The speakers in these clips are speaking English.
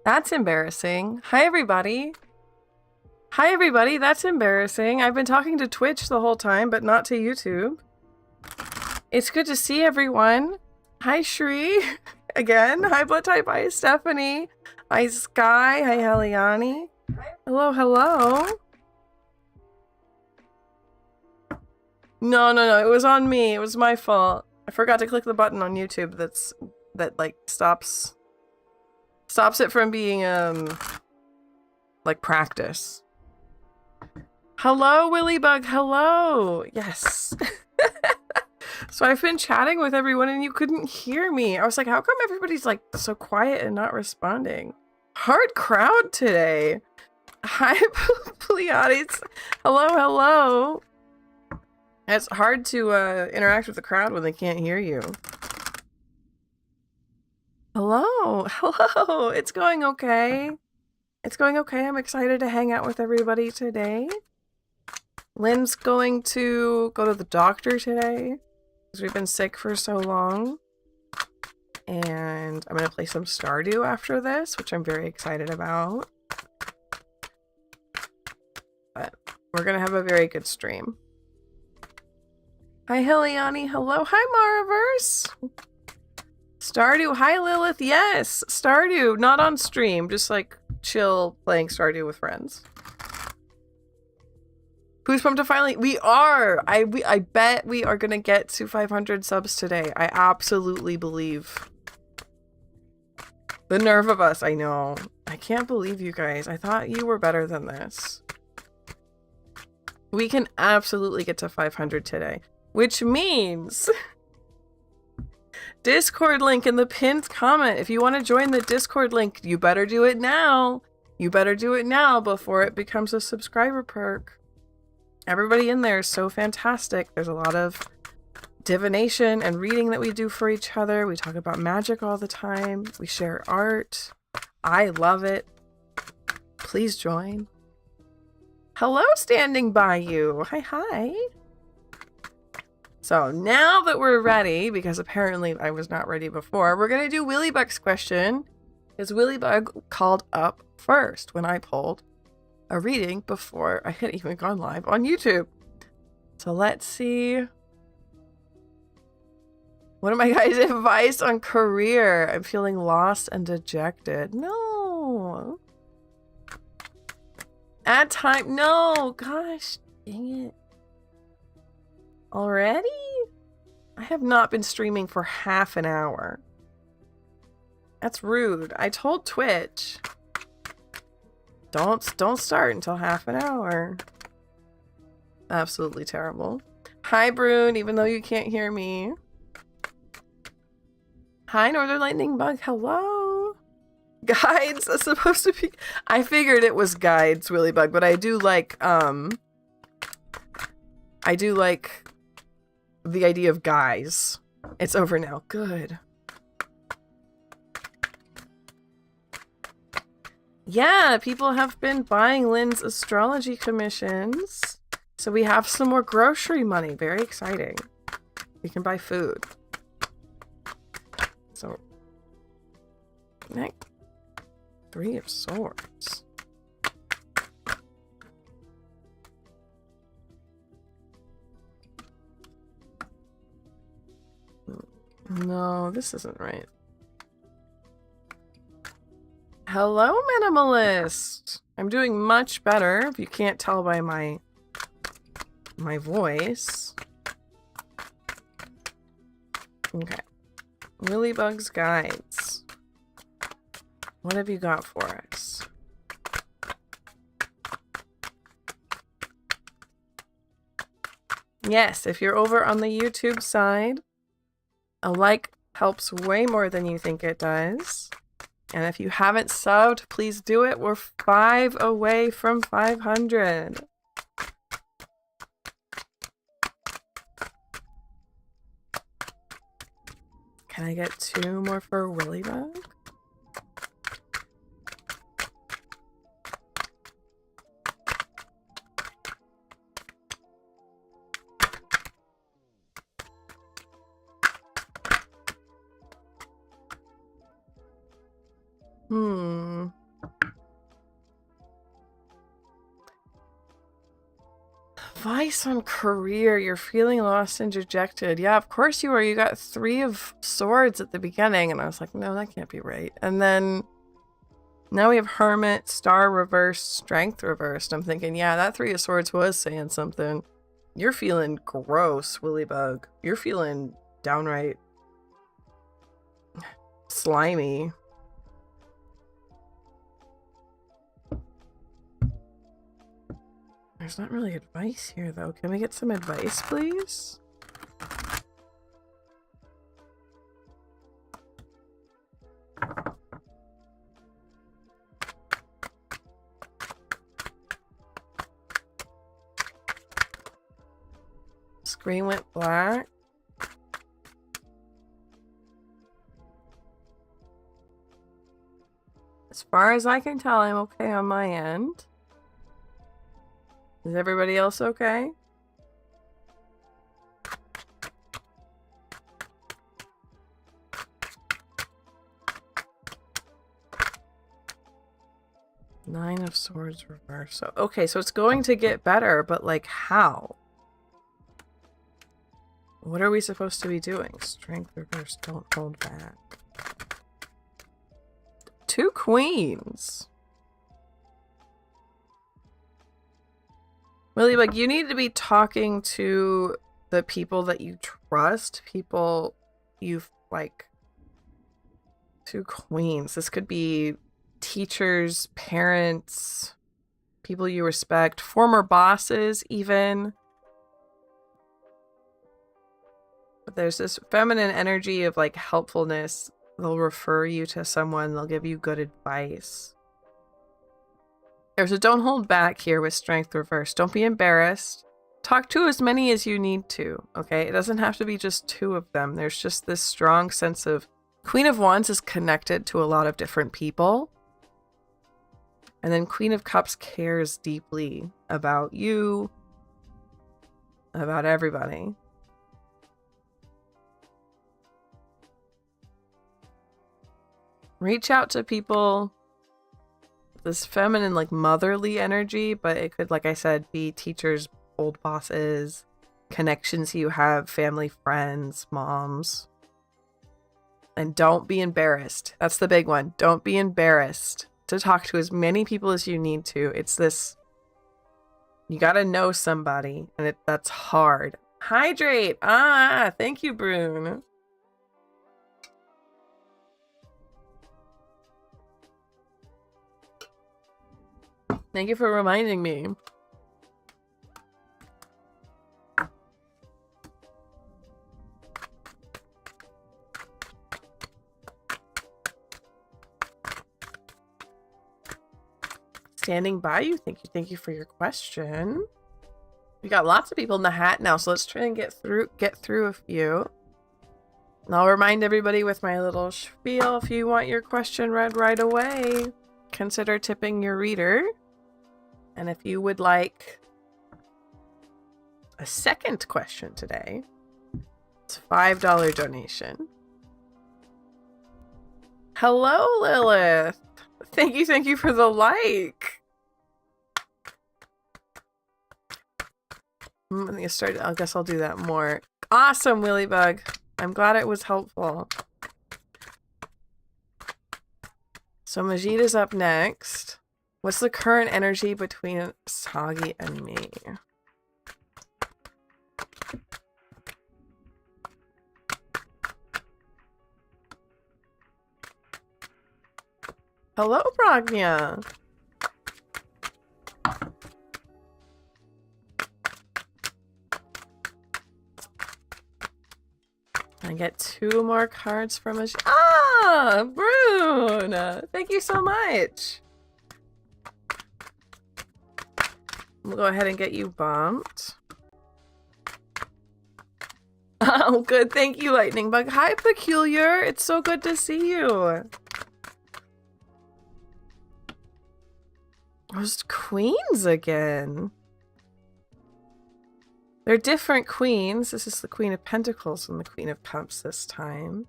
That's embarrassing. Hi, everybody. Hi, everybody. That's embarrassing. I've been talking to Twitch the whole time, but not to YouTube. It's good to see everyone. Hi, Shri. Again. Hi, Blood Type. Hi, Stephanie. Hi, Sky. Hi, Heliani. Hello, hello. No. It was on me. It was my fault. I forgot to click the button on YouTube that like stops it from being like practice. Hello, Willybug. Hello. Yes. So I've been chatting with everyone and you couldn't hear me. I was like, how come everybody's like so quiet and not responding? Hard crowd today. Hi, Pleiades. Hello. It's hard to interact with the crowd when they can't hear you. Hello. It's going okay. I'm excited to hang out with everybody today. Lynn's going to go to the doctor today because we've been sick for so long. And I'm going to play some Stardew after this, which I'm very excited about. But we're going to have a very good stream. Hi, Heliani. Hello. Hi, Maraverse. Stardew. Hi, Lilith. Yes, Stardew. Not on stream. Just like chill playing Stardew with friends. Who's pumped to finally? We are. I bet we are gonna get to 500 subs today. I absolutely believe. The nerve of us. I know. I can't believe you guys. I thought you were better than this. We can absolutely get to 500 today, which means Discord link in the pinned comment. If you want to join the Discord link, you better do it now. You better do it now before it becomes a subscriber perk. Everybody in there is so fantastic. There's a lot of divination and reading that we do for each other. We talk about magic all the time. We share art. I love it. Please join. Hello, standing by you. Hi. So now that we're ready, because apparently I was not ready before, we're going to do Willybug's question. Because Willybug called up first when I pulled a reading before I had even gone live on YouTube. So let's see. What are my guys' advice on career? I'm feeling lost and dejected. No. Add time. No. Gosh, dang it. Already? I have not been streaming for half an hour. That's rude. I told Twitch. Don't start until half an hour. Absolutely terrible. Hi, Brune, even though you can't hear me. Hi, Northern Lightning Bug. Hello. Guides is supposed to be... I figured it was guides, Willybug, but I do like, the idea of guys. It's over now. Good. Yeah, people have been buying Lynn's astrology commissions. So we have some more grocery money. Very exciting. We can buy food. So, next. 3 of Swords. No, this isn't right. Hello, Minimalist! I'm doing much better, if you can't tell by my voice. Okay. Willybug's Guides. What have you got for us? Yes, if you're over on the YouTube side, a like helps way more than you think it does. And if you haven't subbed, please do it. We're 5 away from 500. Can I get 2 more for Willybug? Advice on career. You're feeling lost and dejected. Yeah, of course you are. You got 3 of Swords at the beginning, and I was like, no, that can't be right. And then now we have Hermit, Star reversed, Strength reversed. I'm thinking, yeah, that 3 of Swords was saying something. You're feeling gross, Willybug. You're feeling downright slimy. There's not really advice here, though. Can we get some advice, please? Screen went black. As far as I can tell, I'm okay on my end. Is everybody else okay? Nine of Swords reverse. So, okay, so it's going to get better, but like how? What are we supposed to be doing? Strength reverse, don't hold back. 2 queens. Really, like, you need to be talking to the people that you trust, people you've, like, 2 queens. This could be teachers, parents, people you respect, former bosses, even. But there's this feminine energy of, like, helpfulness. They'll refer you to someone, they'll give you good advice. There's a don't hold back here with Strength reverse. Don't be embarrassed. Talk to as many as you need to, okay? It doesn't have to be just 2 of them. There's just this strong sense of... Queen of Wands is connected to a lot of different people. And then Queen of Cups cares deeply about you, about everybody. Reach out to people. This feminine, like, motherly energy, but it could, like I said, be teachers, old bosses, connections you have, family, friends, moms. And don't be embarrassed. That's the big one. Don't be embarrassed to talk to as many people as you need to. It's this, you gotta know somebody, and that's hard. Hydrate! Ah, thank you, Brune. Thank you for reminding me. Standing by you. Thank you for your question. We got lots of people in the hat now, so let's try and get through a few. And I'll remind everybody with my little spiel, if you want your question read right away, consider tipping your reader. And if you would like a second question today, it's a $5 donation. Hello, Lilith. Thank you for the like. I'm gonna start. I guess I'll do that more. Awesome, Willybug. I'm glad it was helpful. So Majid is up next. What's the current energy between Sagi and me? Hello, Pragnya. I get 2 more cards from a... Ah, Brune! Thank you so much. We'll go ahead and get you bumped. Oh, good. Thank you, Lightning Bug. Hi, Peculiar. It's so good to see you. Those queens again. They're different queens. This is the Queen of Pentacles and the Queen of Cups this time.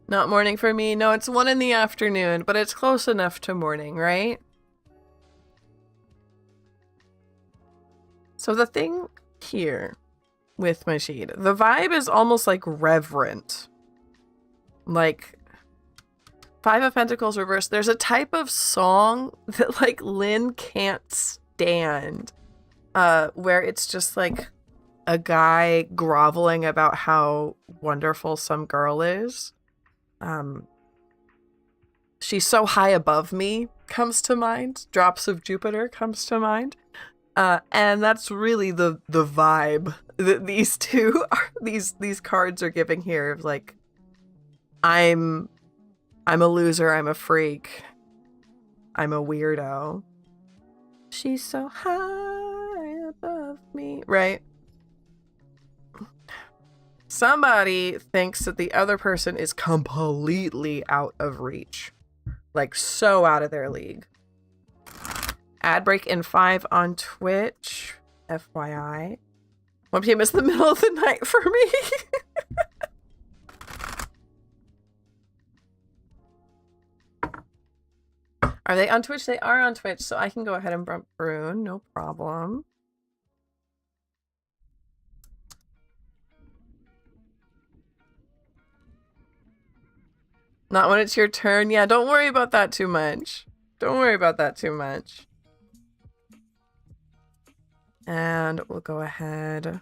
Not morning for me. No, it's 1 in the afternoon, but it's close enough to morning, right? So the thing here with Majid, the vibe is almost like reverent. Like 5 of Pentacles reversed. There's a type of song that like Lynn can't stand, where it's just like a guy groveling about how wonderful some girl is. She's so high above me comes to mind. Drops of Jupiter comes to mind. And that's really the vibe that these two are, these cards are giving here of like, I'm a loser, I'm a freak, I'm a weirdo. She's so high above me, right? Somebody thinks that the other person is completely out of reach. Like, so out of their league. Ad break in 5 on Twitch. FYI. 1 p.m. is the middle of the night for me. Are they on Twitch? They are on Twitch, so I can go ahead and bump Brune. No problem. Not when it's your turn. Yeah, don't worry about that too much. Don't worry about that too much. And we'll go ahead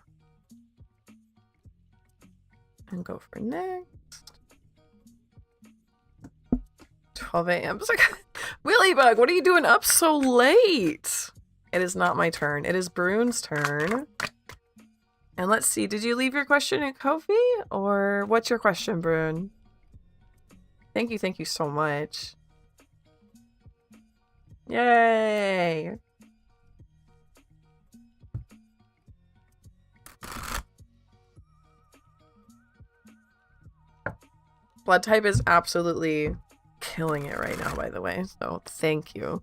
and go for next. 12 a.m. It's like, Willybug, what are you doing up so late? It is not my turn. It is Brune's turn. And let's see, did you leave your question in Ko-fi? Or what's your question, Brune? Thank you so much. Yay! Blood type is absolutely killing it right now, by the way, so thank you.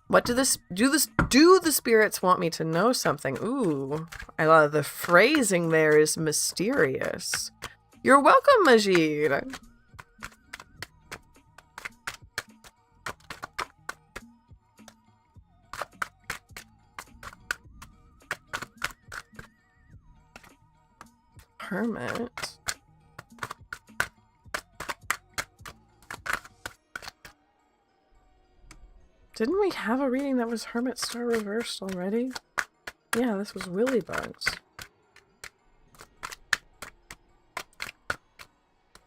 What do the spirits want me to know something? Ooh, I love the phrasing there is mysterious. You're welcome, Majid. Hermit. Didn't we have a reading that was Hermit Star reversed already? Yeah, this was Willybug's.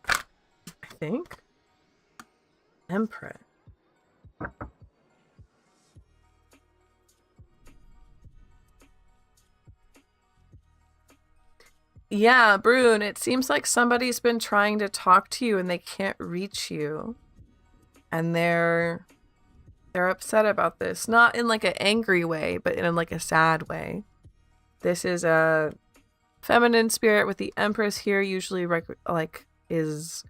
I think. Emperor. Yeah, Brune, it seems like somebody's been trying to talk to you and they can't reach you. And they're upset about this. Not in like an angry way, but in like a sad way. This is a feminine spirit with the Empress here, usually like is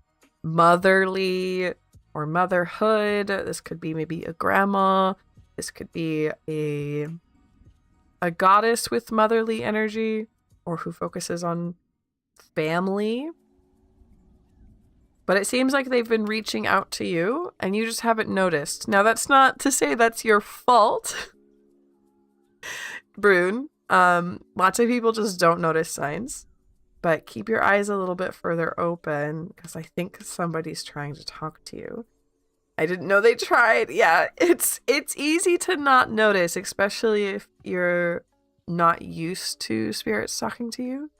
motherly or motherhood. This could be maybe a grandma. This could be a goddess with motherly energy, or who focuses on family. But it seems like they've been reaching out to you and you just haven't noticed. Now, that's not to say that's your fault, Brune. Lots of people just don't notice signs. But keep your eyes a little bit further open, because I think somebody's trying to talk to you. I didn't know they tried. Yeah, it's easy to not notice, especially if you're not used to spirits talking to you.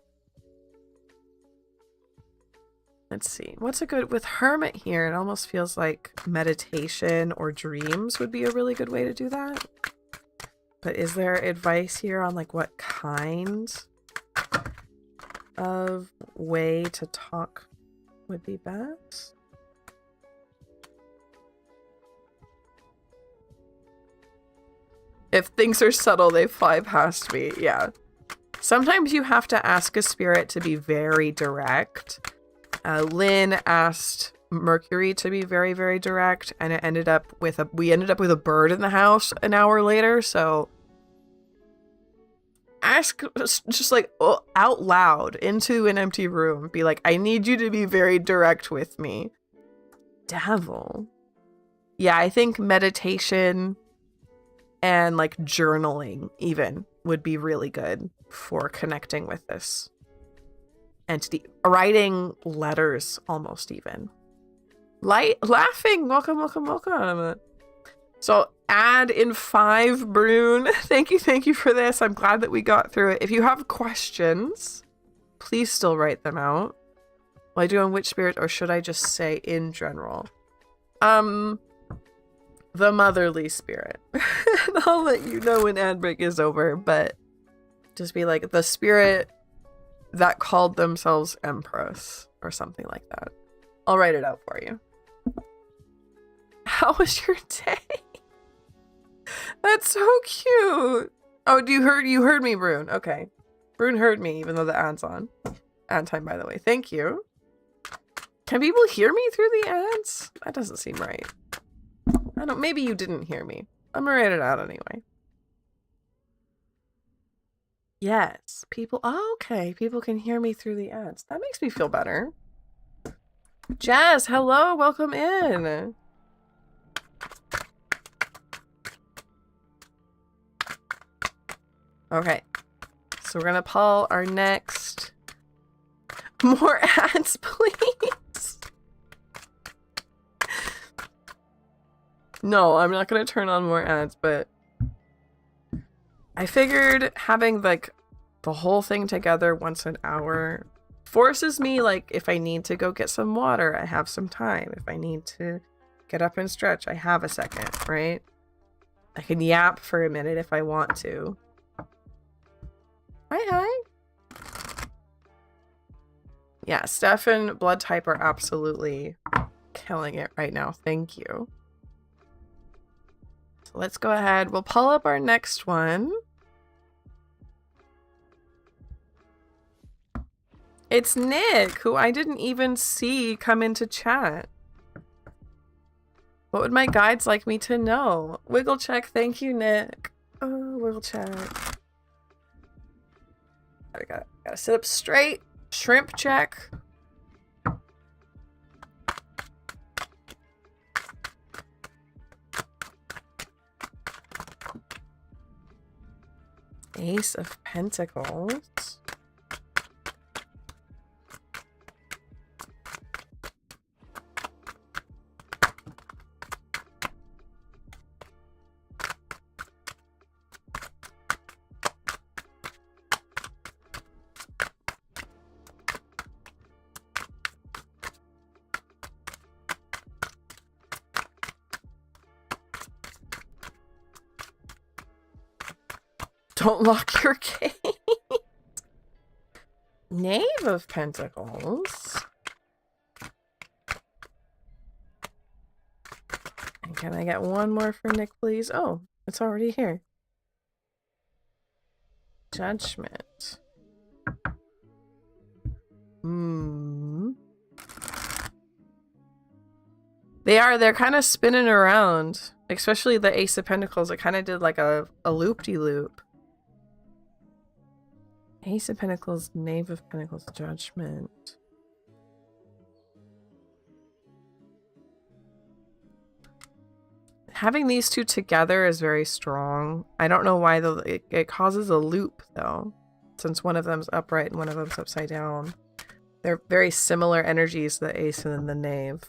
Let's see. What's a good... With Hermit here, it almost feels like meditation or dreams would be a really good way to do that. But is there advice here on like what kind of way to talk would be best? If things are subtle, they fly past me. Yeah. Sometimes you have to ask a spirit to be very direct. Lynn asked Mercury to be very, very direct, and it ended up with we ended up with a bird in the house an hour later, so ask just like out loud into an empty room. Be like, I need you to be very direct with me. Devil. Yeah, I think meditation and like journaling even would be really good for connecting with this entity. Writing letters almost even. Laughing. Welcome. So add in 5, Brune. Thank you for this. I'm glad that we got through it. If you have questions, please still write them out. Will I do on which spirit, or should I just say in general? The motherly spirit. And I'll let you know when ad break is over, but just be like the spirit that called themselves Empress or something like that. I'll write it out for you. How was your day? That's so cute. Oh, you heard me, Brune. Okay. Brune heard me, even though the ad's on. Ad time, by the way. Thank you. Can people hear me through the ads? That doesn't seem right. I don't, maybe you didn't hear me. I'm gonna write it out anyway. Yes, people, oh, okay. People can hear me through the ads. That makes me feel better. Jazz, hello, welcome in. Okay, so we're gonna pull our next. More ads, please. No, I'm not gonna turn on more ads, but I figured having like the whole thing together once an hour forces me, like, if I need to go get some water, I have some time. If I need to get up and stretch, I have a second, right? I can yap for a minute if I want to. Hi. Yeah, Steph and Blood Type are absolutely killing it right now. Thank you. So let's go ahead. We'll pull up our next one. It's Nick, who I didn't even see come into chat. What would my guides like me to know? Wiggle check. Thank you, Nick. Oh, wiggle check. Gotta sit up straight. Shrimp check. Ace of Pentacles. Don't lock your gate. Knave of Pentacles. And can I get one more for Nick, please? Oh, it's already here. Judgment. They're kind of spinning around. Especially the Ace of Pentacles. It kind of did like a loop-de-loop. Ace of Pentacles, Knave of Pentacles, Judgment. Having these two together is very strong. I don't know why though. It causes a loop though, since one of them's upright and one of them's upside down. They're very similar energies, the Ace and then the Knave.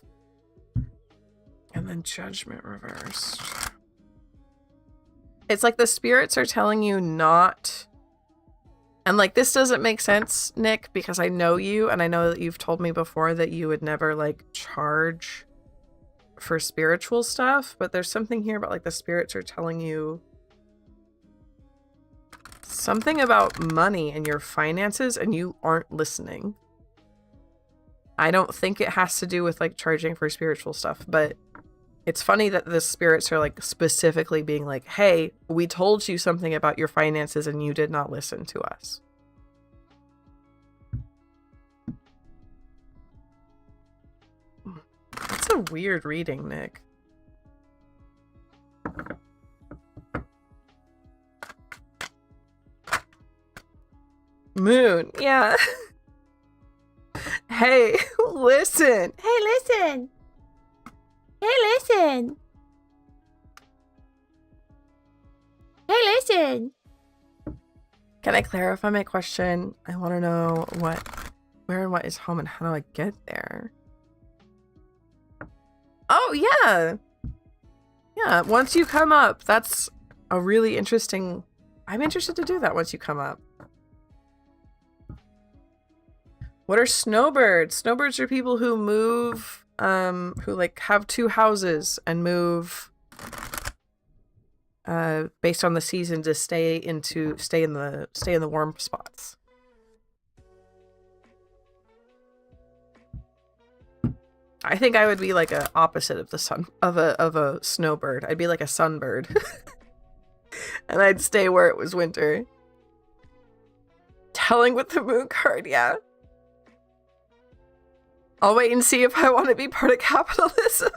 And then Judgment reversed. It's like the spirits are telling you not. And like, this doesn't make sense, Nick, because I know you and I know that you've told me before that you would never like charge for spiritual stuff, but there's something here about like the spirits are telling you something about money and your finances and you aren't listening. I don't think it has to do with like charging for spiritual stuff, but it's funny that the spirits are like specifically being like, hey, we told you something about your finances and you did not listen to us. That's a weird reading, Nick. Moon, yeah. Hey, listen. Hey, listen. Hey, listen. Hey, listen. Can I clarify my question? I want to know where and what is home and how do I get there? Oh, yeah. Yeah, once you come up, that's a really interesting... I'm interested to do that once you come up. What are snowbirds? Snowbirds are people who move, who like have two houses and move based on the season to stay in the warm spots. I think I would be like a opposite of the sun of a snowbird. I'd be like a sunbird. And I'd stay where it was winter. Telling with the moon card, yeah. I'll wait and see if I want to be part of capitalism.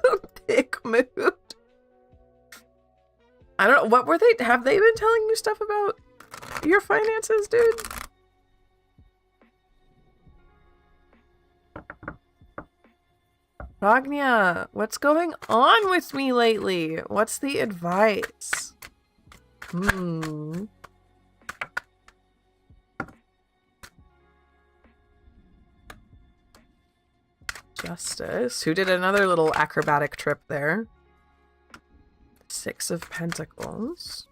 Big mood. I don't know. Have they been telling you stuff about your finances, dude? Ragnia, what's going on with me lately? What's the advice? Justice, who did another little acrobatic trip there. Six of Pentacles.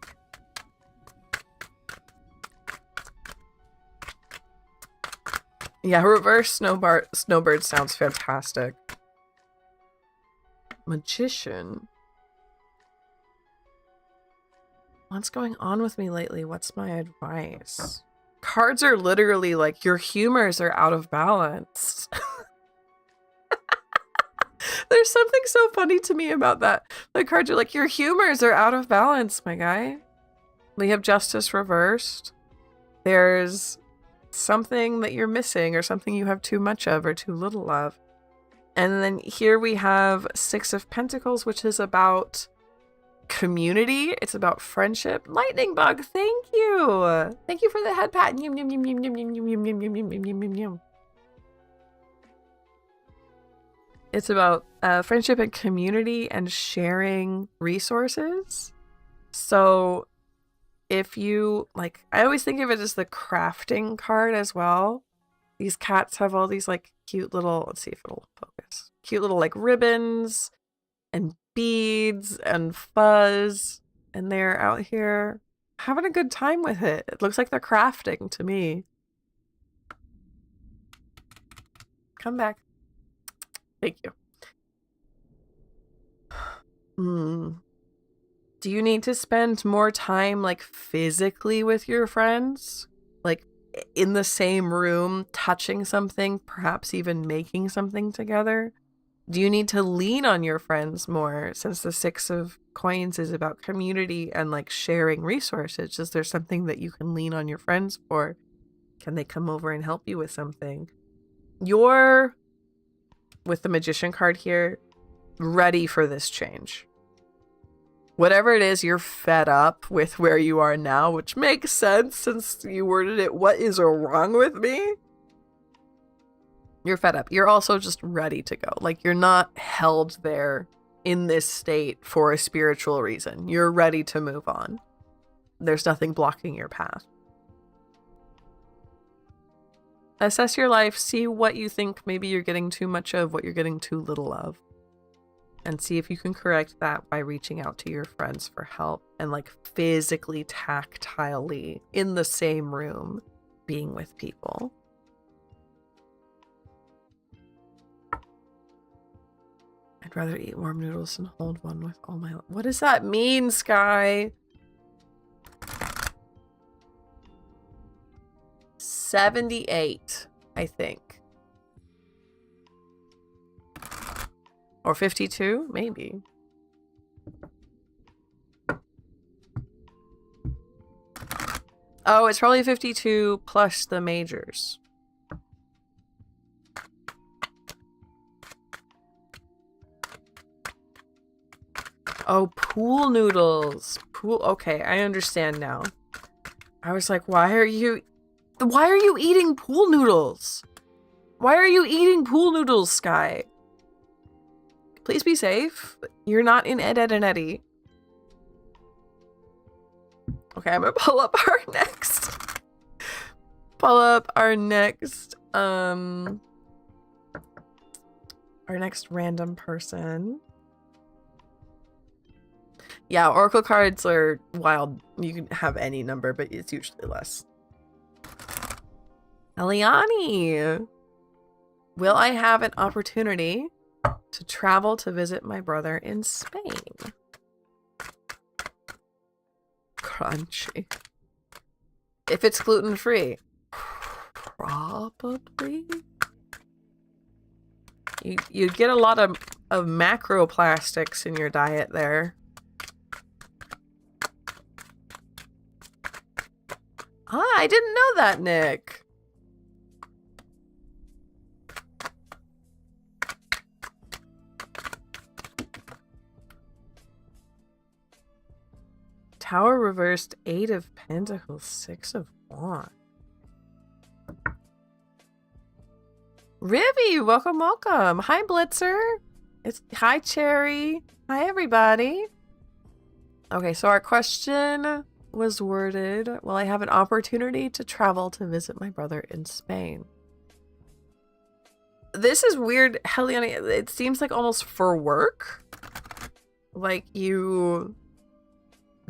Yeah, reverse snowbird sounds fantastic. Magician. What's going on with me lately? What's my advice? Cards are literally like, your humors are out of balance. There's something so funny to me about that. The cards are like, your humors are out of balance, my guy. We have Justice reversed. There's something that you're missing or something you have too much of or too little of. And then here we have Six of Pentacles, which is about community. It's about friendship. Lightning Bug, thank you. Thank you for the head pat. It's about friendship and community and sharing resources. So if you, like, I always think of it as the crafting card as well. These cats have all these, like, cute little, let's see if it'll focus. Cute little, like, ribbons and beads and fuzz. And they're out here having a good time with it. It looks like they're crafting to me. Come back. Thank you. Do you need to spend more time, like, physically with your friends? Like, in the same room, touching something, perhaps even making something together? Do you need to lean on your friends more, since the Six of Coins is about community and, like, sharing resources? Is there something that you can lean on your friends for? Can they come over and help you with something? You're, with the Magician card here, ready for this change. Whatever it is, you're fed up with where you are now, which makes sense since you worded it, what is wrong with me? You're fed up. You're also just ready to go. Like, you're not held there in this state for a spiritual reason. You're ready to move on. There's nothing blocking your path. Assess your life, see what you think maybe you're getting too much of, what you're getting too little of. And see if you can correct that by reaching out to your friends for help and, like, physically, tactilely, in the same room, being with people. I'd rather eat warm noodles than hold one with all my... What does that mean, Sky? 78, I think. Or 52, maybe. Oh, it's probably 52 plus the majors. Oh, pool noodles. Pool. Okay, I understand now. I was like, why are you Why are you eating pool noodles? Why are you eating pool noodles, Sky? Please be safe. You're not in Ed, Ed, and Eddie. Okay, I'm gonna pull up our next. Our next random person. Yeah, Oracle cards are wild. You can have any number, but it's usually less. Eliani! Will I have an opportunity to travel to visit my brother in Spain? Crunchy. If it's gluten-free. Probably. You get a lot of macroplastics in your diet there. Ah, I didn't know that, Nick. Tower reversed, 8 of Pentacles, 6 of Wands. Ribby, welcome, welcome. Hi, Blitzer. Hi, Cherry. Hi, everybody. Okay, so our question was worded, will I have an opportunity to travel to visit my brother in Spain? This is weird, Heliani. It seems like almost for work. Like you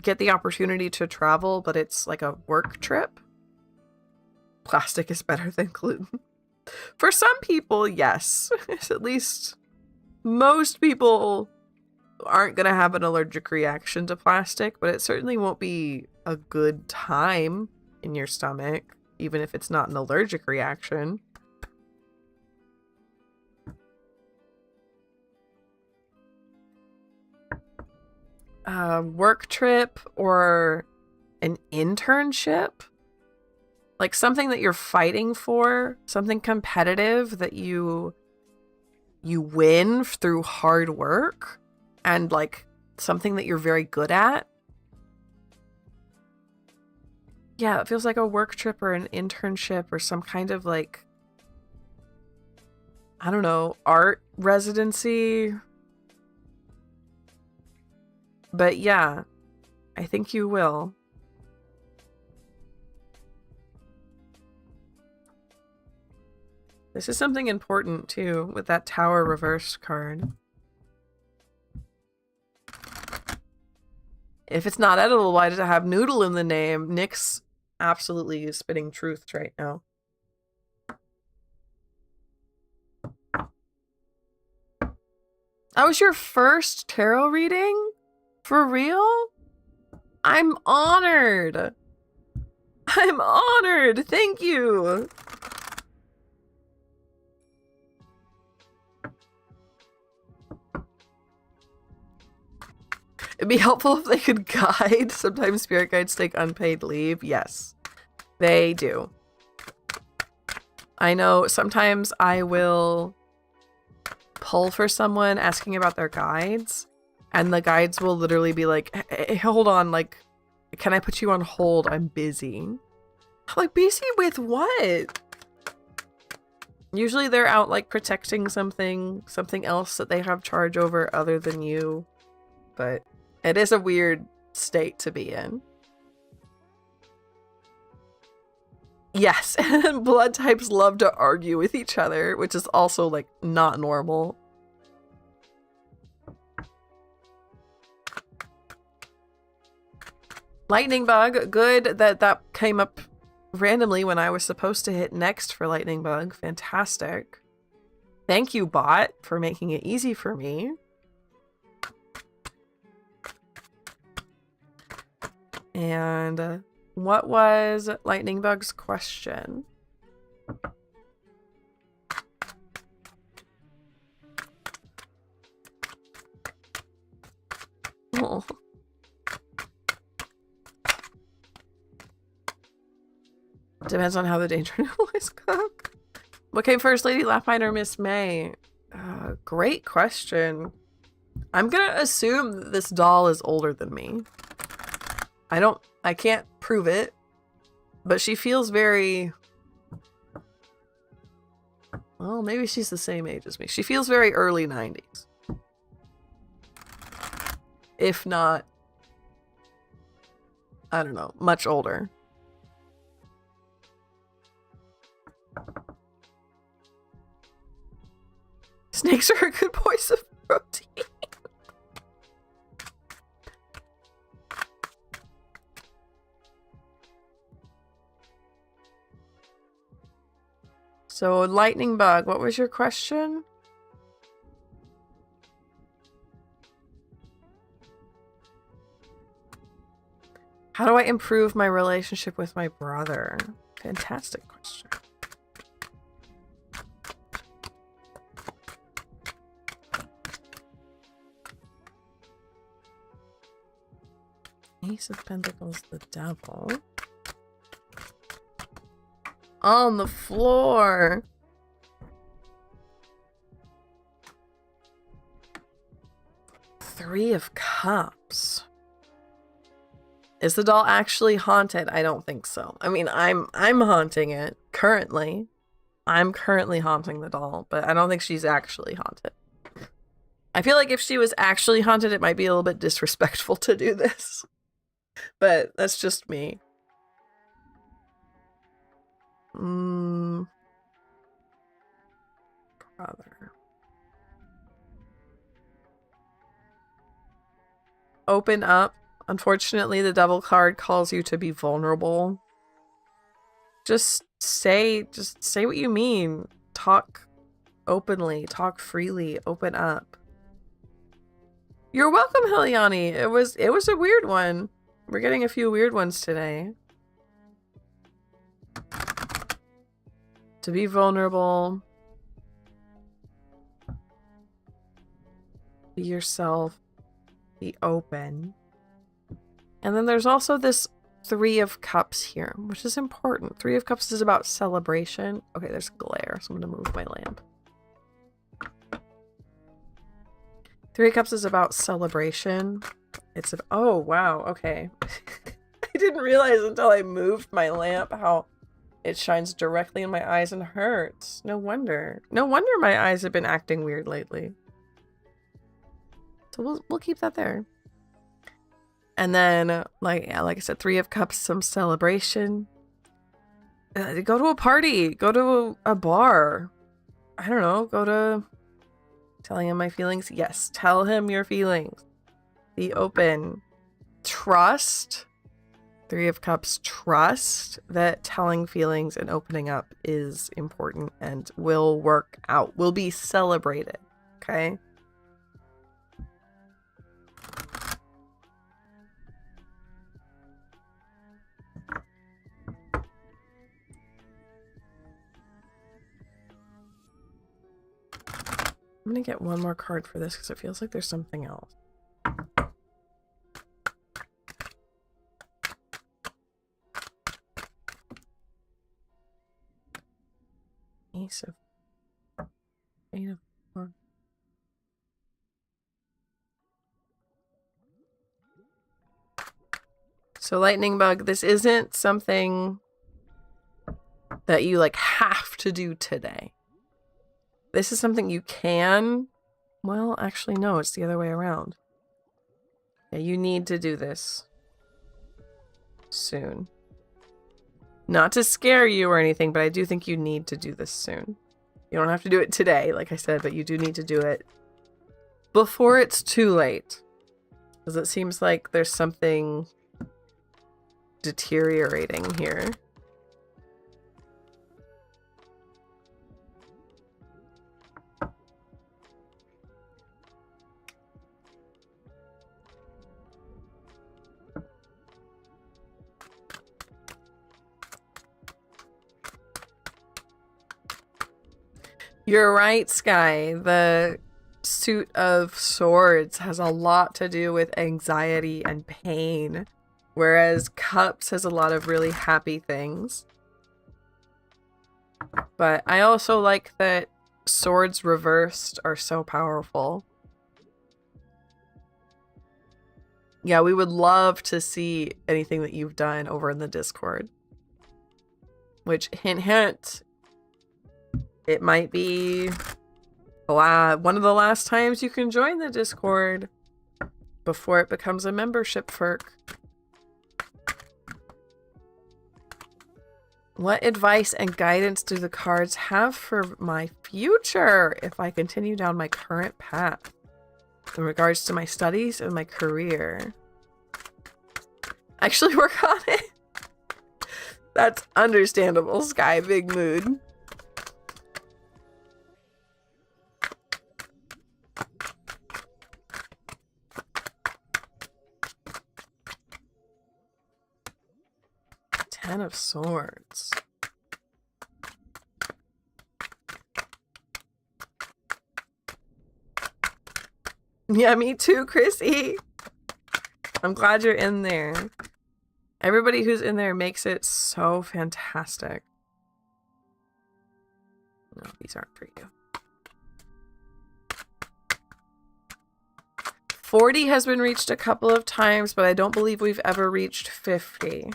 get the opportunity to travel, but it's like a work trip. Plastic is better than gluten. For some people, yes. At least most people aren't going to have an allergic reaction to plastic, but it certainly won't be a good time in your stomach, even if it's not an allergic reaction. Work trip or an internship? Like something that you're fighting for, something competitive that you win through hard work, and like something that you're very good at. Yeah, it feels like a work trip or an internship or some kind of like, I don't know, art residency. But yeah, I think you will. This is something important too with that Tower reversed card. If it's not edible, why does it have noodle in the name? Nick's absolutely spitting truth right now. That was your first tarot reading? For real? I'm honored. I'm honored. Thank you. It'd be helpful if they could guide. Sometimes spirit guides take unpaid leave. Yes, they do. I know sometimes I will pull for someone asking about their guides, and the guides will literally be like, hey, hold on, like, can I put you on hold? I'm busy. I'm like, busy with what? Usually they're out like protecting something else that they have charge over other than you. But it is a weird state to be in. Yes, and blood types love to argue with each other, which is also like not normal. Lightning bug, good that came up randomly when I was supposed to hit next for lightning bug. Fantastic. Thank you, bot, for making it easy for me. And what was Lightning Bug's question? Oh. Depends on how the danger noodle is cooked. What came first, Lady Lapine or Miss May? Great question. I'm gonna assume that this doll is older than me. I can't prove it, but she feels very Well, maybe she's the same age as me. She feels very early 90s. If not, I don't know, much older. Snakes are a good source of protein. So, lightning bug, what was your question? How do I improve my relationship with my brother? Fantastic question. Ace of Pentacles, the devil. On the floor. Three of Cups. Is the doll actually haunted? I don't think so. I mean, I'm haunting it currently. I'm currently haunting the doll, but I don't think she's actually haunted. I feel like if she was actually haunted, it might be a little bit disrespectful to do this. But that's just me. Brother. Open up. Unfortunately, the devil card calls you to be vulnerable. Just say what you mean. Talk openly, talk freely, open up. You're welcome, Heliani. It was a weird one. We're getting a few weird ones today. To be vulnerable. Be yourself. Be open. And then there's also this Three of Cups here, which is important. Three of Cups is about celebration. Okay, there's glare, so I'm going to move my lamp. Three of Cups is about celebration. It's oh, wow, okay. I didn't realize until I moved my lamp how it shines directly in my eyes and hurts. No wonder. No wonder my eyes have been acting weird lately. So we'll keep that there. And then, like I said, Three of Cups, some celebration. Go to a party. Go to a bar. I don't know. Go to... Telling him my feelings? Yes. Tell him your feelings. Be open. Trust. Three of Cups. Trust that telling feelings and opening up is important and will work out. Will be celebrated. Okay? I'm gonna get one more card for this because it feels like there's something else. Ace of... Eight of... Four. So lightning bug, this isn't something that you like have to do today. This is something you can... Well, actually, no, it's the other way around. Yeah, you need to do this soon. Not to scare you or anything, but I do think you need to do this soon. You don't have to do it today, like I said, but you do need to do it before it's too late. Because it seems like there's something deteriorating here. You're right, Sky. The suit of swords has a lot to do with anxiety and pain, whereas Cups has a lot of really happy things. But I also like that swords reversed are so powerful. Yeah, we would love to see anything that you've done over in the Discord. Which, hint, hint, it might be one of the last times you can join the Discord before it becomes a membership perk. What advice and guidance do the cards have for my future if I continue down my current path in regards to my studies and my career? Actually work on it. That's understandable, Sky. Big mood. Ten of Swords. Yeah, me too, Chrissy. I'm glad you're in there. Everybody who's in there makes it so fantastic. No, these aren't for you. 40 has been reached a couple of times, but I don't believe we've ever reached 50.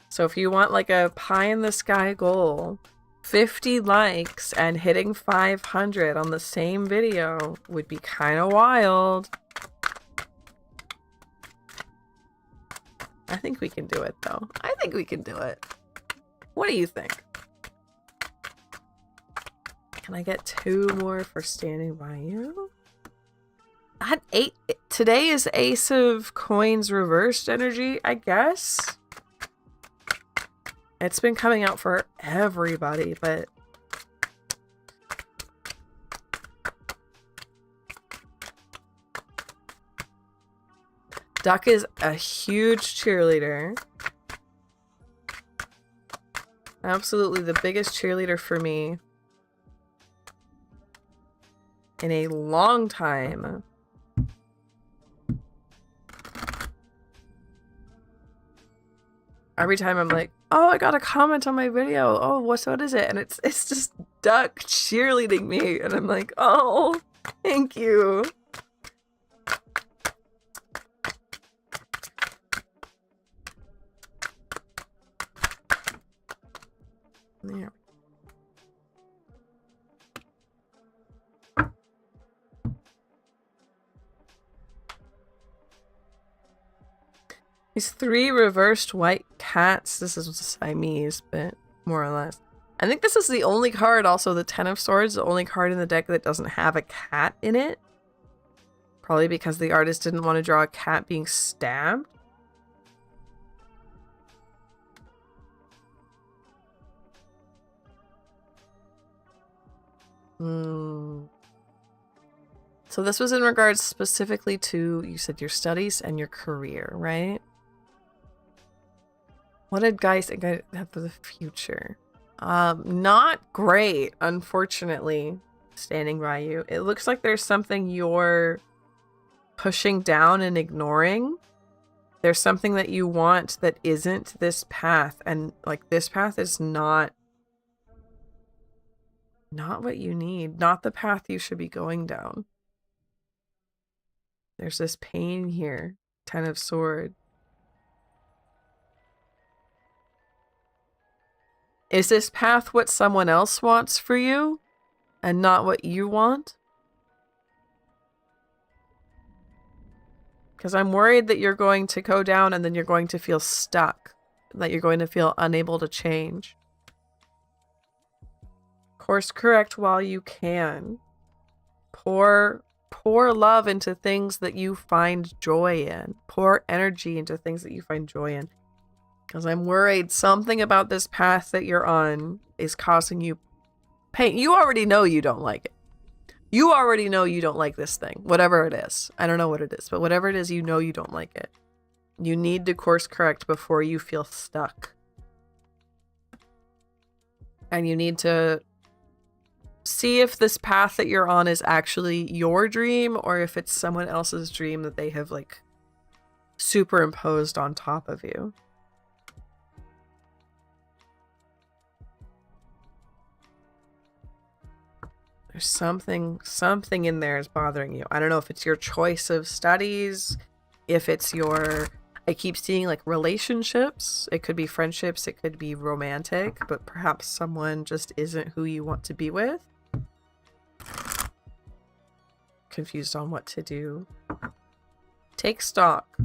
So if you want like a pie in the sky goal, 50 likes and hitting 500 on the same video would be kind of wild. I think we can do it though. I think we can do it. What do you think? Can I get 2 more for standing by you? That 8 today is Ace of Coins reversed energy, I guess. It's been coming out for everybody, but Duck is a huge cheerleader. Absolutely the biggest cheerleader for me in a long time. Every time I'm like, oh, I got a comment on my video. Oh, what is it? And it's just Duck cheerleading me. And I'm like, oh, thank you. There. These 3 reversed white cats. This is Siamese, but more or less. I think this is the only card, also the 10 of Swords, the only card in the deck that doesn't have a cat in it. Probably because the artist didn't want to draw a cat being stabbed. So this was in regards specifically to, you said, your studies and your career, right? What advice I have for the future? Not great, unfortunately, standing by you. It looks like there's something you're pushing down and ignoring. There's something that you want that isn't this path, and like this path is not what you need, not the path you should be going down. There's this pain here. 10 of Swords. Is this path what someone else wants for you and not what you want? Because I'm worried that you're going to go down and then you're going to feel stuck, that you're going to feel unable to change. Course correct while you can. Pour love into things that you find joy in. Pour energy into things that you find joy in. Because I'm worried something about this path that you're on is causing you pain. You already know you don't like it. You already know you don't like this thing. Whatever it is. I don't know what it is. But whatever it is, you know you don't like it. You need to course correct before you feel stuck. And you need to see if this path that you're on is actually your dream or if it's someone else's dream that they have like superimposed on top of you. There's something in there is bothering you. I don't know if it's your choice of studies, if it's your I keep seeing like relationships. It could be friendships, it could be romantic, but perhaps someone just isn't who you want to be with. Confused on what to do. Take stock.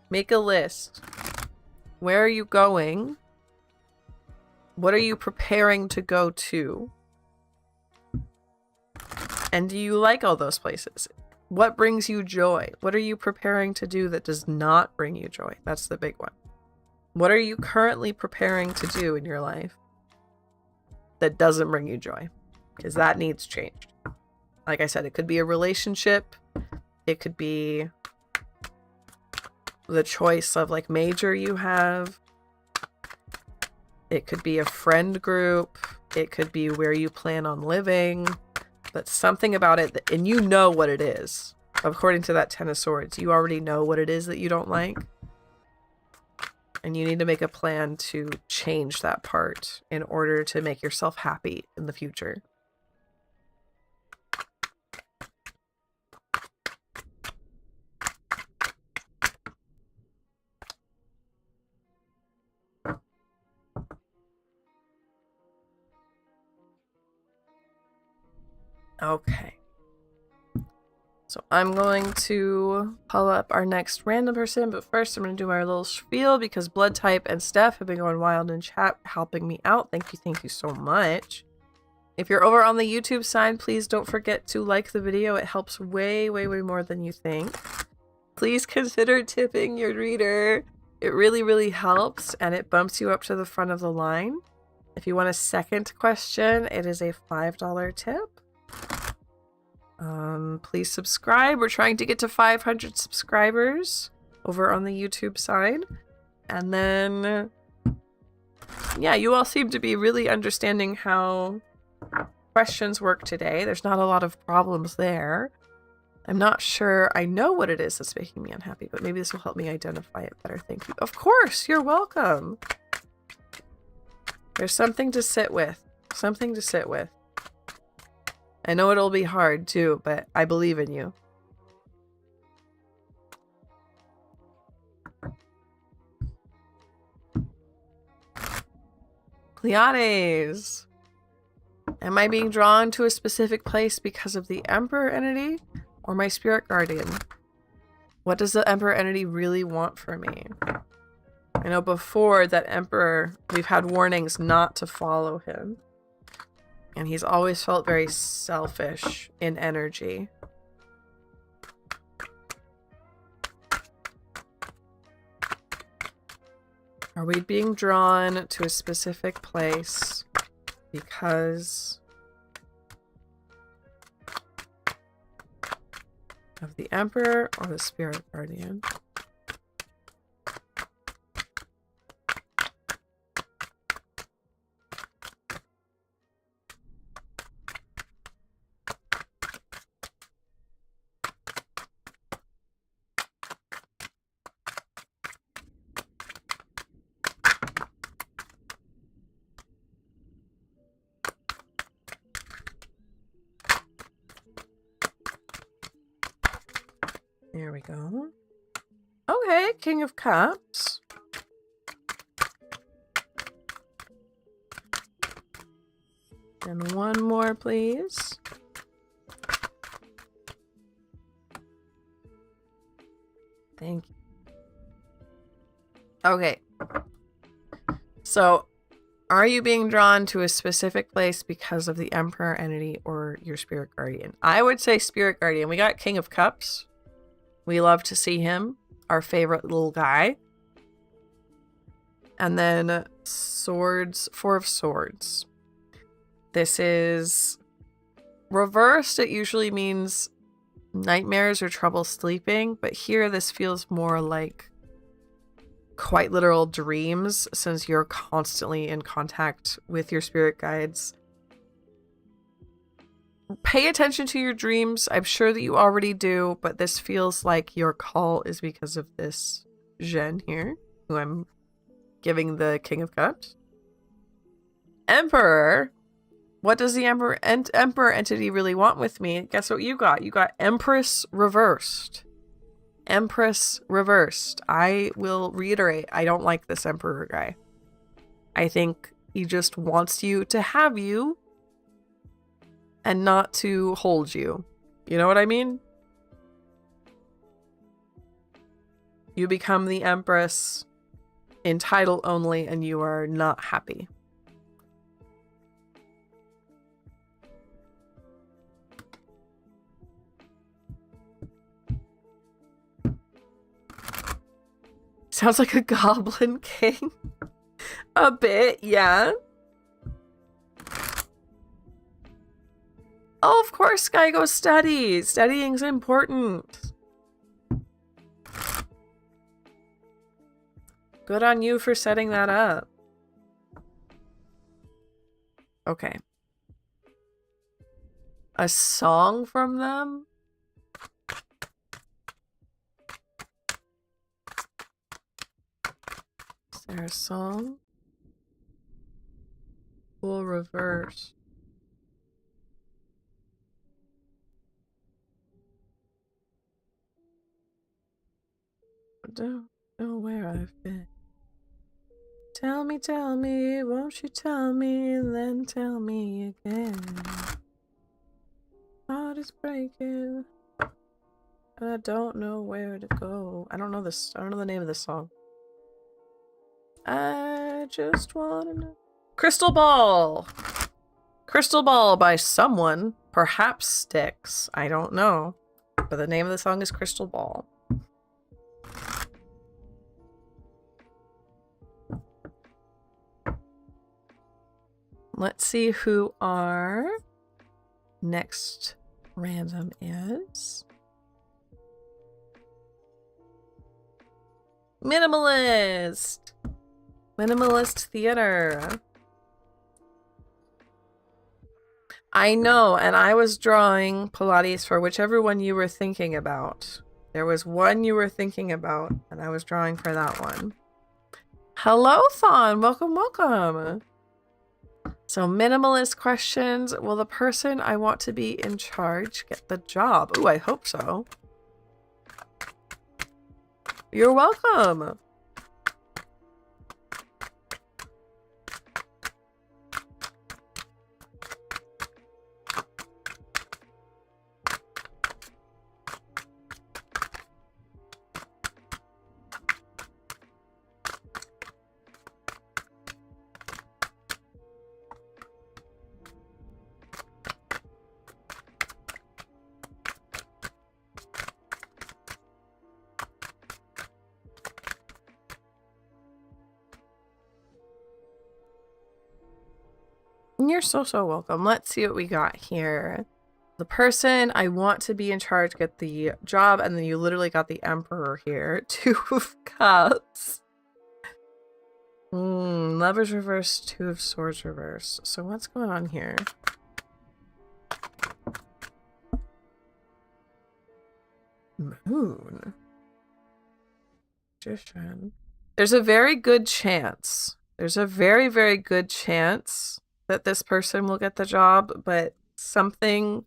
Make a list. Where are you going? What are you preparing to go to? And do you like all those places? What brings you joy? What are you preparing to do that does not bring you joy? That's the big one. What are you currently preparing to do in your life that doesn't bring you joy? Because that needs changed. Like I said, it could be a relationship. It could be the choice of like major you have. It could be a friend group. It could be where you plan on living. But something about it, and you know what it is. According to that Ten of Swords, you already know what it is that you don't like. And you need to make a plan to change that part in order to make yourself happy in the future. Okay. So I'm going to pull up our next random person, but first I'm going to do my little spiel because Blood Type and Steph have been going wild in chat, helping me out. Thank you so much. If you're over on the YouTube side, please don't forget to like the video. It helps way more than you think. Please consider tipping your reader. It really helps, and it bumps you up to the front of the line. If you want a second question, it is a $5 tip. Please subscribe. We're trying to get to 500 subscribers over on the YouTube side. And then, yeah, you all seem to be really understanding how questions work today. There's not a lot of problems there. I'm not sure I know what it is that's making me unhappy, but maybe this will help me identify it better. Thank you. Of course, you're welcome. There's something to sit with. Something to sit with. I know it'll be hard too, but I believe in you. Pleiades. Am I being drawn to a specific place because of the Emperor entity or my spirit guardian? What does the Emperor entity really want from me? I know before that Emperor, we've had warnings not to follow him. And he's always felt very selfish in energy. Are we being drawn to a specific place because of the Emperor or the Spirit Guardian? There we go. Okay, King of Cups. And one more, please. Thank you. Okay. So, are you being drawn to a specific place because of the Emperor entity or your Spirit Guardian? I would say Spirit Guardian. We got King of Cups. We love to see him. Our favorite little guy. And then Swords, Four of Swords. This is reversed. It usually means nightmares or trouble sleeping, but here this feels more like quite literal dreams since you're constantly in contact with your spirit guides. Pay attention to your dreams. I'm sure that you already do, but this feels like your call is because of this Jen here, who I'm giving the King of Cups. Emperor. What does the Emperor entity really want with me? Guess what you got? You got Empress reversed. Empress reversed. I will reiterate, I don't like this Emperor guy. I think he just wants you to have you and not to hold you. You know what I mean? You become the Empress in title only and you are not happy. Sounds like a Goblin King. A bit, yeah. Oh, of course, Skygo studies. Studying's important. Good on you for setting that up. Okay. A song from them? Is there a song? Full reverse. I don't know where I've been. Tell me, won't you tell me, and then tell me again. Heart is breaking, and I don't know where to go. I don't know the name of this song. I just wanna know. Crystal Ball! Crystal Ball by someone, perhaps Styx. I don't know. But the name of the song is Crystal Ball. Let's see who our next random is. Minimalist! Minimalist theater. I know, and I was drawing Pilates for whichever one you were thinking about. There was one you were thinking about, and I was drawing for that one. Hello, Thon! Welcome, welcome! So, minimalist questions. Will the person I want to be in charge get the job? Ooh, I hope so. You're welcome! You're so welcome. Let's see what we got here. The person I want to be in charge get the job, and then you literally got the Emperor here. 2 of Cups. Lovers reverse, 2 of Swords reverse. So what's going on here? Moon. Magician. There's a very good chance. There's a very, very good chance that this person will get the job, but something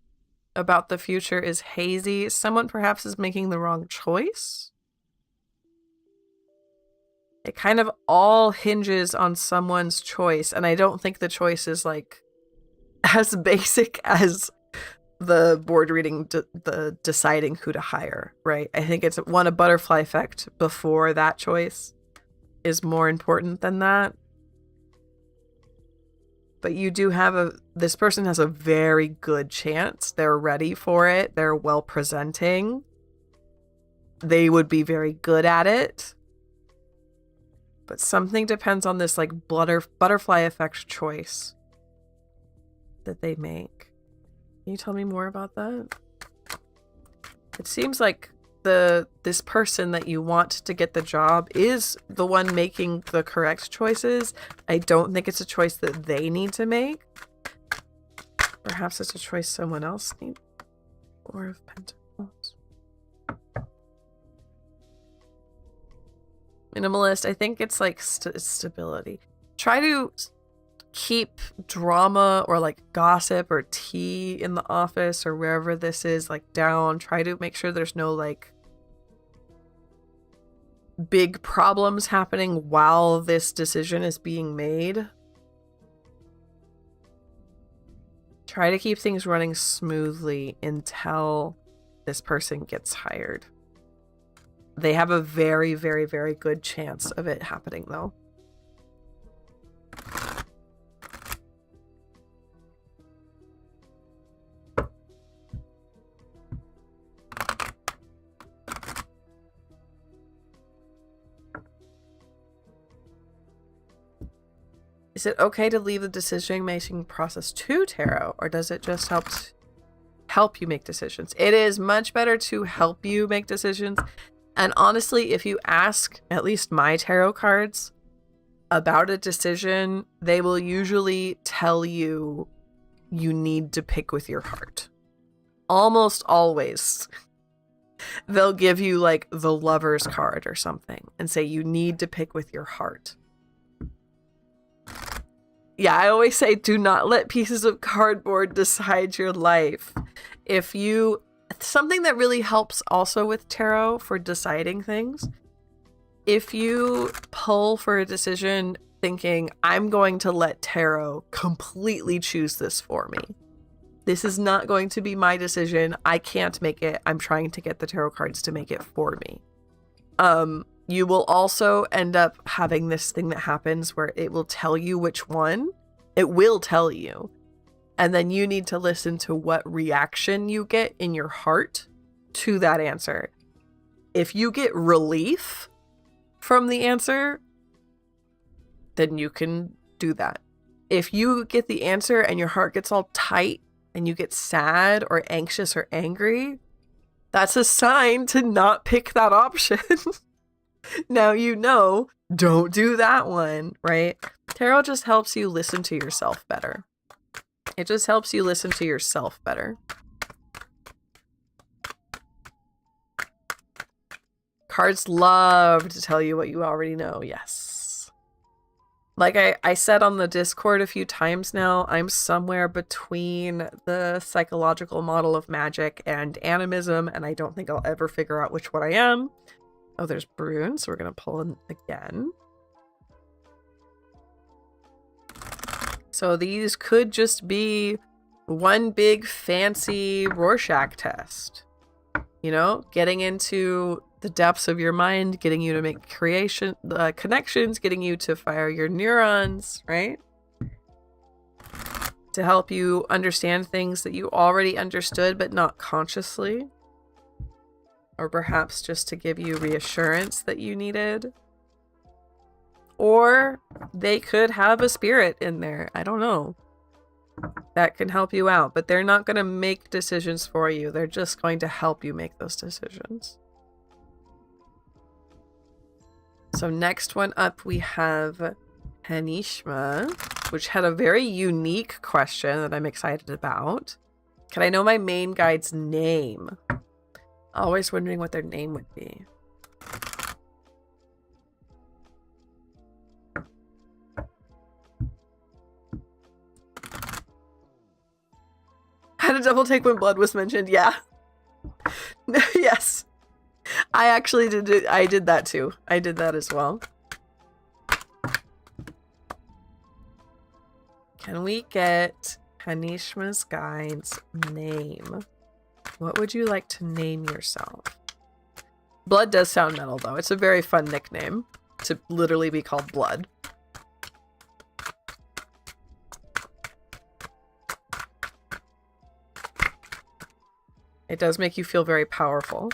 about the future is hazy. Someone perhaps is making the wrong choice. It kind of all hinges on someone's choice, and I don't think the choice is like as basic as the board reading, the deciding who to hire, right? I think it's a butterfly effect before that choice is more important than that. But you do have this person has a very good chance. They're ready for it. They're well presenting. They would be very good at it. But something depends on this like butterfly effect choice that they make. Can you tell me more about that? It seems like this person that you want to get the job is the one making the correct choices. I don't think it's a choice that they need to make. Perhaps it's a choice someone else needs. Four of Pentacles. Minimalist, I think it's like stability. Try to keep drama or like gossip or tea in the office or wherever this is like down. Try to make sure there's no like big problems happening while this decision is being made. Try to keep things running smoothly until this person gets hired. They have a very, very, very good chance of it happening, though. Is it okay to leave the decision-making process to tarot, or does it just help you make decisions? It is much better to help you make decisions. And honestly, if you ask at least my tarot cards about a decision, they will usually tell you you need to pick with your heart. Almost always. They'll give you like the Lover's card or something and say you need to pick with your heart. Yeah, I always say do not let pieces of cardboard decide your life. Something that really helps also with tarot for deciding things, if you pull for a decision thinking, I'm going to let tarot completely choose this for me. This is not going to be my decision. I can't make it. I'm trying to get the tarot cards to make it for me. You will also end up having this thing that happens where it will tell you which one. It will tell you. And then you need to listen to what reaction you get in your heart to that answer. If you get relief from the answer, then you can do that. If you get the answer and your heart gets all tight and you get sad or anxious or angry, that's a sign to not pick that option. Now you know, don't do that one, right? Tarot just helps you listen to yourself better. It just helps you listen to yourself better. Cards love to tell you what you already know, yes. Like I said on the Discord a few times now, I'm somewhere between the psychological model of magic and animism, and I don't think I'll ever figure out which one I am. Oh, there's Brune, so we're going to pull in again. So these could just be one big fancy Rorschach test. You know, getting into the depths of your mind, getting you to make connections, getting you to fire your neurons, right? To help you understand things that you already understood, but not consciously. Or perhaps just to give you reassurance that you needed. Or they could have a spirit in there. I don't know. That can help you out. But they're not going to make decisions for you. They're just going to help you make those decisions. So next one up we have Hanishma, which had a very unique question that I'm excited about. Can I know my main guide's name? Always wondering what their name would be. Had a double take when blood was mentioned. Yeah. Yes. I actually did it. I did that too. I did that as well. Can we get Hanishma's guide's name? What would you like to name yourself? Blood does sound metal, though. It's a very fun nickname to literally be called Blood. It does make you feel very powerful.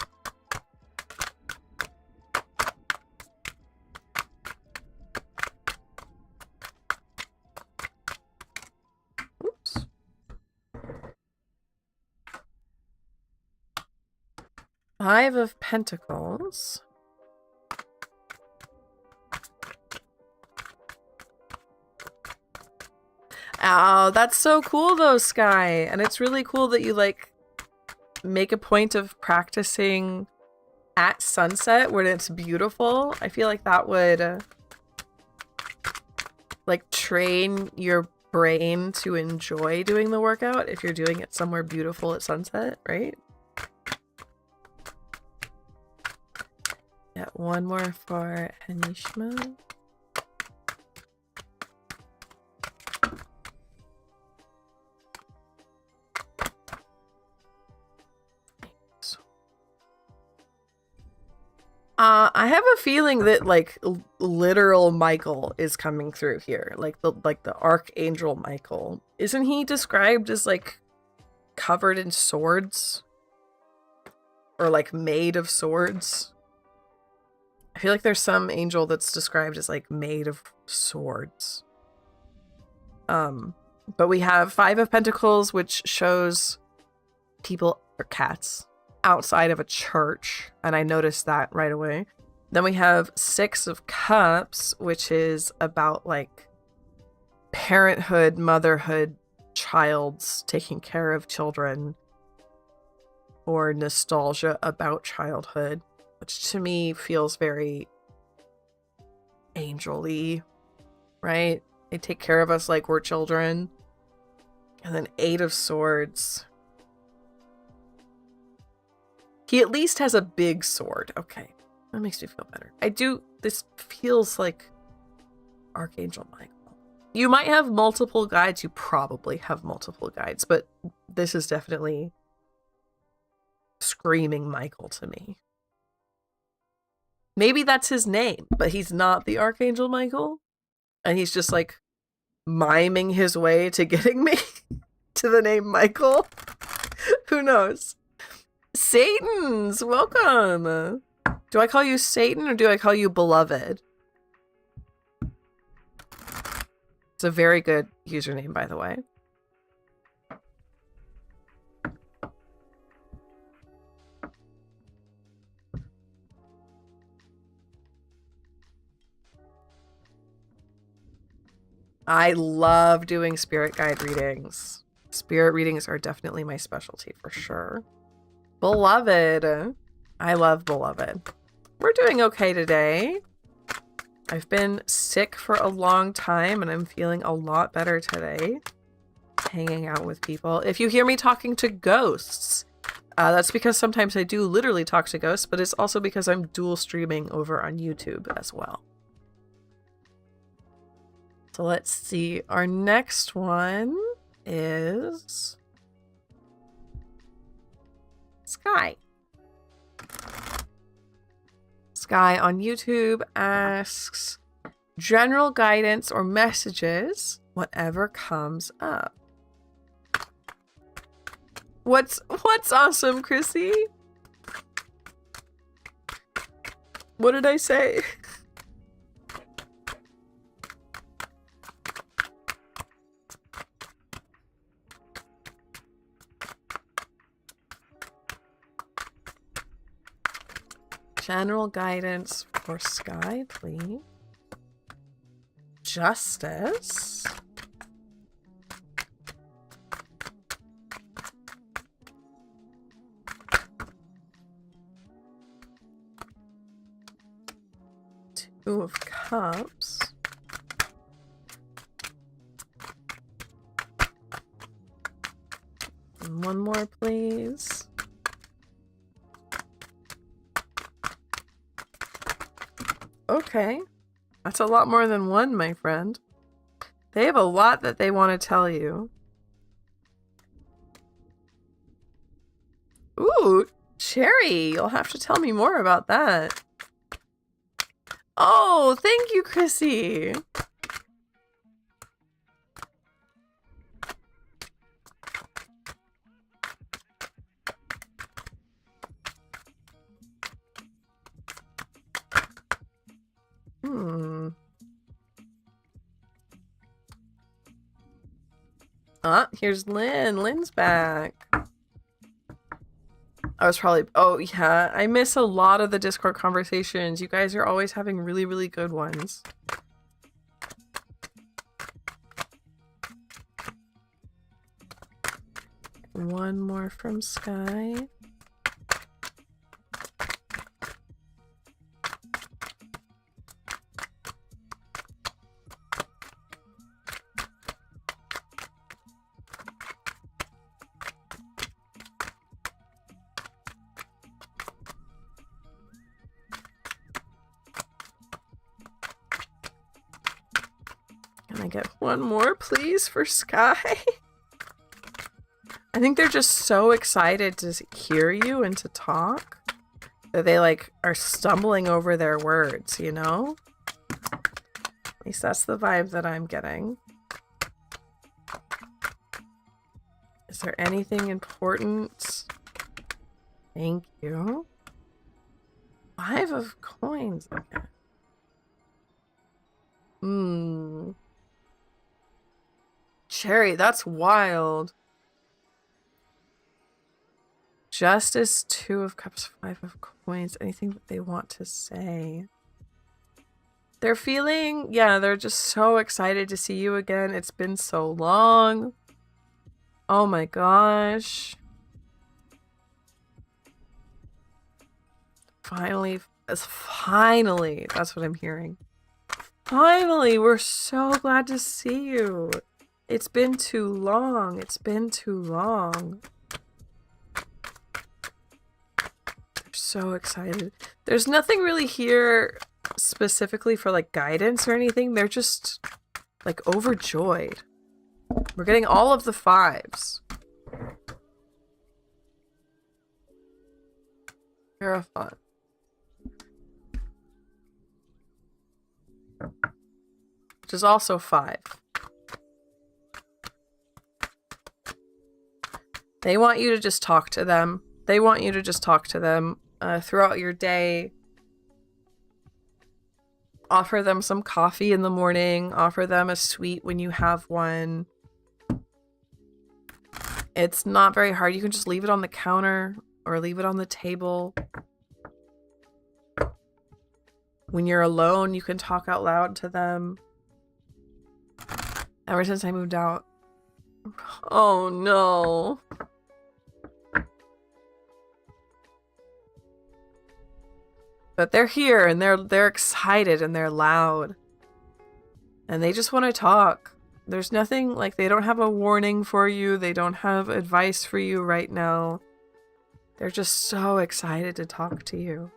Oops. Five of Pentacles. Oh, that's so cool though, Sky. And it's really cool that you like make a point of practicing at sunset when it's beautiful. I feel like that would like train your brain to enjoy doing the workout if you're doing it somewhere beautiful at sunset, right? Got one more for Hanishma. I have a feeling that like literal Michael is coming through here, like the Archangel Michael. Isn't he described as like covered in swords, or like made of swords? I feel like there's some angel that's described as like made of swords. But we have 5 of Pentacles, which shows people or cats outside of a church, and I noticed that right away. Then we have 6 of Cups, which is about like parenthood, motherhood, child's taking care of children, or nostalgia about childhood, which to me feels very angel-y, right? They take care of us like we're children. And then 8 of Swords. He at least has a big sword. Okay, that makes me feel better. This feels like Archangel Michael. You might have multiple guides. You probably have multiple guides, but this is definitely screaming Michael to me. Maybe that's his name, but he's not the Archangel Michael. And he's just like miming his way to getting me to the name Michael. Who knows? Satan's, welcome. Do I call you Satan or do I call you beloved? It's a very good username, by the way. I love doing spirit guide readings. Spirit readings are definitely my specialty for sure. Beloved. I love Beloved. We're doing okay today. I've been sick for a long time and I'm feeling a lot better today. Hanging out with people. If you hear me talking to ghosts, that's because sometimes I do literally talk to ghosts, but it's also because I'm dual streaming over on YouTube as well. So let's see. Our next one is Sky. Sky on YouTube asks, general guidance or messages, whatever comes up. What's awesome, Chrissy? What did I say? General guidance for Sky, please. Justice. Two of Cups. And one more, please. Okay. That's a lot more than one, my friend. They have a lot that they want to tell you. Ooh, Cherry. You'll have to tell me more about that. Oh, thank you, Chrissy. Here's Lynn. Lynn's back. I was probably... Oh, yeah. I miss a lot of the Discord conversations. You guys are always having really, really good ones. One more from Sky. get one more, please, for Sky? I think they're just so excited to hear you and to talk that they like are stumbling over their words, you know? At least that's the vibe that I'm getting. Is there anything important? Thank you. 5 of coins. Okay. Cherry, that's wild. Justice, 2 of cups, 5 of coins. Anything that they want to say. They're feeling, yeah, they're just so excited to see you again. It's been so long. Oh my gosh. Finally, that's what I'm hearing. Finally, we're so glad to see you. It's been too long. It's been too long. They're so excited. There's nothing really here specifically for like guidance or anything. They're just like overjoyed. We're getting all of the 5s. Hierophant. Which is also 5. They want you to just talk to them. They want you to just talk to them throughout your day. Offer them some coffee in the morning. Offer them a sweet when you have one. It's not very hard. You can just leave it on the counter or leave it on the table. When you're alone, you can talk out loud to them. Ever since I moved out. Oh no. But they're here and they're excited and they're loud. And they just want to talk. There's nothing, like, they don't have a warning for you. They don't have advice for you right now. They're just so excited to talk to you.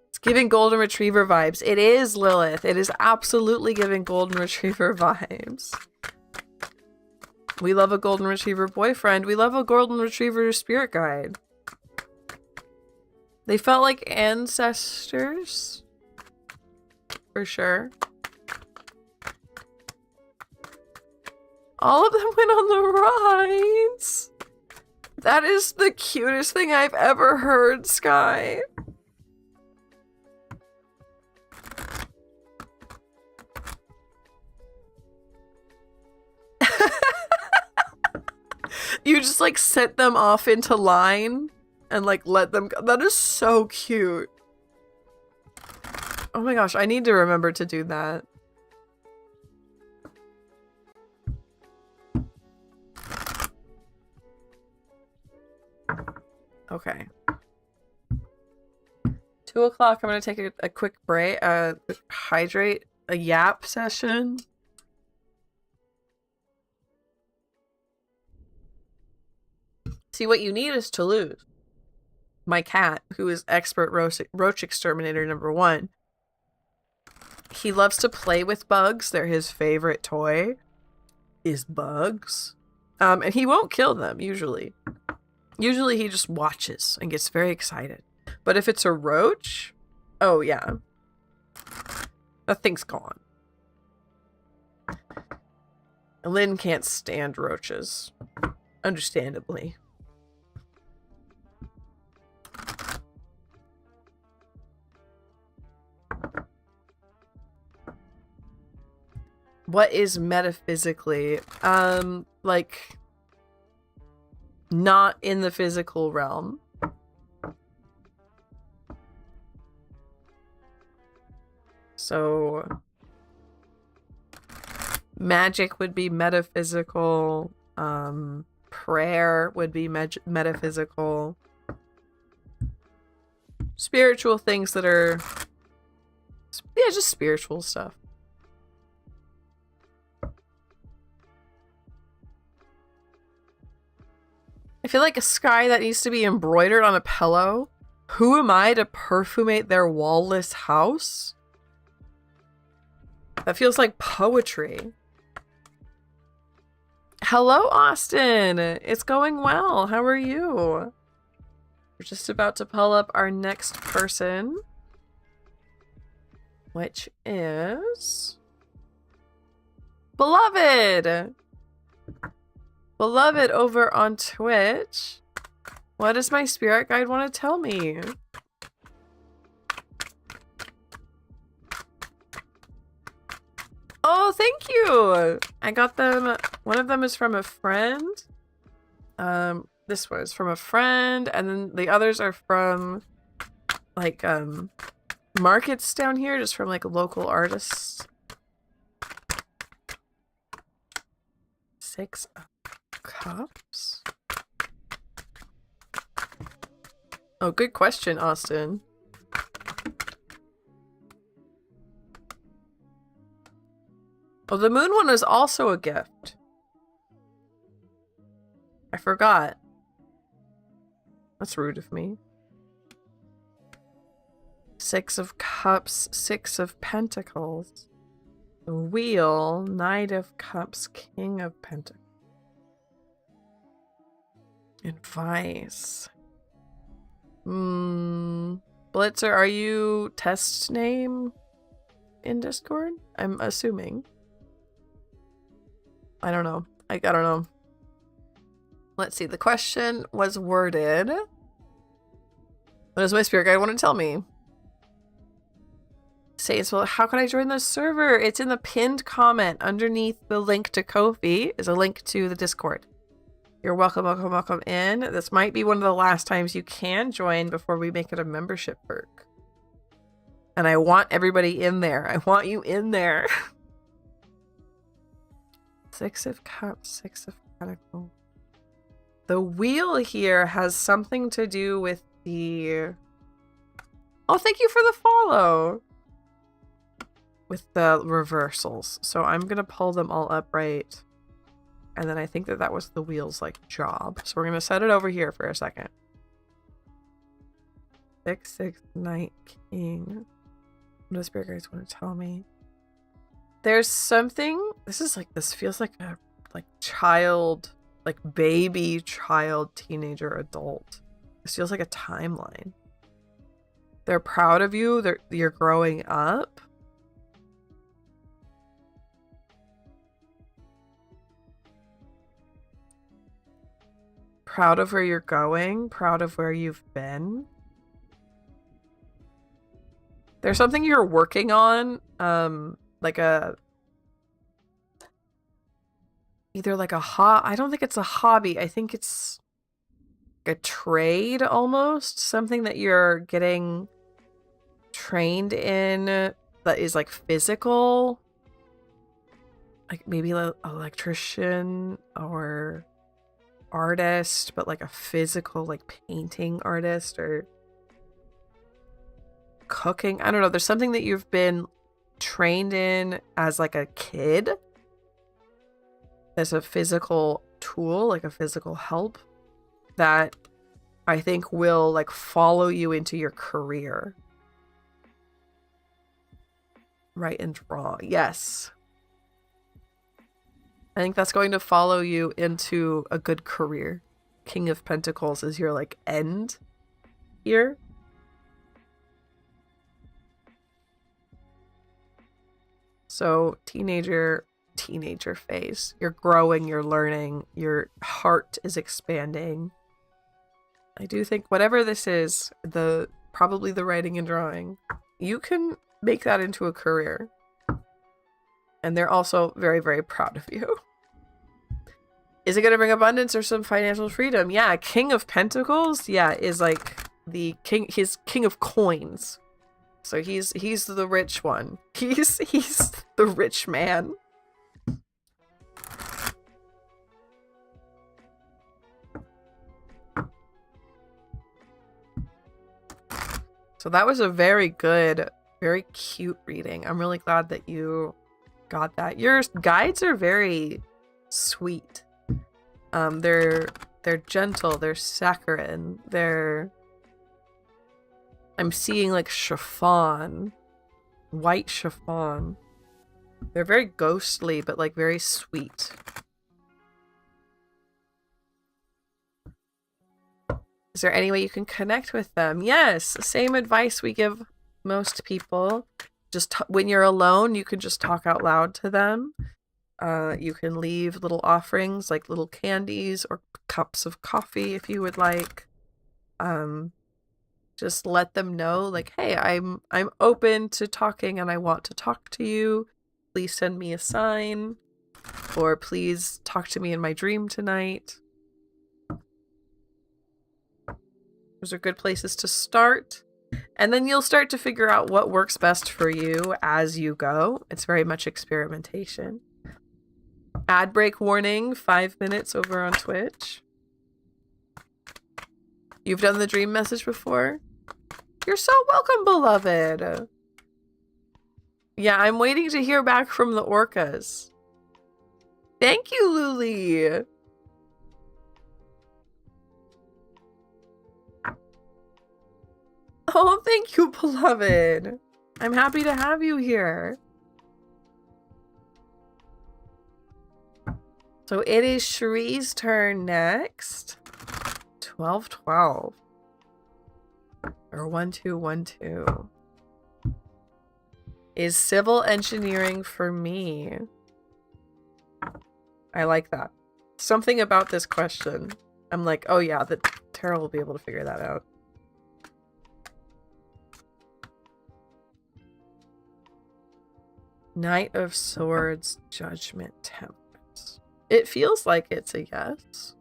It's giving Golden Retriever vibes. It is, Lilith. It is absolutely giving Golden Retriever vibes. We love a Golden Retriever boyfriend. We love a Golden Retriever spirit guide. They felt like ancestors. For sure. All of them went on the rides. That is the cutest thing I've ever heard, Sky. You just like set them off into line and like let them go. That is so cute. Oh my gosh, I need to remember to do that. Okay. 2 o'clock, I'm gonna take a quick break, hydrate, a yap session. See, what you need is to lose. My cat, who is expert roach exterminator #1, he loves to play with bugs. They're his favorite toy, is bugs. And he won't kill them, usually. Usually he just watches and gets very excited. But if it's a roach, oh yeah. That thing's gone. Lynn can't stand roaches. Understandably. What is metaphysically? Like, not in the physical realm. So, magic would be metaphysical. Prayer would be metaphysical. Spiritual things that are, yeah, just spiritual stuff. I feel like a sky that needs to be embroidered on a pillow Who am I to perfumate their wall-less house? That feels like poetry. Hello, Austin. It's going well. How are you? We're just about to pull up our next person, which is Beloved. Beloved over on Twitch. What does my spirit guide want to tell me? Oh, thank you. I got them. One of them is from a friend. This was from a friend, and then the others are from like markets down here, just from like local artists. 6 of Cups. Oh, good question, Austin. Oh, the moon one is also a gift. I forgot. That's rude of me. 6 of Cups, 6 of Pentacles. The Wheel, Knight of Cups, King of Pentacles. Advice. Blitzer, are you test name in Discord? I'm assuming. I don't know. I don't know. Let's see. The question was worded. What does my spirit guide want to tell me? Says, well, how can I join the server? It's in the pinned comment underneath the link to Ko-fi is a link to the Discord. You're welcome, welcome, welcome in. This might be one of the last times you can join before we make it a membership perk. And I want everybody in there. I want you in there. 6 of Cups, 6 of Pentacles. The Wheel here has something to do with the... Oh, thank you for the follow. With the reversals. So I'm going to pull them all up right. And then I think that that was the Wheel's like job. So we're going to set it over here for a second. 6, 6, Knight, King. What does Spirit Guides want to tell me? There's something... This feels like a child... Like baby, child, teenager, adult. This feels like a timeline. They're proud of you. You're growing up. Proud of where you're going. Proud of where you've been. There's something you're working on. Like a... Either like I don't think it's a hobby. I think it's a trade almost. Something that you're getting trained in that is like physical. Like maybe an electrician or artist, but like a physical like painting artist or cooking. I don't know. There's something that you've been trained in as like a kid. As a physical tool, like a physical help that I think will like follow you into your career. Write and draw. Yes. I think that's going to follow you into a good career. King of Pentacles is your like end here. So teenager phase. You're growing, you're learning, your heart is expanding. I do think whatever this is, probably the writing and drawing, you can make that into a career. And they're also very, very proud of you. Is it going to bring abundance or some financial freedom? Yeah, King of Pentacles, yeah, is like the king, he's king of coins. So he's the rich one. He's the rich man. So that was a very good, very cute reading. I'm really glad that you got that. Your guides are very sweet. They're gentle, they're saccharine, they're I'm seeing like chiffon. White chiffon. They're very ghostly, but like very sweet. Is there any way you can connect with them? Yes, same advice we give most people. Just when you're alone, you can just talk out loud to them. You can leave little offerings like little candies or cups of coffee if you would like. Just let them know like, hey, I'm open to talking and I want to talk to you. Please send me a sign, or please talk to me in my dream tonight. Those are good places to start. And then you'll start to figure out what works best for you as you go. It's very much experimentation. Ad break warning, 5 minutes over on Twitch. You've done the dream message before? You're so welcome, beloved. Yeah, I'm waiting to hear back from the orcas. Thank you, Luli. Oh, thank you, beloved. I'm happy to have you here. So it is Cherie's turn next. 12-12. Or 1-2-1-2. Is civil engineering for me? I like that. Something about this question. I'm like, oh yeah, Tara will be able to figure that out. Knight of Swords, Judgment, Temperance. It feels like it's a yes.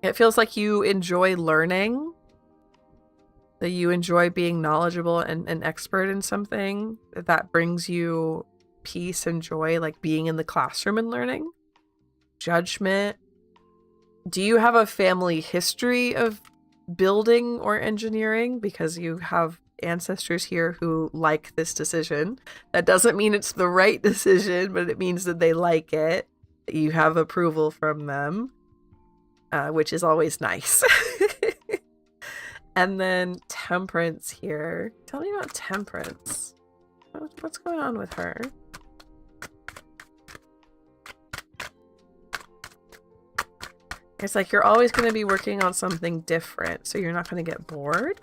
It feels like you enjoy learning. That you enjoy being knowledgeable and an expert in something. That brings you peace and joy, like being in the classroom and learning. Judgment. Do you have a family history of building or engineering? Because you have ancestors here who like this decision. That doesn't mean it's the right decision, but it means that they like it. You have approval from them, which is always nice. And then Temperance here. Tell me about Temperance. What's going on with her? It's like you're always going to be working on something different, so you're not going to get bored.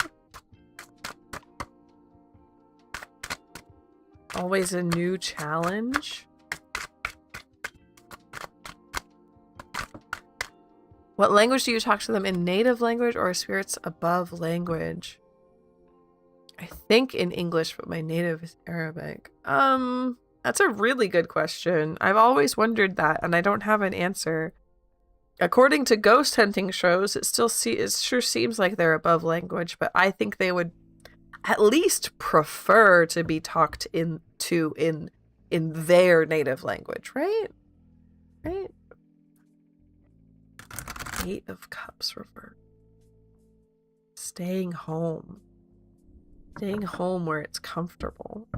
Always a new challenge. What language do you talk to them in? Native language or spirits above language? I think in English, but my native is Arabic. That's a really good question. I've always wondered that, and I don't have an answer. According to ghost hunting shows, it sure seems like they're above language, but I think they would at least prefer to be talked in their native language, right? Right? 8 of Cups reversed. Staying home. Staying home where it's comfortable.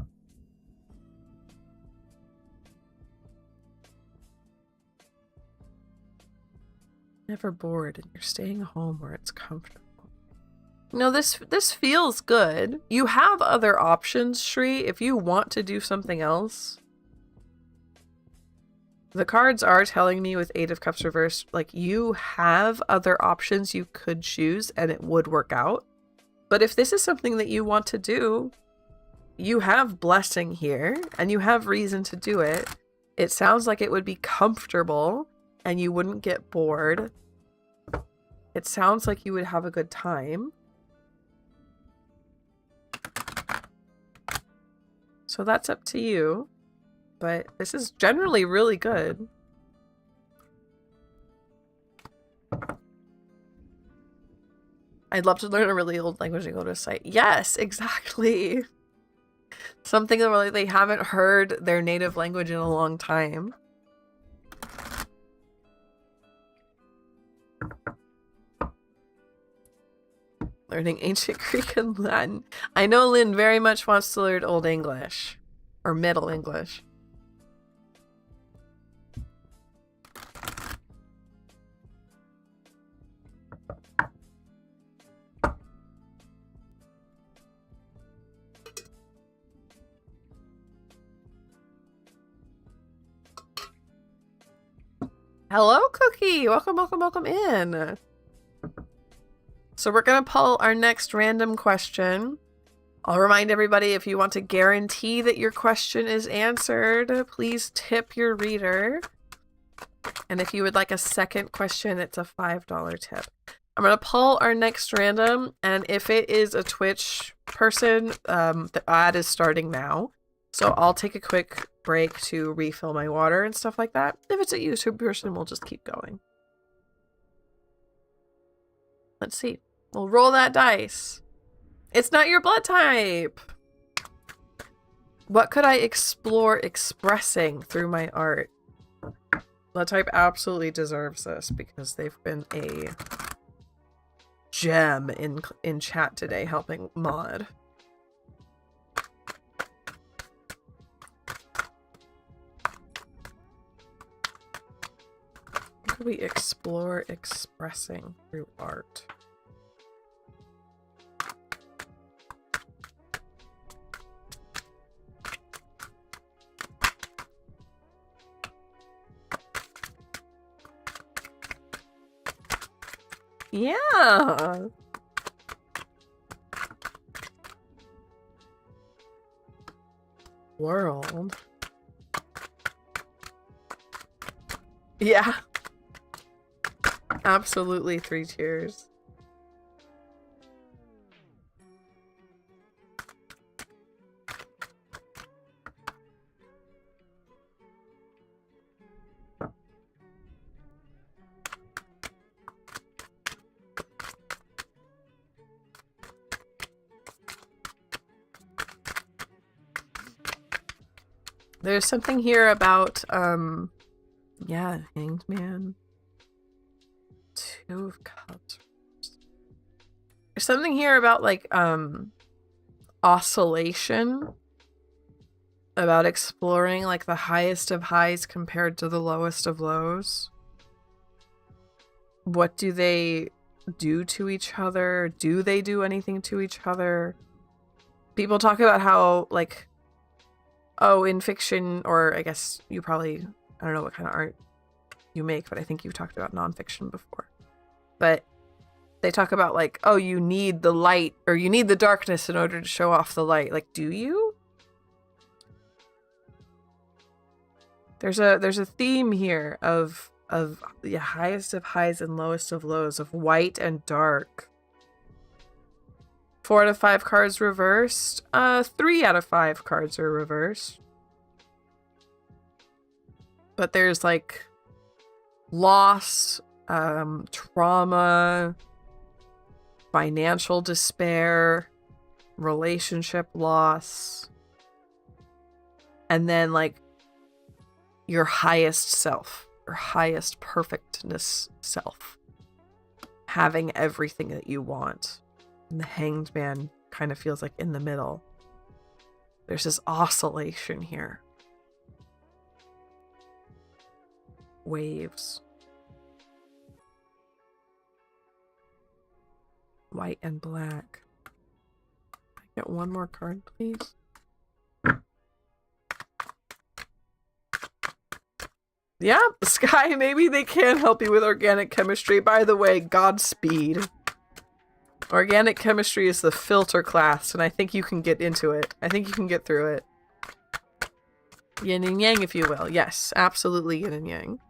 Never bored, and you're staying home where it's comfortable. No, this feels good. You have other options, Shri, if you want to do something else. The cards are telling me with 8 of Cups reversed, like, you have other options you could choose and it would work out. But if this is something that you want to do, you have blessing here and you have reason to do it. It sounds like it would be comfortable and you wouldn't get bored. It sounds like you would have a good time. So that's up to you. But this is generally really good. I'd love to learn a really old language and go to a site. Yes, exactly. Something that they haven't heard their native language in a long time. Learning ancient Greek and Latin. I know Lynn very much wants to learn Old English. Or Middle English. Hello, Cookie. Welcome, welcome, welcome in. So we're going to pull our next random question. I'll remind everybody, if you want to guarantee that your question is answered, please tip your reader. And if you would like a second question, it's a $5 tip. I'm going to pull our next random, and if it is a Twitch person, the ad is starting now. So I'll take a quick break to refill my water and stuff like that. If it's a YouTube person, we'll just keep going. Let's see. We'll roll that dice. It's not your blood type. What could I explore expressing through my art? Blood type absolutely deserves this because they've been a gem in chat today helping mod. What could we explore expressing through art? Yeah. World. Yeah. Absolutely 3 tiers. There's something here about, yeah, Hanged Man. 2 of Cups. There's something here about, like, oscillation. About exploring, like, the highest of highs compared to the lowest of lows. What do they do to each other? Do they do anything to each other? People talk about how, like, oh, in fiction, or I guess you probably, I don't know what kind of art you make, but I think you've talked about nonfiction before. But they talk about, like, oh, you need the light, or you need the darkness in order to show off the light. Like, do you? There's a theme here of the highest of highs and lowest of lows, of white and dark. 4 out of 5 cards reversed. 3 out of 5 cards are reversed. But there's, like, loss, trauma, financial despair, relationship loss, and then, like, your highest self, your highest perfectness self, having everything that you want. And the Hanged Man kind of feels like in the middle. There's this oscillation here. Waves. White and black. Can I get one more card, please? Yeah, Sky, maybe they can help you with organic chemistry. By the way, Godspeed. Organic chemistry is the filter class, and I think you can get into it. I think you can get through it. Yin and yang, if you will. Yes, absolutely yin and yang.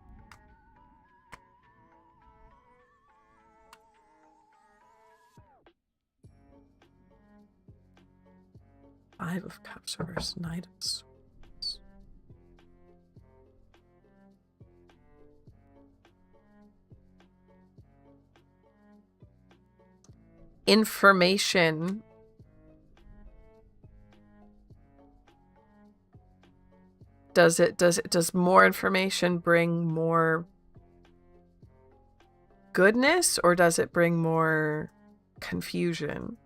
Five of Cups versus Knight of Swords. Information. Does more information bring more goodness, or does it bring more confusion?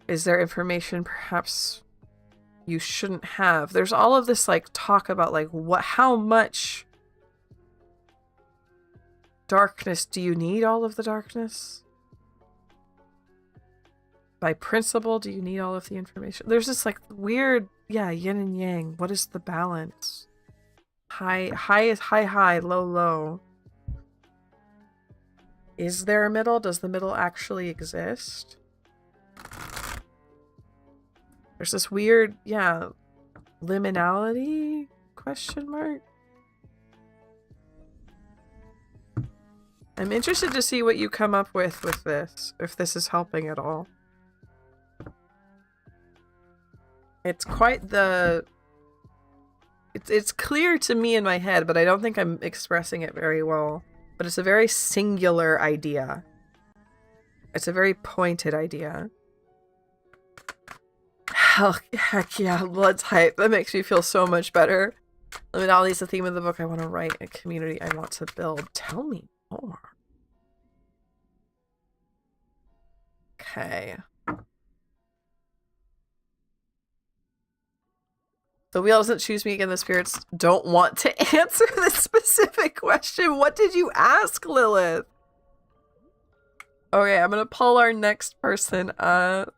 Is there information perhaps you shouldn't have? There's all of this, like, talk about, like, how much darkness do you need? All of the darkness? By principle, do you need all of the information? There's this, like, weird, yeah, yin and yang. What is the balance? High is high, low, low. Is there a middle? Does the middle actually exist? There's this weird, yeah, liminality question mark. I'm interested to see what you come up with this, if this is helping at all. It's quite the... It's clear to me in my head, but I don't think I'm expressing it very well. But it's a very singular idea. It's a very pointed idea. Heck yeah, blood's hype. That makes me feel so much better. Liminality is the theme of the book I want to write, a community I want to build. Tell me more. Okay. The wheel doesn't choose me again. The spirits don't want to answer this specific question. What did you ask, Lilith? Okay, I'm gonna pull our next person up.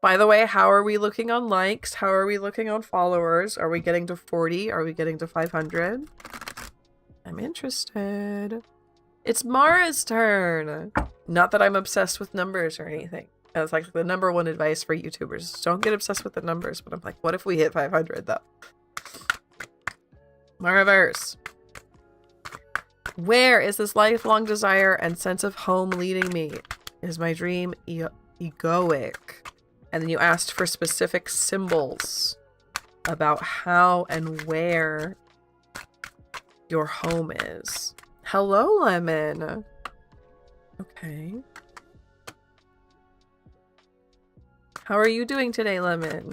By the way, how are we looking on likes? How are we looking on followers? Are we getting to 40? Are we getting to 500? I'm interested. It's Mara's turn. Not that I'm obsessed with numbers or anything. That's like the number one advice for YouTubers. Don't get obsessed with the numbers. But I'm like, what if we hit 500 though? Maraverse. Where is this lifelong desire and sense of home leading me? Is my dream egoic? And then you asked for specific symbols about how and where your home is. Hello, Lemon. Okay. How are you doing today, Lemon?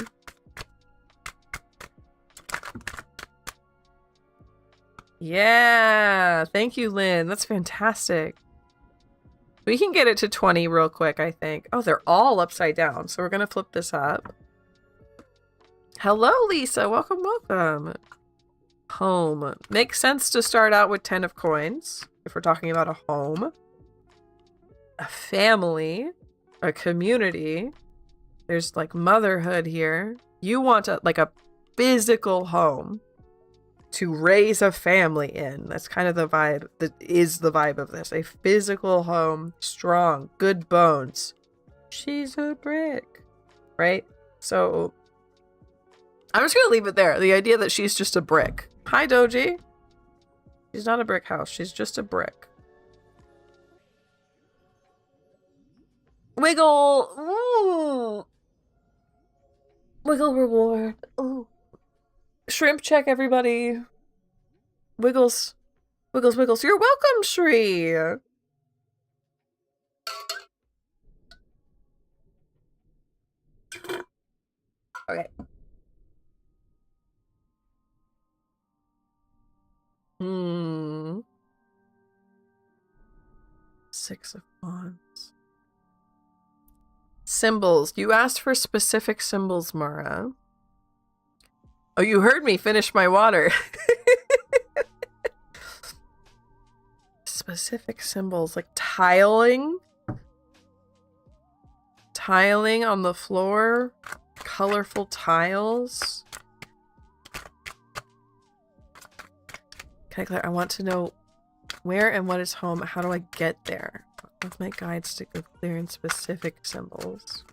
Yeah, thank you, Lynn. That's fantastic. We can get it to 20 real quick, I think. Oh, they're all upside down, so we're gonna flip this up. Hello, Lisa. Welcome, welcome. Home. Makes sense to start out with 10 of coins, if we're talking about a home. A family. A community. There's, like, motherhood here. You want like a physical home to raise a family in. That's kind of the vibe, that is the vibe of this. A physical home, strong, good bones. She's a brick. Right? So, I'm just gonna leave it there. The idea that she's just a brick. Hi, Doji. She's not a brick house. She's just a brick. Wiggle! Ooh! Wiggle reward. Ooh. Shrimp check, everybody. Wiggles. Wiggles, wiggles. You're welcome, Shri. Okay. Six of Wands. Symbols. You asked for specific symbols, Mara. Oh, you heard me finish my water. Specific symbols, like tiling. Tiling on the floor. Colorful tiles. Okay, Claire, I want to know where and what is home. How do I get there? With my guides to go clear and specific symbols.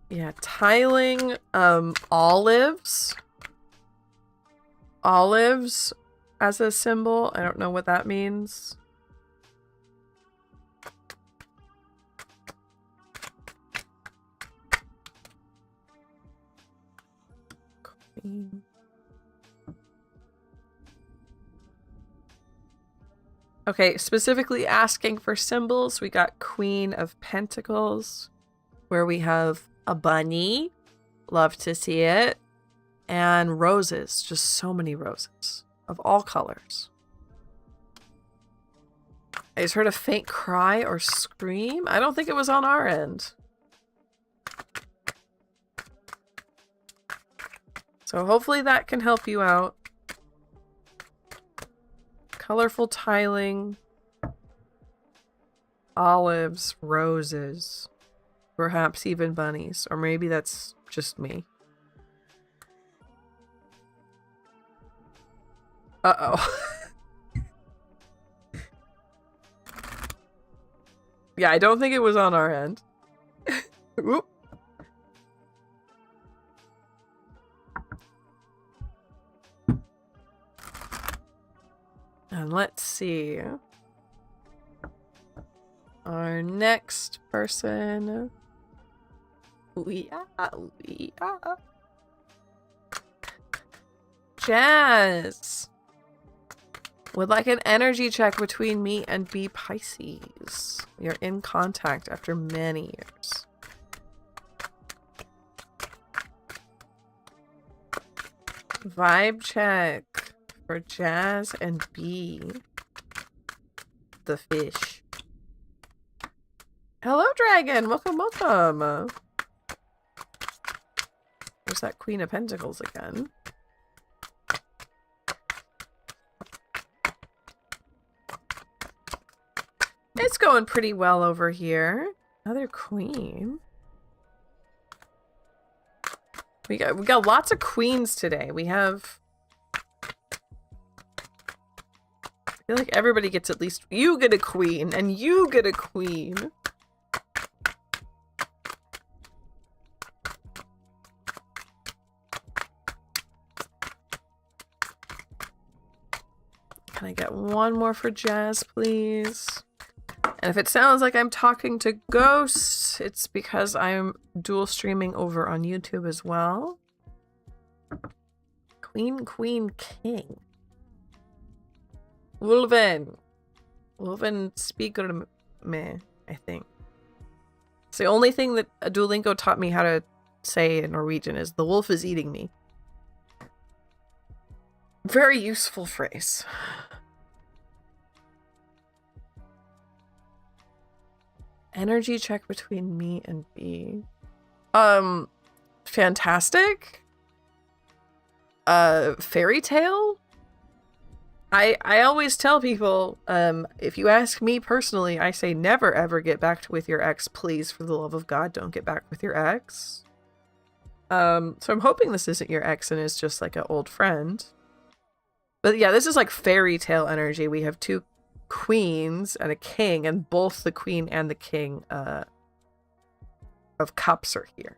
Yeah, tiling, olives. Olives as a symbol. I don't know what that means. Queen. Okay, specifically asking for symbols, we got Queen of Pentacles, where we have a bunny, love to see it, and roses, just so many roses of all colors. I just heard a faint cry or scream. I don't think it was on our end. So hopefully that can help you out. Colorful tiling, olives, roses. Perhaps even bunnies. Or maybe that's just me. Uh-oh. Yeah, I don't think it was on our end. Oop. And let's see. Our next person. Jazz would like an energy check between me and B Pisces. We are in contact after many years. Vibe check for Jazz and B. The fish. Hello, dragon. Welcome, welcome. There's that Queen of Pentacles again. It's going pretty well over here. Another queen. We got lots of queens today. We have... I feel like everybody gets at least... You get a queen, and you get a queen. Can I get one more for Jazz, please? And if it sounds like I'm talking to ghosts, it's because I'm dual streaming over on YouTube as well. Queen, Queen, King. Wolven. Wolven speaker me, I think. It's the only thing that Duolingo taught me how to say in Norwegian is the wolf is eating me. Very useful phrase. Energy check between me and B. Fantastic. Fairy tale? I always tell people, if you ask me personally, I say never ever get back with your ex, please, for the love of God, don't get back with your ex. So I'm hoping this isn't your ex and is just like an old friend. But yeah, this is like fairy tale energy. We have two queens and a king, and both the queen and the king of cups are here.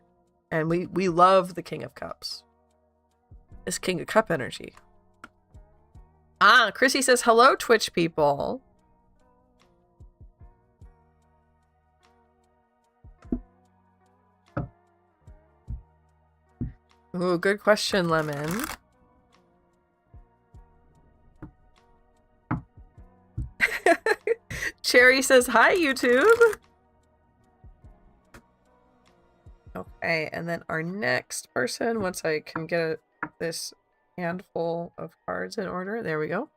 And we love the king of cups. This king of cup energy. Ah, Chrissy says, hello, Twitch people. Ooh, good question, Lemon. Cherry says, hi, YouTube. Okay, and then our next person, once I can get this handful of cards in order, there we go,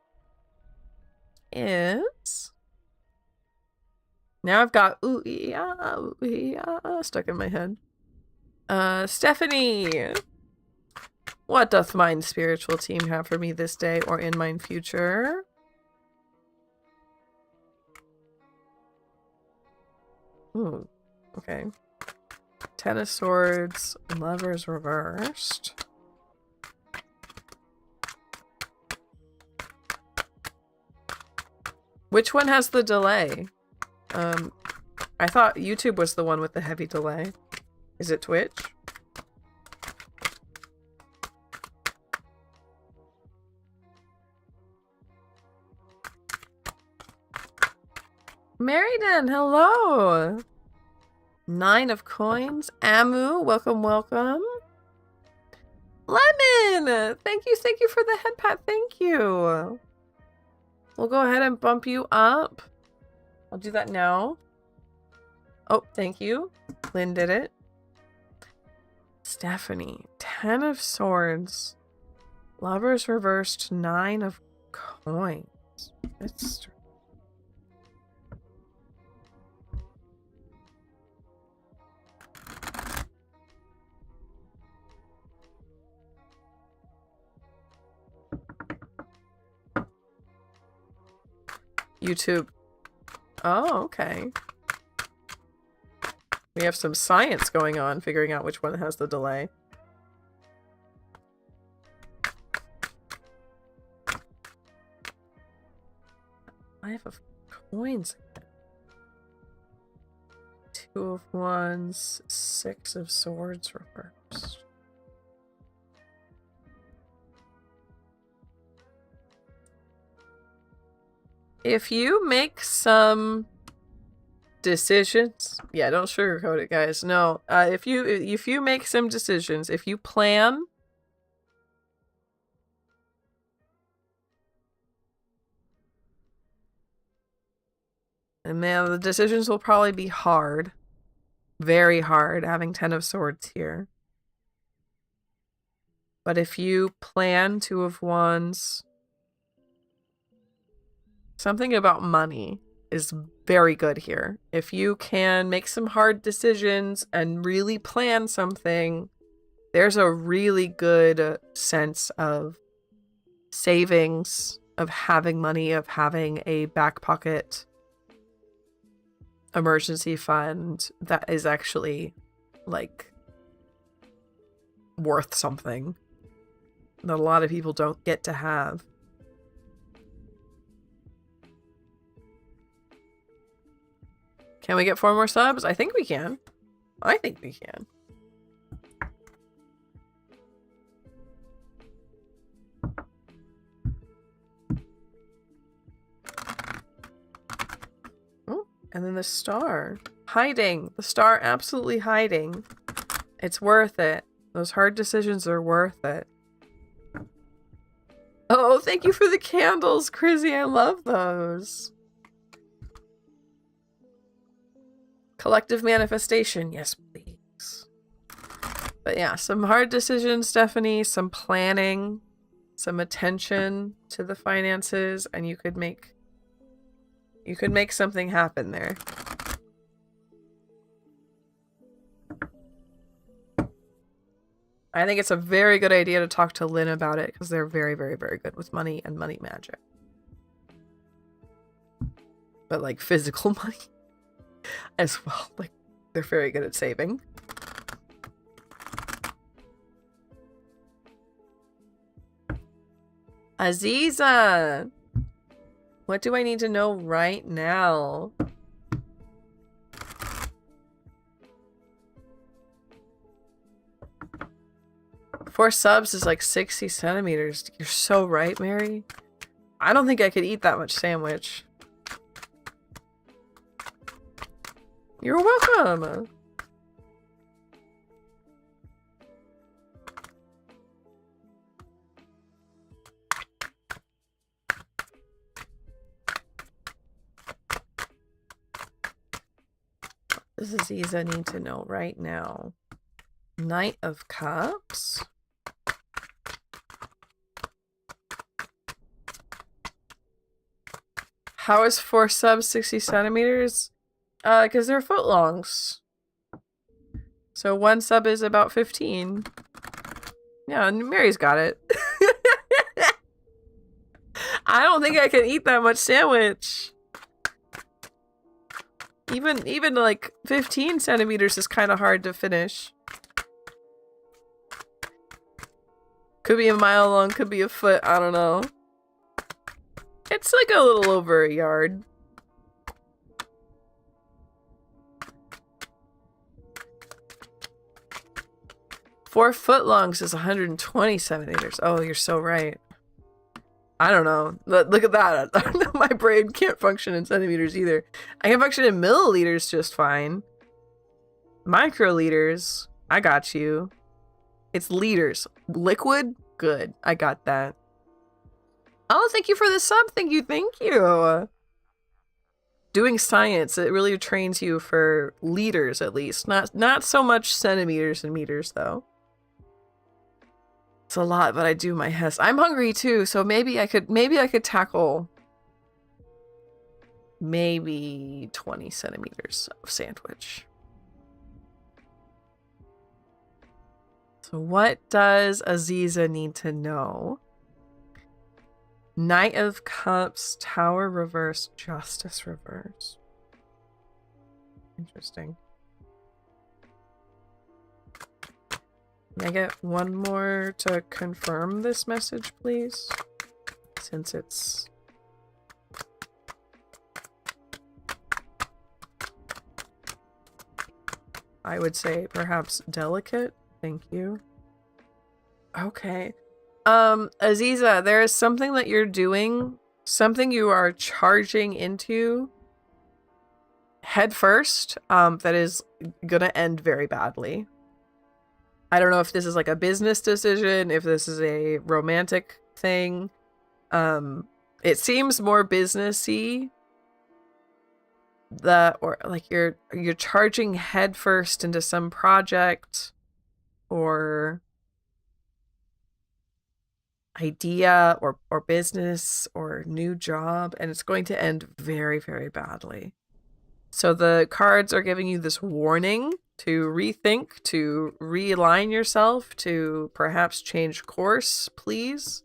is... Now I've got stuck in my head. Stephanie. What doth mine spiritual team have for me this day or in mine future? Ooh, okay. Ten of Swords, Lovers reversed. Which one has the delay? I thought YouTube was the one with the heavy delay. Is it Twitch? Meriden, hello! 9 of coins. Amu, welcome, welcome. Lemon! Thank you for the head pat, thank you. We'll go ahead and bump you up. I'll do that now. Oh, thank you. Lynn did it. Stephanie, 10 of Swords. Lovers reversed, 9 of coins. It's... YouTube. Oh, okay. We have some science going on, figuring out which one has the delay. I have a coins. 2 of wands, 6 of swords reversed. If you make some decisions, yeah, don't sugarcoat it, guys. No, if you make some decisions, if you plan, and man, the decisions will probably be hard, very hard, having 10 of swords here. But if you plan 2 of wands, something about money is very good here. If you can make some hard decisions and really plan something, there's a really good sense of savings, of having money, of having a back pocket emergency fund that is actually, like, worth something that a lot of people don't get to have. Can we get 4 more subs? I think we can. I think we can. Oh, and then the star. Hiding. The star absolutely hiding. It's worth it. Those hard decisions are worth it. Oh, thank you for the candles, Crizzy. I love those. Collective manifestation, yes, please. But yeah, some hard decisions, Stephanie, some planning, some attention to the finances, and you could make something happen there. I think it's a very good idea to talk to Lynn about it, because they're very, very, very good with money and money magic. But like physical money as well. Like, they're very good at saving. Aziza! What do I need to know right now? Four subs is like 60 centimeters. You're so right, Mary. I don't think I could eat that much sandwich. You're welcome. This is Aziza I need to know right now. Knight of Cups. How is 4 subs 60 centimeters? Because they're footlongs. So 1 sub is about 15. Yeah, Mary's got it. I don't think I can eat that much sandwich. Even like 15 centimeters is kind of hard to finish. Could be a mile long, could be a foot, I don't know. It's like a little over a yard. Four footlongs is 120 centimeters. Oh, you're so right. I don't know. Look at that. My brain can't function in centimeters either. I can function in milliliters just fine. Microliters. I got you. It's liters. Liquid? Good. I got that. Oh, thank you for the sub. Thank you. Thank you. Doing science, it really trains you for liters at least. Not so much centimeters and meters though. It's a lot, but I do my best. I'm hungry too, so maybe I could tackle maybe 20 centimeters of sandwich. So what does Aziza need to know? Knight of Cups, Tower reverse, Justice reverse. Interesting. Can I get one more to confirm this message, please? Since it's... I would say perhaps delicate. Thank you. Okay. Aziza, there is something that you're doing, something you are charging into head first, that is gonna end very badly. I don't know if this is like a business decision, if this is a romantic thing. It seems more businessy. Or like you're charging head first into some project or idea or business or new job, and it's going to end very, very badly. So the cards are giving you this warning to rethink, to realign yourself, to perhaps change course, please,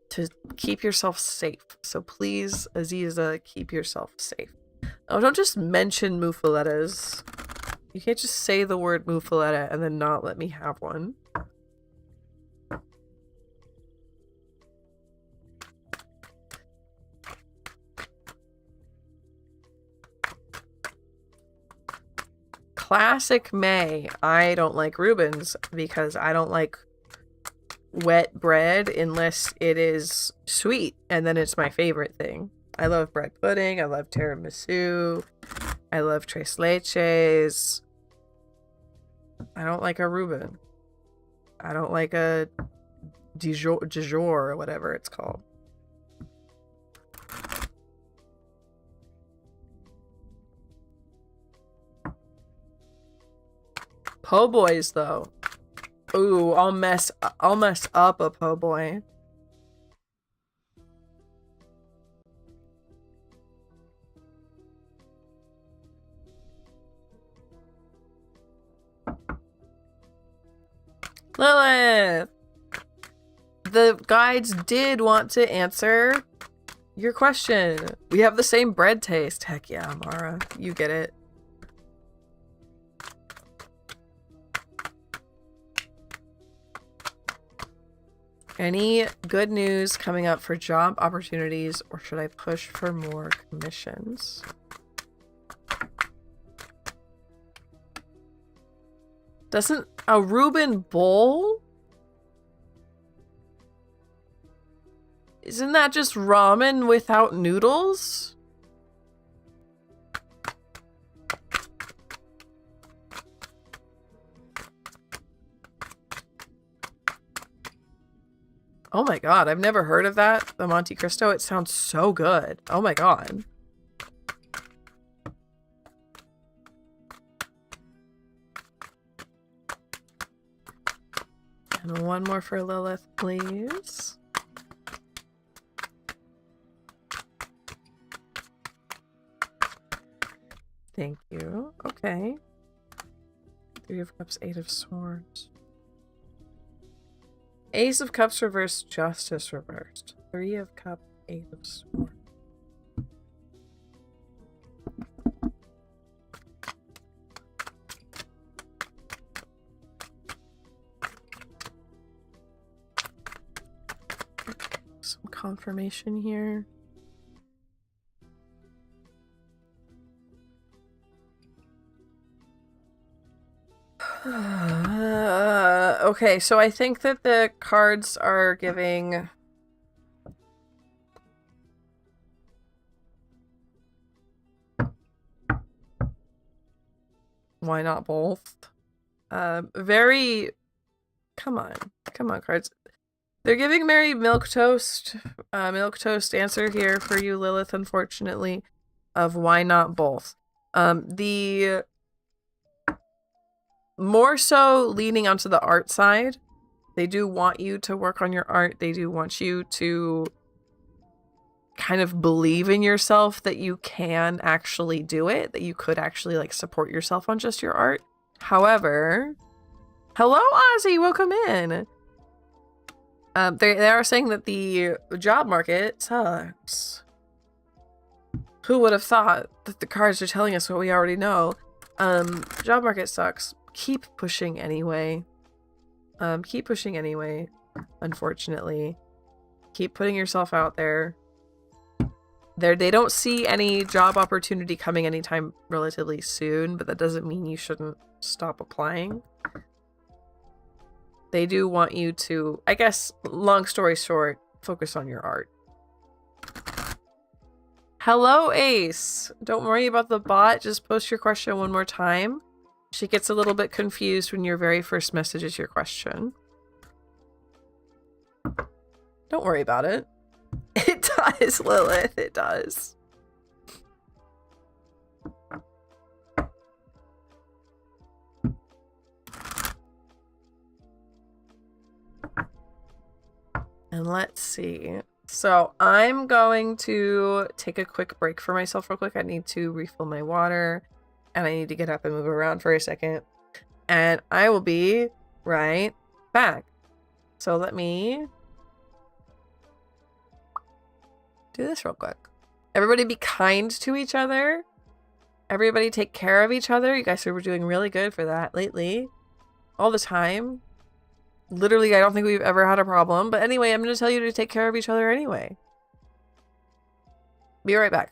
to keep yourself safe. So please, Aziza, keep yourself safe. Oh, don't just mention muffalettas. You can't just say the word muffaletta and then not let me have one. Classic May. I don't like Reubens because I don't like wet bread unless it is sweet, and then it's my favorite thing. I love bread pudding, I love tiramisu, I love tres leches. I don't like a Reuben. I don't like a Dijon or whatever it's called. Po' boys, though. Ooh, I'll mess up a po' boy. Lilith! The guides did want to answer your question. We have the same bread taste. Heck yeah, Mara. You get it. Any good news coming up for job opportunities, or should I push for more commissions? Doesn't a Reuben bowl? Isn't that just ramen without noodles? Oh my god, I've never heard of that. The Monte Cristo, it sounds so good. Oh my god. And one more for Lilith, please. Thank you. Okay. 3 of Cups, 8 of Swords. Ace of Cups reversed, Justice reversed. 3 of Cups, 8 of Swords. Some confirmation here. Okay, so I think that the cards are giving... Why not both? Very... Come on, cards. They're giving Mary milquetoast answer here for you, Lilith, unfortunately, of why not both. The... More so leaning onto the art side. They do want you to work on your art. They do want you to kind of believe in yourself that you can actually do it, that you could actually like support yourself on just your art. However, hello Ozzy, welcome in. They are saying that the job market sucks. Who would have thought that the cards are telling us what we already know? Job market sucks. Keep pushing anyway. Keep pushing anyway, unfortunately. Keep putting yourself out there. They don't see any job opportunity coming anytime relatively soon, but that doesn't mean you shouldn't stop applying. They do want you to, I guess, long story short, focus on your art. Hello, Ace. Don't worry about the bot. Just post your question one more time. She gets a little bit confused when your very first message is your question. Don't worry about it. It does, Lilith. It does. And let's see. So I'm going to take a quick break for myself real quick. I need to refill my water and I need to get up and move around for a second. And I will be right back. So let me do this real quick. Everybody be kind to each other. Everybody take care of each other. You guys are doing really good for that lately. All the time. Literally, I don't think we've ever had a problem. But anyway, I'm going to tell you to take care of each other anyway. Be right back.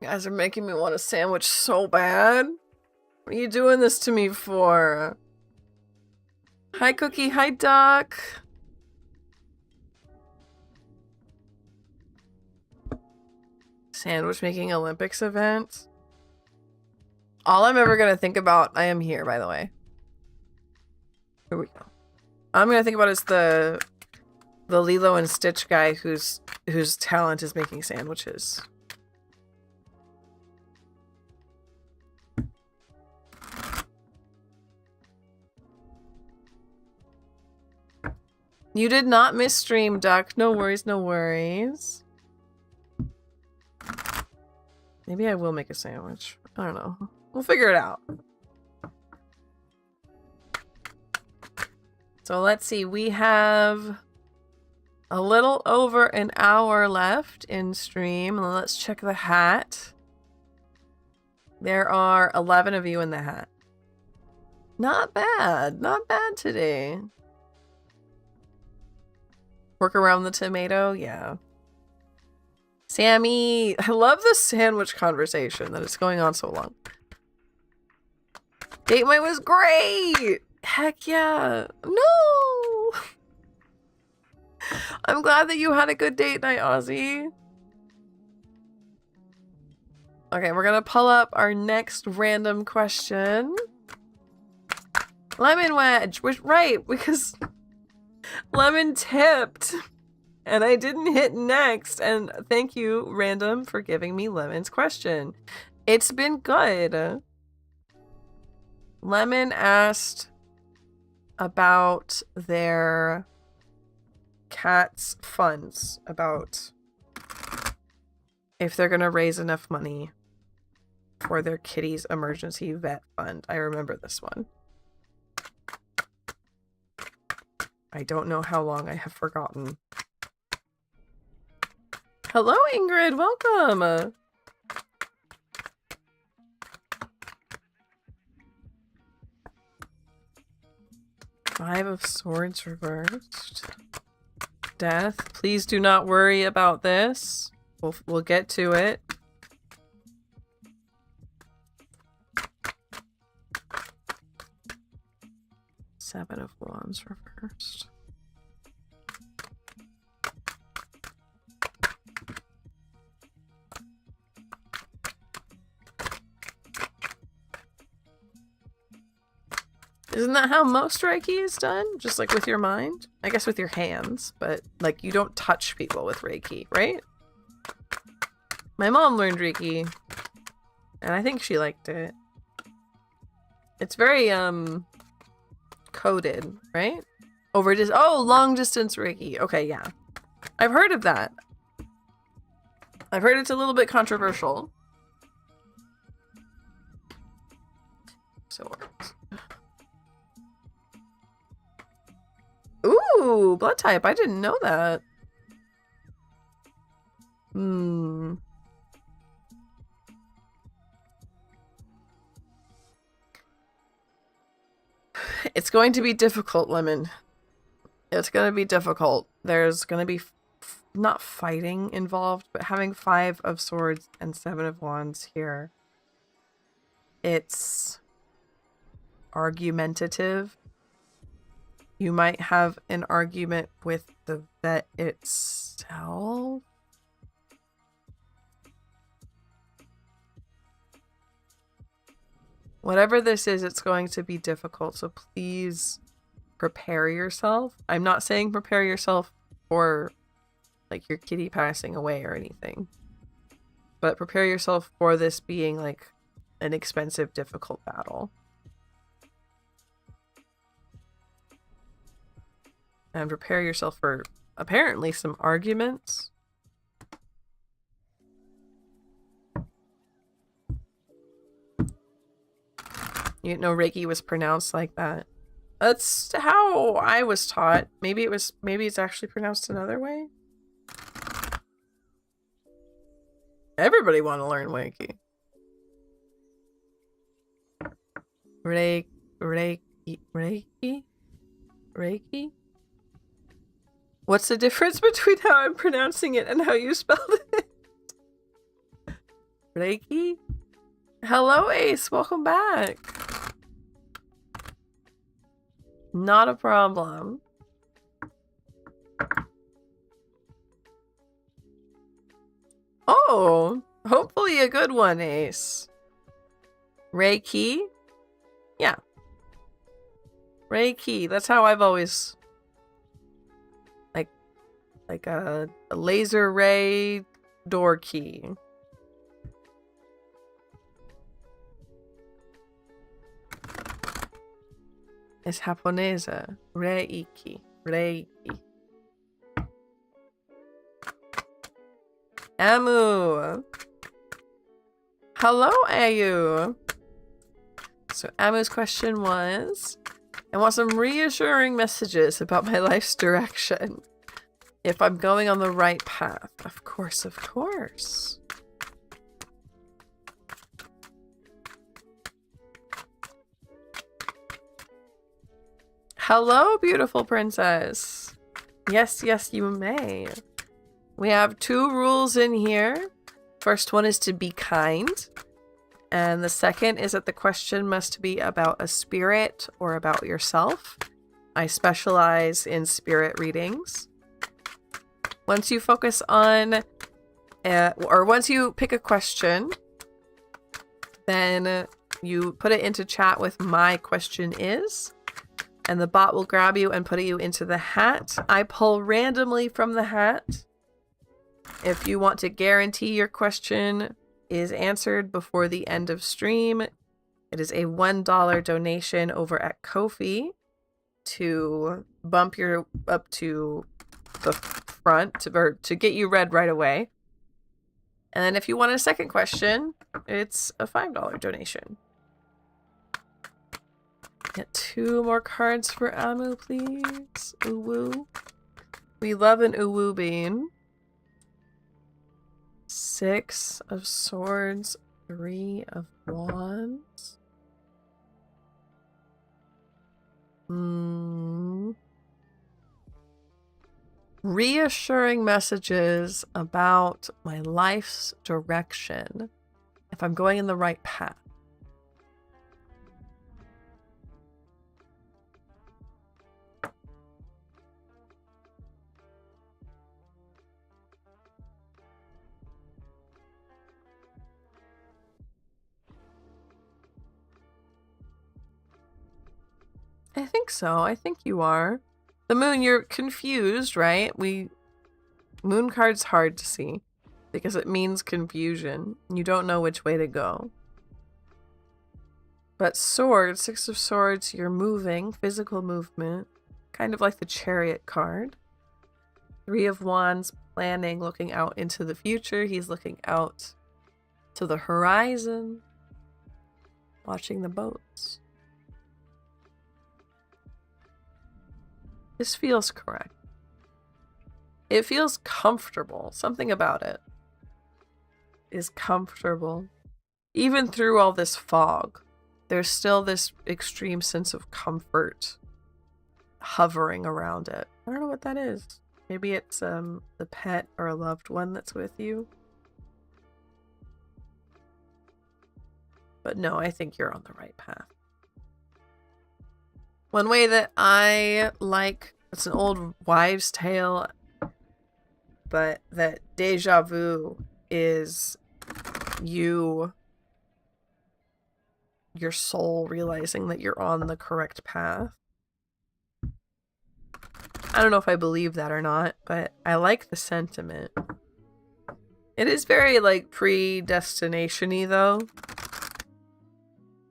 You guys are making me want a sandwich so bad. What are you doing this to me for? Hi, Cookie. Hi, Duck. Sandwich making Olympics event. All I'm ever gonna think about, I am here, by the way. Here we go. I'm gonna think about is the Lilo and Stitch guy whose talent is making sandwiches. You did not miss stream, Duck. No worries, no worries. Maybe I will make a sandwich. I don't know. We'll figure it out. So let's see. We have A little over an hour left in stream. Let's check the hat. There are 11 of you in the hat. Not bad. Not bad today. Work around the tomato? Yeah. Sammy, I love the sandwich conversation that is going on so long. Date night was great! Heck yeah. No! I'm glad that you had a good date night, Ozzy. Okay, we're gonna pull up our next random question. Lemon wedge, which, right, because Lemon tipped and I didn't hit next. And thank you, random, for giving me Lemon's question. It's been good. Lemon asked about their cat's funds, about if they're gonna raise enough money for their kitty's emergency vet fund. I remember this one. I don't know how long I have forgotten. Hello, Ingrid. Welcome. Five of Swords reversed. Death. Please do not worry about this. We'll get to it. Seven of Wands reversed. Isn't that how most Reiki is done? Just like with your mind? I guess with your hands, but like you don't touch people with Reiki, right? My mom learned Reiki, and I think she liked it. It's very, coded, right? Long distance Reiki. Okay, yeah. I've heard of that. I've heard it's a little bit controversial. Swords. Ooh, blood type. I didn't know that. It's going to be difficult, Lemon. It's going to be difficult. There's going to be not fighting involved, but having 5 of Swords and 7 of Wands here. It's argumentative. You might have an argument with the vet itself. Whatever this is, it's going to be difficult, so please prepare yourself. I'm not saying prepare yourself for like your kitty passing away or anything, but prepare yourself for this being like an expensive, difficult battle. And prepare yourself for apparently some arguments. You didn't know Reiki was pronounced like that. That's how I was taught. Maybe it's actually pronounced another way. Everybody want to learn Reiki. Reiki? What's the difference between how I'm pronouncing it and how you spelled it? Reiki? Hello, Ace. Welcome back. Not a problem. Oh, hopefully a good one, Ace. Reiki? Yeah. Reiki. That's how I've always... Like a laser ray door key. Es japonesa. Reiki. Reiki. Amu. Hello, Ayu. So Amu's question was, I want some reassuring messages about my life's direction. If I'm going on the right path. Of course, of course. Hello, beautiful princess. Yes, yes, you may. We have 2 rules in here. First one is to be kind. And the second is that the question must be about a spirit or about yourself. I specialize in spirit readings. Once you focus on, or once you pick a question, then you put it into chat with "my question is," and the bot will grab you and put you into the hat. I pull randomly from the hat. If you want to guarantee your question is answered before the end of stream, it is a $1 donation over at Ko-fi to bump you up to the front, or to get you read right away. And then if you want a second question, it's a $5 donation. Get 2 more cards for Amu, please. Uwu. We love an Uwu bean. 6 of swords, 3 of wands. Reassuring messages about my life's direction, if I'm going in the right path. I think so. I think you are. The moon, you're confused, right? Moon card's hard to see because it means confusion. You don't know which way to go. But swords, 6 of swords, you're moving, physical movement, kind of like the chariot card. 3 of wands, planning, looking out into the future. He's looking out to the horizon, watching the boats. This feels correct. It feels comfortable. Something about it is comfortable. Even through all this fog, there's still this extreme sense of comfort hovering around it. I don't know what that is. Maybe it's the pet or a loved one that's with you. But no, I think you're on the right path. One way that I like, it's an old wives' tale, but that deja vu is your soul realizing that you're on the correct path. I don't know if I believe that or not, but I like the sentiment. It is very, like, predestination-y, though.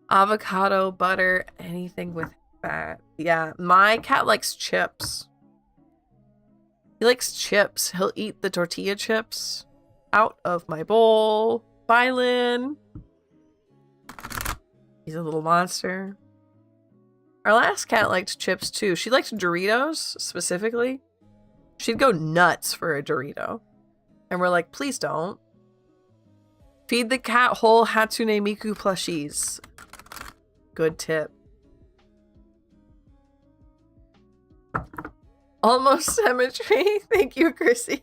Avocado, butter, anything with fat. Yeah, my cat likes chips. He likes chips. He'll eat the tortilla chips out of my bowl. Bye, Lynn. He's a little monster. Our last cat liked chips too. She liked Doritos specifically. She'd go nuts for a Dorito. And we're like, please don't. Feed the cat whole Hatsune Miku plushies. Good tip. Almost symmetry. Thank you, Chrissy.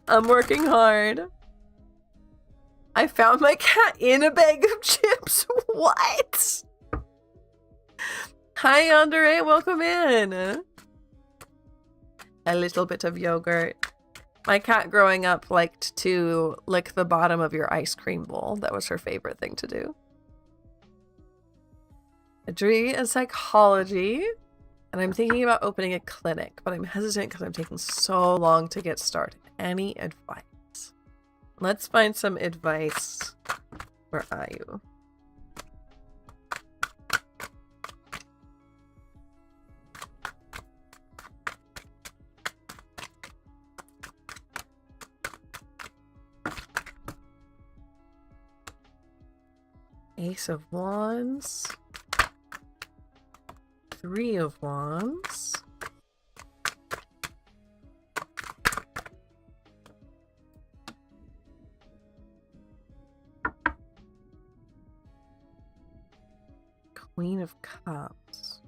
I'm working hard. I found my cat in a bag of chips. What? Hi, Andre. Welcome in. A little bit of yogurt. My cat growing up liked to lick the bottom of your ice cream bowl. That was her favorite thing to do. A degree in psychology. And I'm thinking about opening a clinic, but I'm hesitant because I'm taking so long to get started. Any advice? Let's find some advice for Ayu. Ace of Wands. 3 of Wands. Queen of Cups.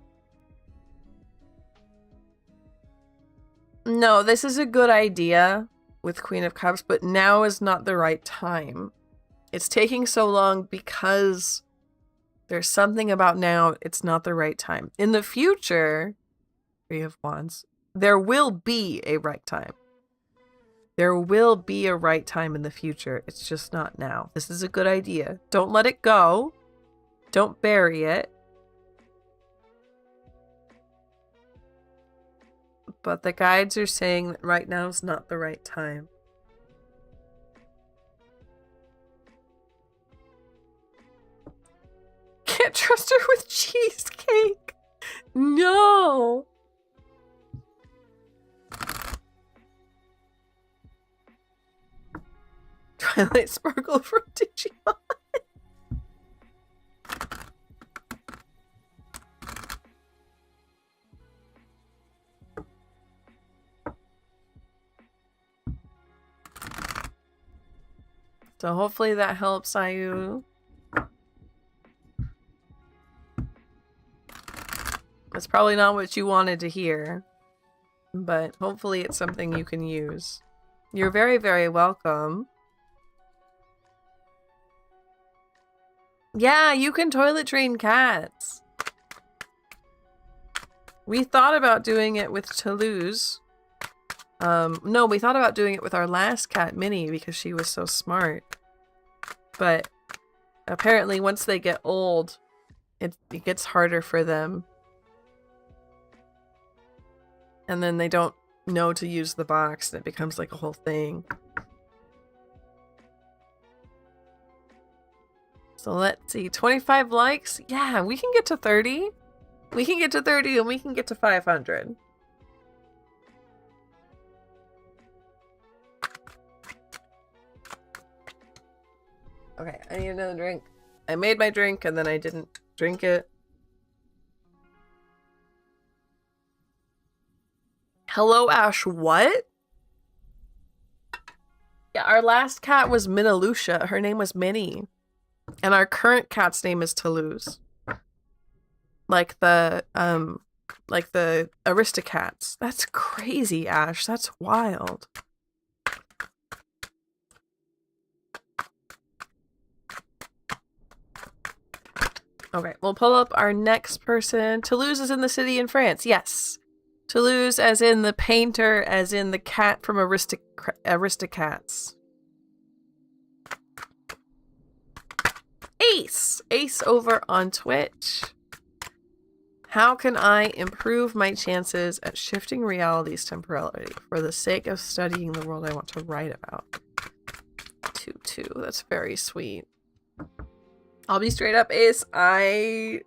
No, this is a good idea with Queen of Cups, but now is not the right time. It's taking so long because there's something about now it's not the right time. In the future, Three of Wands, there will be a right time. There will be a right time in the future. It's just not now. This is a good idea. Don't let it go. Don't bury it. But the guides are saying that right now is not the right time. Can't trust her with cheesecake. No. Twilight Sparkle from Digimon. So hopefully that helps, Ayu. That's probably not what you wanted to hear, but hopefully it's something you can use. You're very, very welcome. Yeah, you can toilet train cats. We thought about doing it with Toulouse. No, we thought about doing it with our last cat, Minnie, because she was so smart. But apparently once they get old, it gets harder for them. And then they don't know to use the box, and it becomes like a whole thing. So let's see, 25 likes? Yeah, we can get to 30. We can get to 30 and we can get to 500. Okay, I need another drink. I made my drink and then I didn't drink it. Hello, Ash, what? Yeah, our last cat was Minalucia. Her name was Minnie. And our current cat's name is Toulouse. Like the Aristocats. That's crazy, Ash. That's wild. Okay, we'll pull up our next person. Toulouse is in the city in France. Yes. Toulouse as in the painter, as in the cat from Aristocats. Ace! Ace over on Twitch. How can I improve my chances at shifting realities temporarily for the sake of studying the world I want to write about? 2-2. That's very sweet. I'll be straight up, Ace. I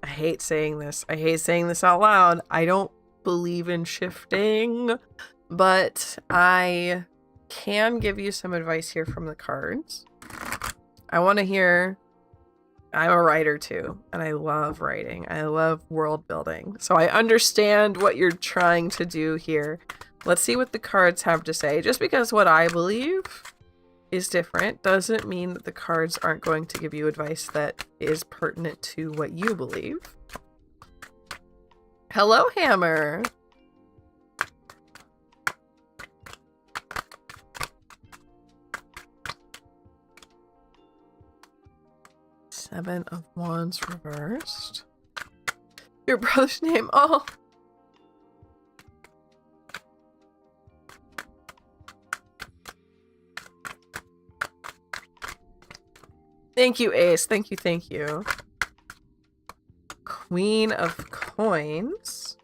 hate saying this. I hate saying this out loud. I don't believe in shifting, but I can give you some advice here from the cards. I want to hear... I'm a writer too, and I love writing. I love world building. So I understand what you're trying to do here. Let's see what the cards have to say. Just because what I believe is different doesn't mean that the cards aren't going to give you advice that is pertinent to what you believe. Hello, Hammer. Seven of Wands reversed. Your brother's name. Oh. Thank you, Ace. Thank you, thank you. Queen of Coins.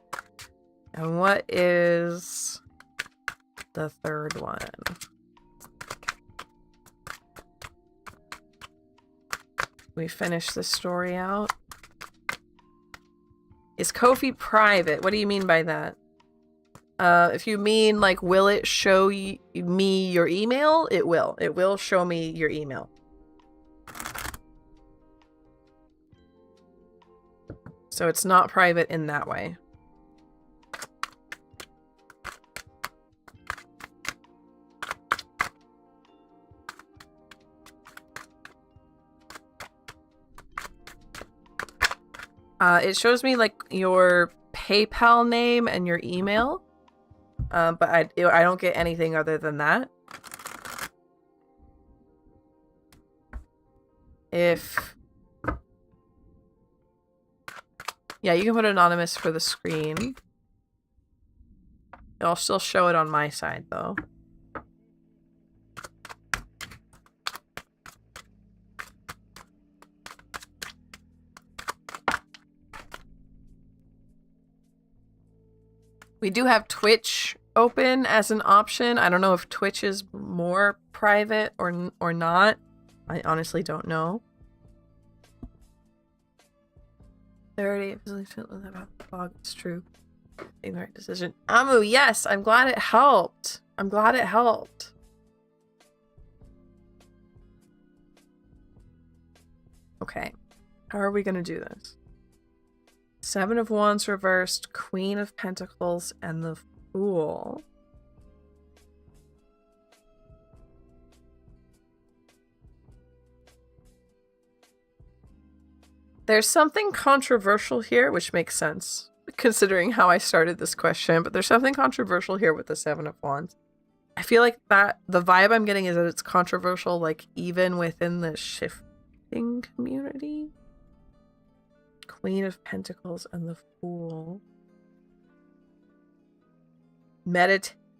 And what is the third one? We finish this story out. Is Ko-fi private? What do you mean by that? If you mean like, will it show me your email? It will. It will show me your email. So it's not private in that way. It shows me like your PayPal name and your email. But I don't get anything other than that. Yeah, you can put anonymous for the screen. I'll still show it on my side though. We do have Twitch open as an option. I don't know if Twitch is more private or not. I honestly don't know. 30 about the blog. It's true. Making the right decision. Amu, yes, I'm glad it helped. I'm glad it helped. Okay. How are we gonna do this? 7 of Wands reversed, Queen of Pentacles, and the Fool. There's something controversial here, which makes sense, considering how I started this question, but there's something controversial here with the 7 of Wands. I feel like that the vibe I'm getting is that it's controversial, like, even within the shifting community. Queen of Pentacles and the Fool.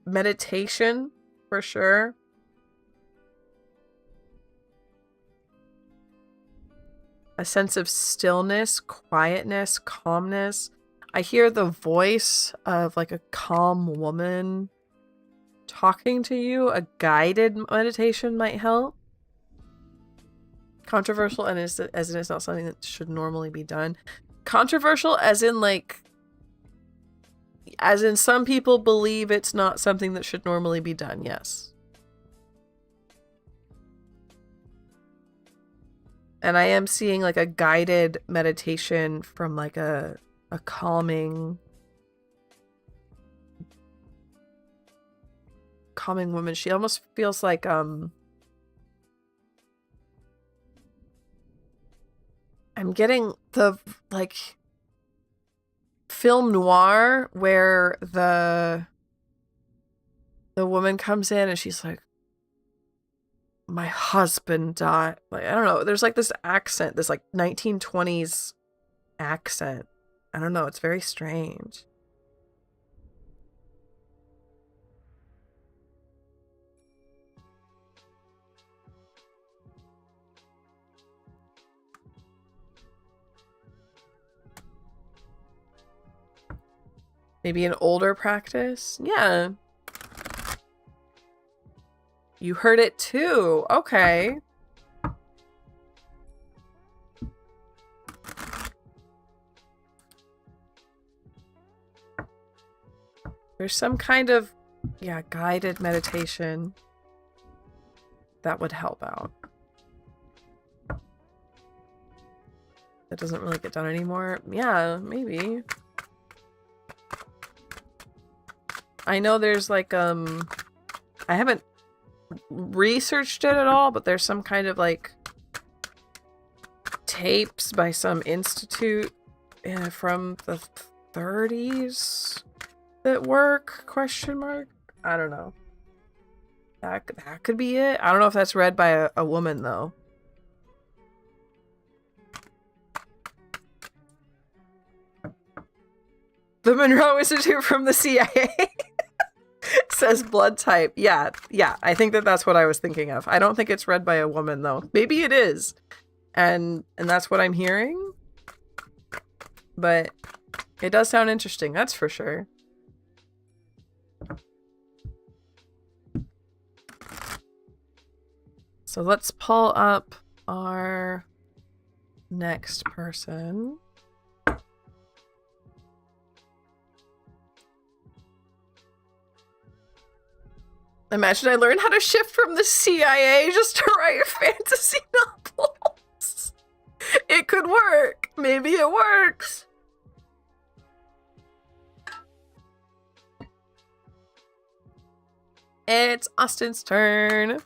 Meditation, for sure. A sense of stillness, quietness, calmness. I hear the voice of like a calm woman talking to you. A guided meditation might help. Controversial and as in it's not something that should normally be done. Controversial as in like, as in some people believe it's not something that should normally be done, yes. And I am seeing like a guided meditation from like a calming woman. She almost feels like I'm getting the like film noir where the woman comes in and she's like, my husband died. Like, I don't know. There's like this accent, this like 1920s accent. I don't know. It's very strange. Maybe an older practice? Yeah. You heard it too. Okay. There's some kind of, yeah, guided meditation that would help out. That doesn't really get done anymore. Yeah, maybe. I know there's like, I haven't researched it at all, but there's some kind of like tapes by some institute from the 30s that work, question mark? I don't know. That could be it. I don't know if that's read by a woman though. The Monroe Institute from the CIA. Says blood type. Yeah, I think that's what I was thinking of. I don't think it's read by a woman though. Maybe it is. And that's what I'm hearing. But it does sound interesting, that's for sure. So let's pull up our next person. Imagine I learned how to shift from the CIA just to write fantasy novels. It could work. Maybe it works. It's Austin's turn.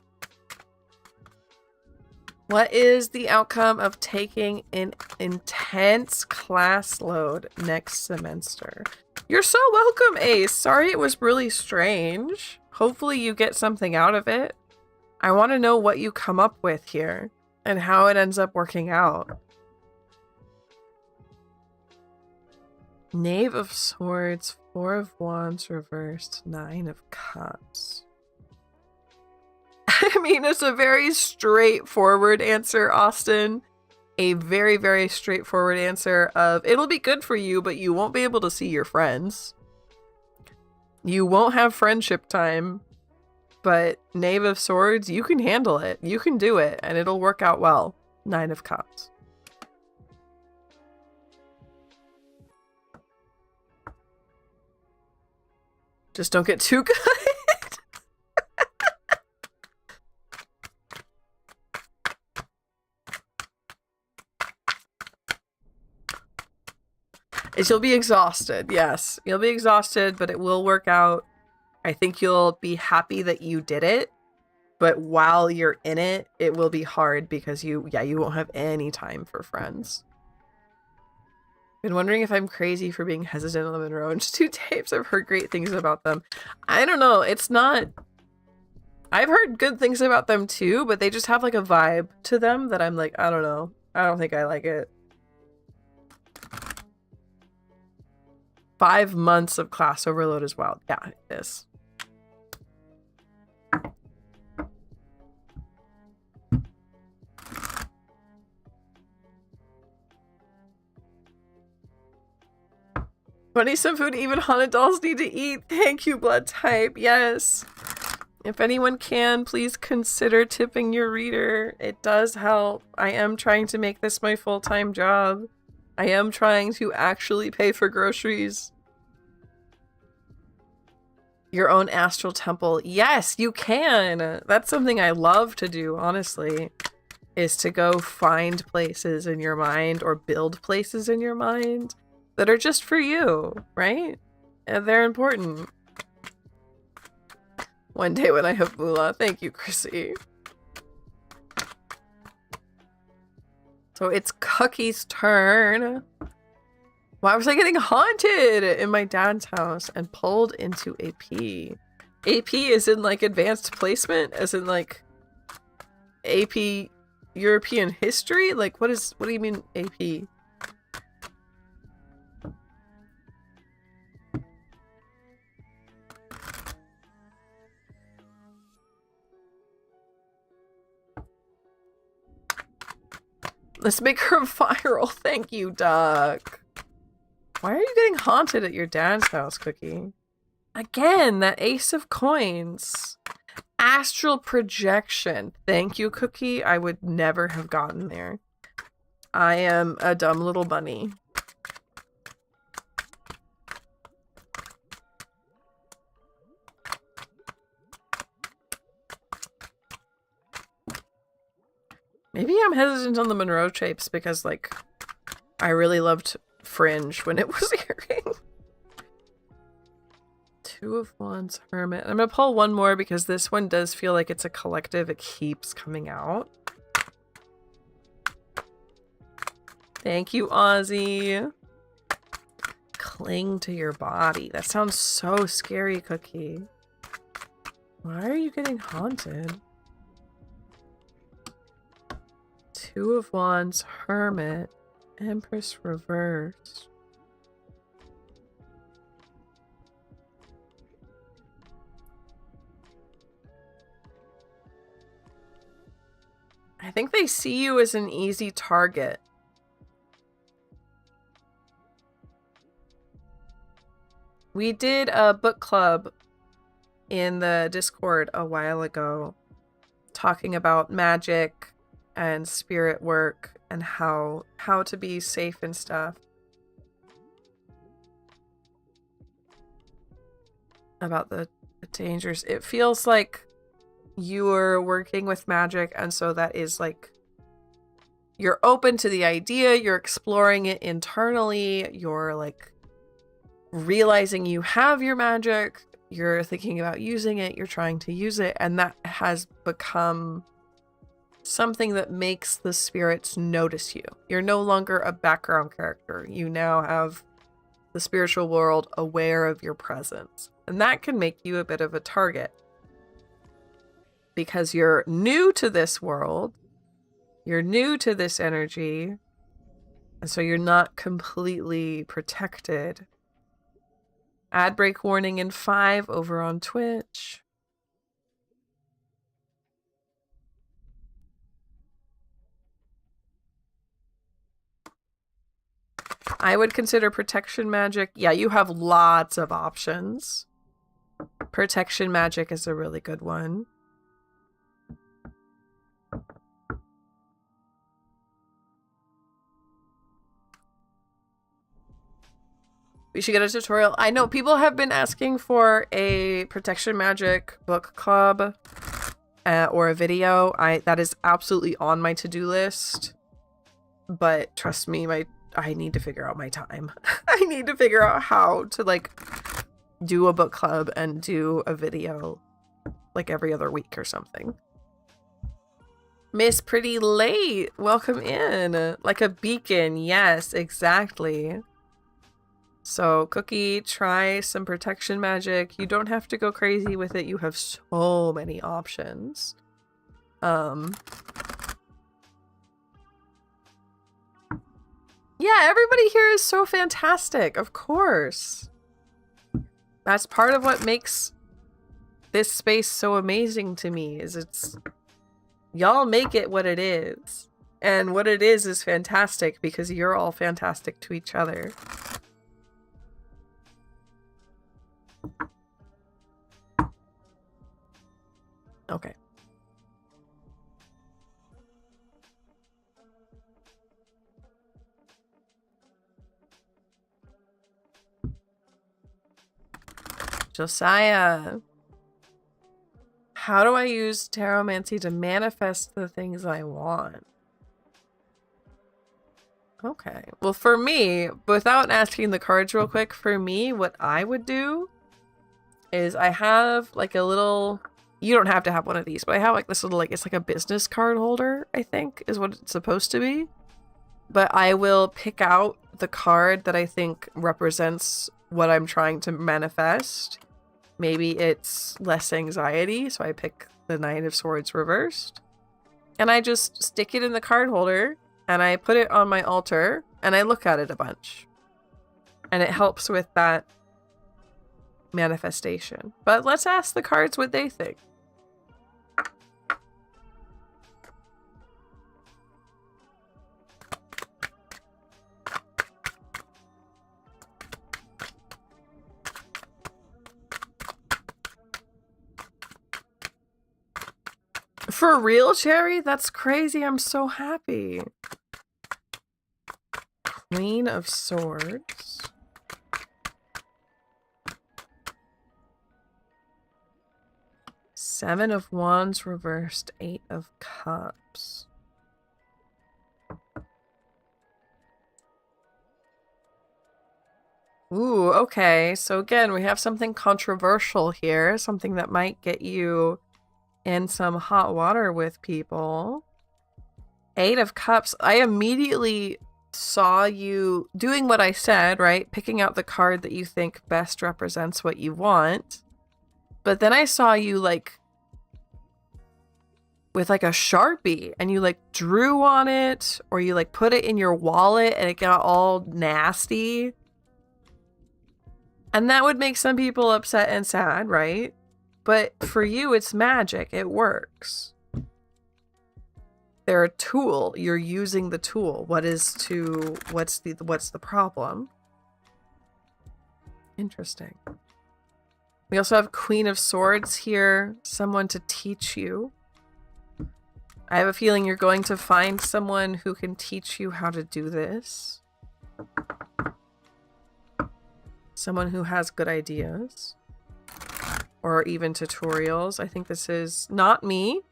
What is the outcome of taking an intense class load next semester? You're so welcome, Ace. Sorry it was really strange. Hopefully you get something out of it. I want to know what you come up with here and how it ends up working out. Knave of Swords, Four of Wands reversed, Nine of Cups. I mean, it's a very straightforward answer, Austin. A very, very straightforward answer of it'll be good for you, but you won't be able to see your friends. You won't have friendship time, but Knave of Swords, you can handle it. You can do it, and it'll work out well. Nine of Cups. Just don't get too good. You'll be exhausted. Yes, you'll be exhausted, but it will work out. I think you'll be happy that you did it, but while you're in it, it will be hard because you won't have any time for friends. Been wondering if I'm crazy for being hesitant on the Monroe Institute tapes. I've heard great things about them. I don't know. It's not... I've heard good things about them too, but they just have like a vibe to them that I'm like, I don't know. I don't think I like it. 5 months of class overload is wild. Yeah, it is. Funny, some food even haunted dolls need to eat. Thank you, blood type. Yes. If anyone can, please consider tipping your reader. It does help. I am trying to make this my full-time job. I am trying to actually pay for groceries. Your own astral temple. Yes, you can. That's something I love to do, honestly, is to go find places in your mind or build places in your mind that are just for you, right? And they're important. One day when I have moolah. Thank you, Chrissy. So it's Cookie's turn. Why was I getting haunted in my dad's house and pulled into AP? AP is in like advanced placement, as in like AP European history? Like what do you mean AP? Let's make her viral. Thank you, Duck. Why are you getting haunted at your dad's house, Cookie? Again, that Ace of Coins. Astral projection. Thank you, Cookie. I would never have gotten there. I am a dumb little bunny. Maybe I'm hesitant on the Monroe tapes because, like, I really loved Fringe when it was airing. Two of Wands, Hermit. I'm gonna pull one more because this one does feel like it's a collective. It keeps coming out. Thank you, Ozzy. Cling to your body. That sounds so scary, Cookie. Why are you getting haunted? Two of Wands, Hermit, Empress reversed. I think they see you as an easy target. We did a book club in the Discord a while ago talking about magic and spirit work and how to be safe and stuff. About the dangers. It feels like you're working with magic, and so that is like you're open to the idea, you're exploring it internally, you're like realizing you have your magic, you're thinking about using it, you're trying to use it, and that has become something that makes the spirits notice you. You're no longer a background character. You now have the spiritual world aware of your presence. And that can make you a bit of a target. Because you're new to this world, you're new to this energy, and so you're not completely protected. Ad break warning in 5 over on Twitch. I would consider protection magic. Yeah, you have lots of options. Protection magic is a really good one. We should get a tutorial. I know people have been asking for a protection magic book club or a video. That is absolutely on my to-do list. But trust me, I need to figure out my time. I need to figure out how to like do a book club and do a video like every other week or something. Miss Pretty Late, welcome in. Like a beacon, yes, exactly. So, Cookie, try some protection magic. You don't have to go crazy with it. You have so many options. Yeah, everybody here is so fantastic, of course. That's part of what makes this space so amazing to me, is it's... Y'all make it what it is. And what it is fantastic because you're all fantastic to each other. Okay. Josiah. How do I use Tarotmancy to manifest the things I want? Okay. Well, for me, without asking the cards real quick, for me, what I would do is I have like a little... You don't have to have one of these, but I have like this little, like, it's like a business card holder, I think, is what it's supposed to be. But I will pick out the card that I think represents what I'm trying to manifest. Maybe it's less anxiety, so I pick the Knight of Swords reversed. And I just stick it in the card holder, and I put it on my altar, and I look at it a bunch. And it helps with that manifestation. But let's ask the cards what they think. For real, Cherry? That's crazy. I'm so happy. Queen of Swords. Seven of Wands reversed. 8 of Cups. Ooh, okay. So again, we have something controversial here. Something that might get you in some hot water with people. 8 of Cups. I immediately saw you doing what I said, right? Picking out the card that you think best represents what you want. But then I saw you like with like a Sharpie, and you like drew on it, or you like put it in your wallet and it got all nasty. And that would make some people upset and sad, right? But for you, it's magic. It works. They're a tool. You're using the tool. What's the problem? Interesting. We also have Queen of Swords here. Someone to teach you. I have a feeling you're going to find someone who can teach you how to do this. Someone who has good ideas. Or even tutorials. I think this is not me,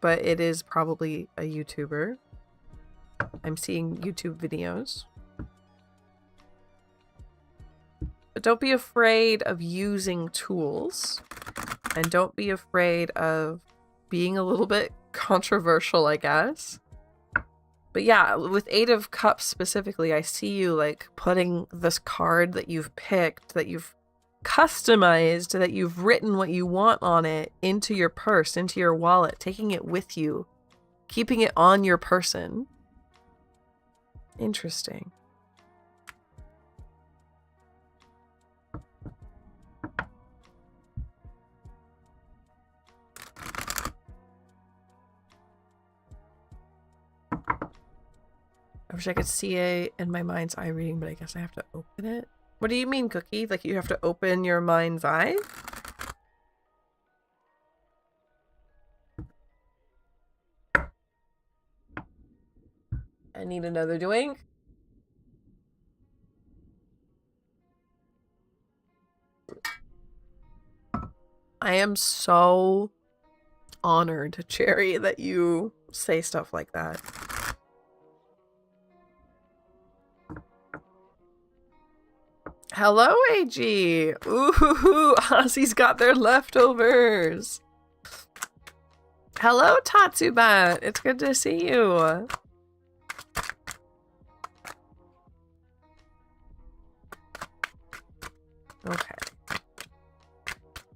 but it is probably a YouTuber. I'm seeing YouTube videos. But don't be afraid of using tools. And don't be afraid of being a little bit controversial, I guess. But yeah, with Eight of Cups specifically, I see you like putting this card that you've picked, that you've customized, that you've written what you want on it into your purse, into your wallet, taking it with you, keeping it on your person. Interesting. I wish I could see it in my mind's eye reading, but I guess I have to open it. What do you mean, Cookie? Like you have to open your mind's eye? I need another doing. I am so honored, Cherry, that you say stuff like that. Hello, AG. Ooh, Ozzy's got their leftovers. Hello, Tatsubat. It's good to see you. Okay.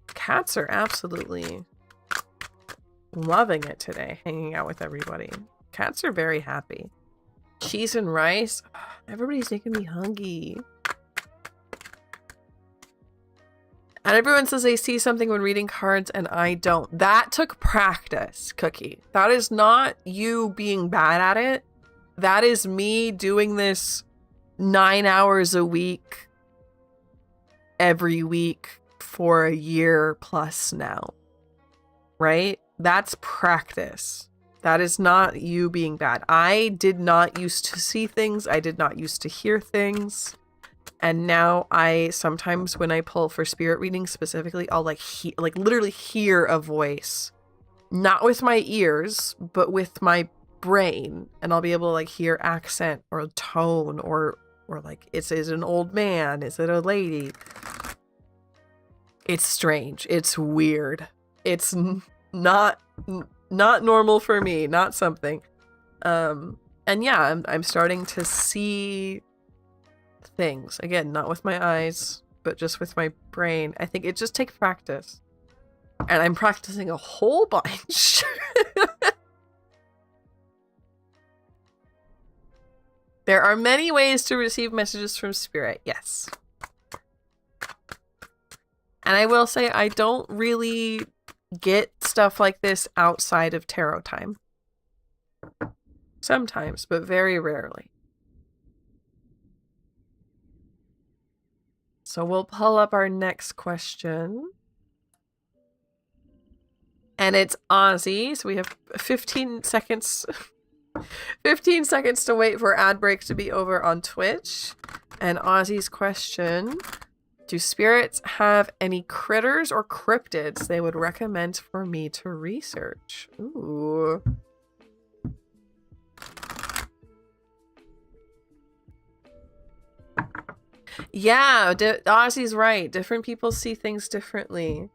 Cats are absolutely loving it today, hanging out with everybody. Cats are very happy. Cheese and rice. Everybody's making me hungry. And everyone says they see something when reading cards and I don't. That took practice, Cookie. That is not you being bad at it. That is me doing this 9 hours a week, every week for a year plus now. Right? That's practice. That is not you being bad. I did not used to see things. I did not used to hear things. And now I sometimes when I pull for spirit readings specifically, I'll like literally hear a voice, not with my ears, but with my brain, and I'll be able to like hear accent or tone or like is it an old man? Is it a lady? It's strange. It's weird. It's not normal for me. Not something. And yeah, I'm starting to see things again, not with my eyes, but just with my brain. I think it just takes practice, and I'm practicing a whole bunch. There are many ways to receive messages from spirit, yes. And I will say I don't really get stuff like this outside of tarot time. Sometimes, but very rarely. So we'll pull up our next question. And it's Ozzy. So we have 15 seconds. 15 seconds to wait for ad break to be over on Twitch. And Ozzy's question: do spirits have any critters or cryptids they would recommend for me to research? Ooh. Yeah, Ozzy's right. Different people see things differently.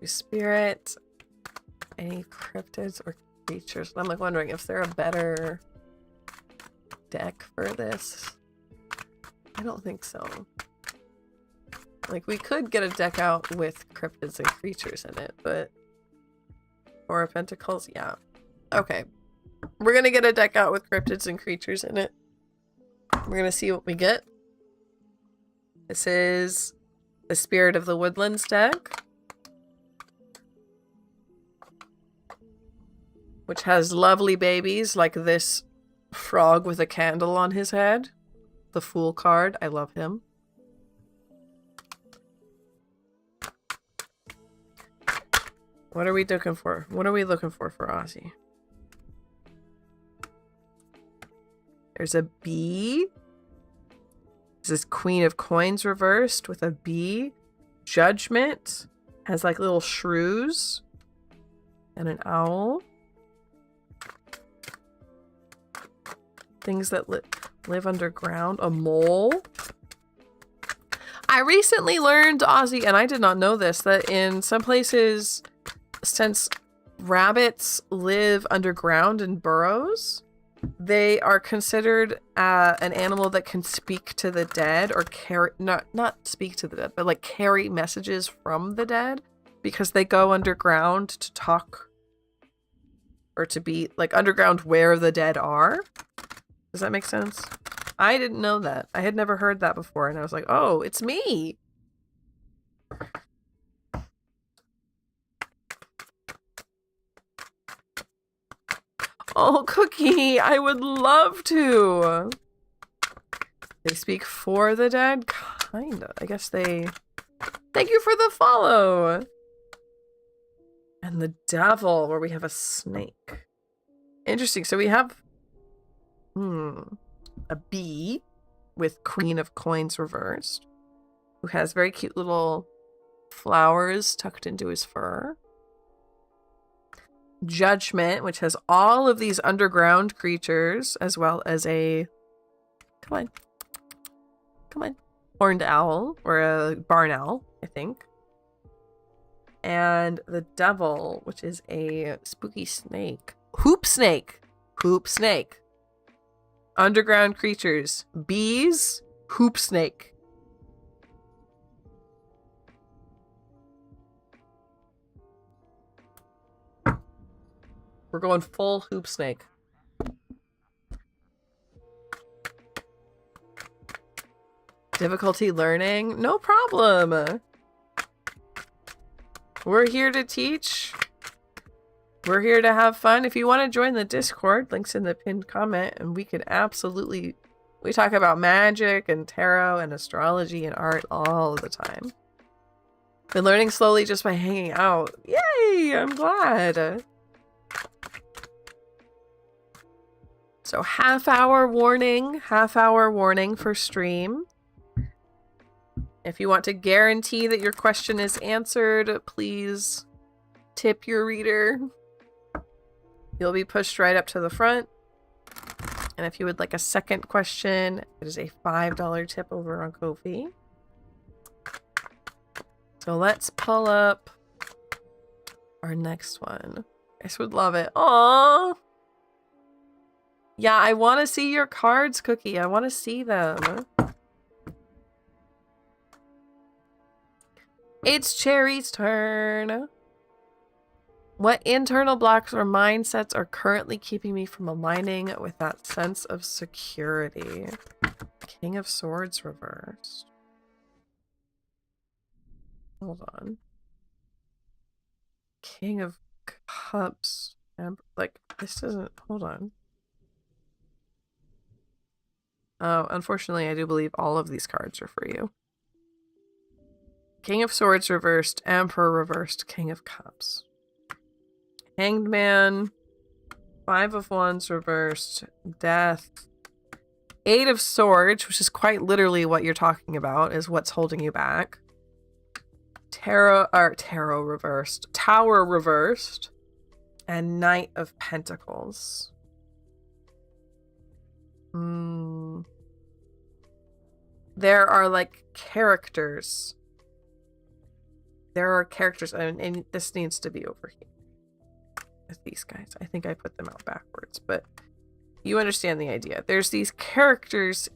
Spirit, any cryptids or creatures? I'm like wondering if there a better deck for this. I don't think so. Like, we could get a deck out with cryptids and creatures in it, but... Four of Pentacles? Yeah. Okay. We're gonna get a deck out with cryptids and creatures in it. We're gonna see what we get. This is the Spirit of the Woodlands deck, which has lovely babies like this frog with a candle on his head. The Fool card. I love him. What are we looking for? What are we looking for Ozzy? There's a bee. This is Queen of Coins reversed with a bee. Judgment has like little shrews. And an owl. Things that live underground. A mole. I recently learned, Ozzy, and I did not know this, that in some places, since rabbits live underground in burrows, they are considered an animal that can speak to the dead, or carry, not speak to the dead, but like carry messages from the dead, because they go underground to talk, or to be like underground where the dead are. Does that make sense? I didn't know that. I had never heard that before, and I was like, oh, it's me. Oh, Cookie, I would love to. They speak for the dead? Kinda. I guess they... Thank you for the follow. And the devil, where we have a snake. Interesting. So we have... a bee with Queen of Coins reversed, who has very cute little flowers tucked into his fur. Judgment, which has all of these underground creatures, as well as a... Come on. Horned owl, or a barn owl, I think. And the devil, which is a spooky snake. Hoop snake! Underground creatures. Bees, hoop snake. We're going full hoop snake. Difficulty learning? No problem. We're here to teach. We're here to have fun. If you want to join the Discord, link's in the pinned comment, and we can absolutely... We talk about magic and tarot and astrology and art all the time. Been learning slowly just by hanging out. Yay! I'm glad. So half-hour warning for stream. If you want to guarantee that your question is answered, please tip your reader. You'll be pushed right up to the front. And if you would like a second question, it is a $5 tip over on Ko-fi. So let's pull up our next one. I just would love it. Aww. Yeah, I want to see your cards, Cookie. I want to see them. It's Cherry's turn. What internal blocks or mindsets are currently keeping me from aligning with that sense of security? King of Swords reversed. Hold on. King of Cups. Like, this doesn't... Hold on. Oh, unfortunately, I do believe all of these cards are for you. King of Swords reversed, Emperor reversed, King of Cups. Hanged Man, 5 of Wands reversed, Death. 8 of Swords, which is quite literally what you're talking about, is what's holding you back. Tarot reversed, Tower reversed, and Knight of Pentacles. There are like characters. There are characters, and this needs to be over here. With these guys. I think I put them out backwards, but you understand the idea. There's these characters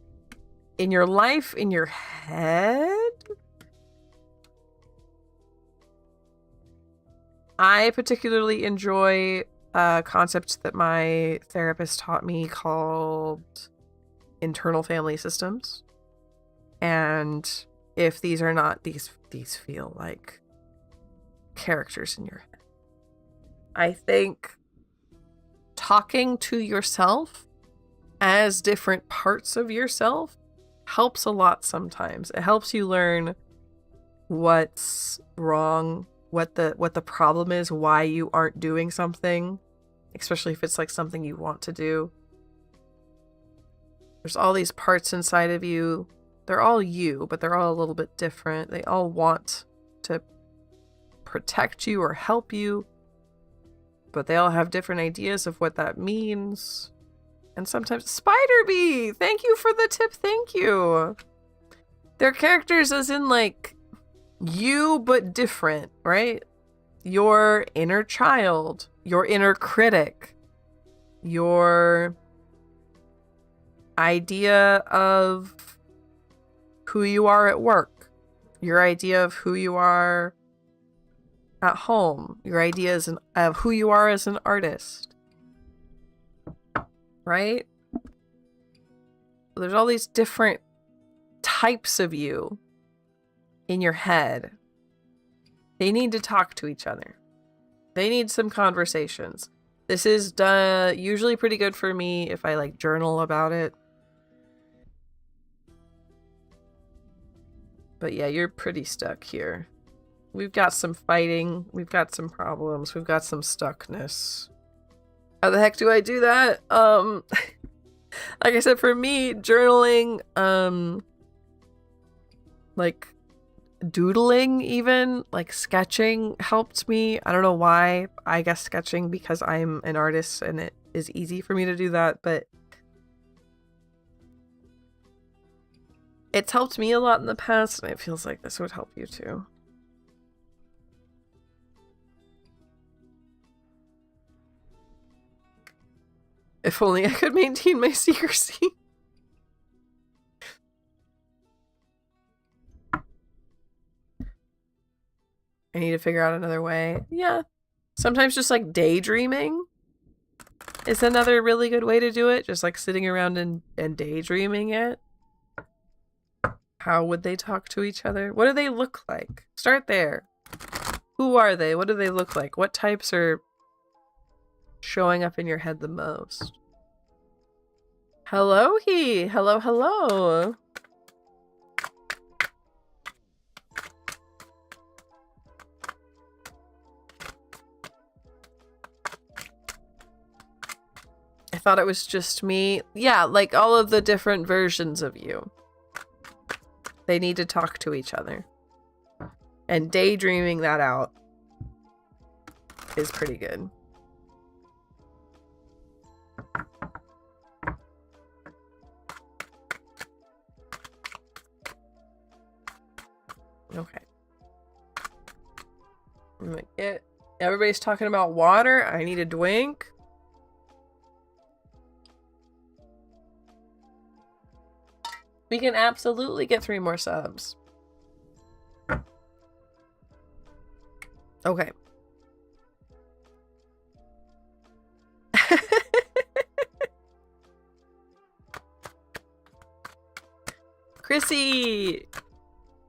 in your life, in your head. I particularly enjoy a concept that my therapist taught me called internal family systems. And if these are not, these feel like characters in your head. I think talking to yourself as different parts of yourself helps a lot sometimes. It helps you learn what's wrong, what the problem is, why you aren't doing something, especially if it's like something you want to do. There's all these parts inside of you. They're all you, but they're all a little bit different. They all want to protect you or help you, but they all have different ideas of what that means. And sometimes Spider-Bee! Thank you for the tip, thank you! They're characters as in, like, you but different, right? Your inner child, your inner critic, your idea of who you are at work, your idea of who you are at home, your ideas of who you are as an artist, right? There's all these different types of you in your head. They need to talk to each other. They need some conversations. This is usually pretty good for me if I like journal about it. But yeah, you're pretty stuck here. We've got some fighting. We've got some problems. We've got some stuckness. How the heck do I do that? Like I said, for me, journaling, like doodling even, like sketching helped me. I don't know why. I guess sketching because I'm an artist and it is easy for me to do that, but it's helped me a lot in the past, and it feels like this would help you too. If only I could maintain my secrecy. I need to figure out another way. Yeah. Sometimes just like daydreaming is another really good way to do it. Just like sitting around and daydreaming it. How would they talk to each other? What do they look like? Start there. Who are they? What do they look like? What types are showing up in your head the most? Hello, he. Hello, hello. I thought it was just me. Yeah, like all of the different versions of you. They need to talk to each other. And daydreaming that out is pretty good. Okay. I'm gonna get... Everybody's talking about water. I need a drink. We can absolutely get 3 more subs. Okay. Chrissy!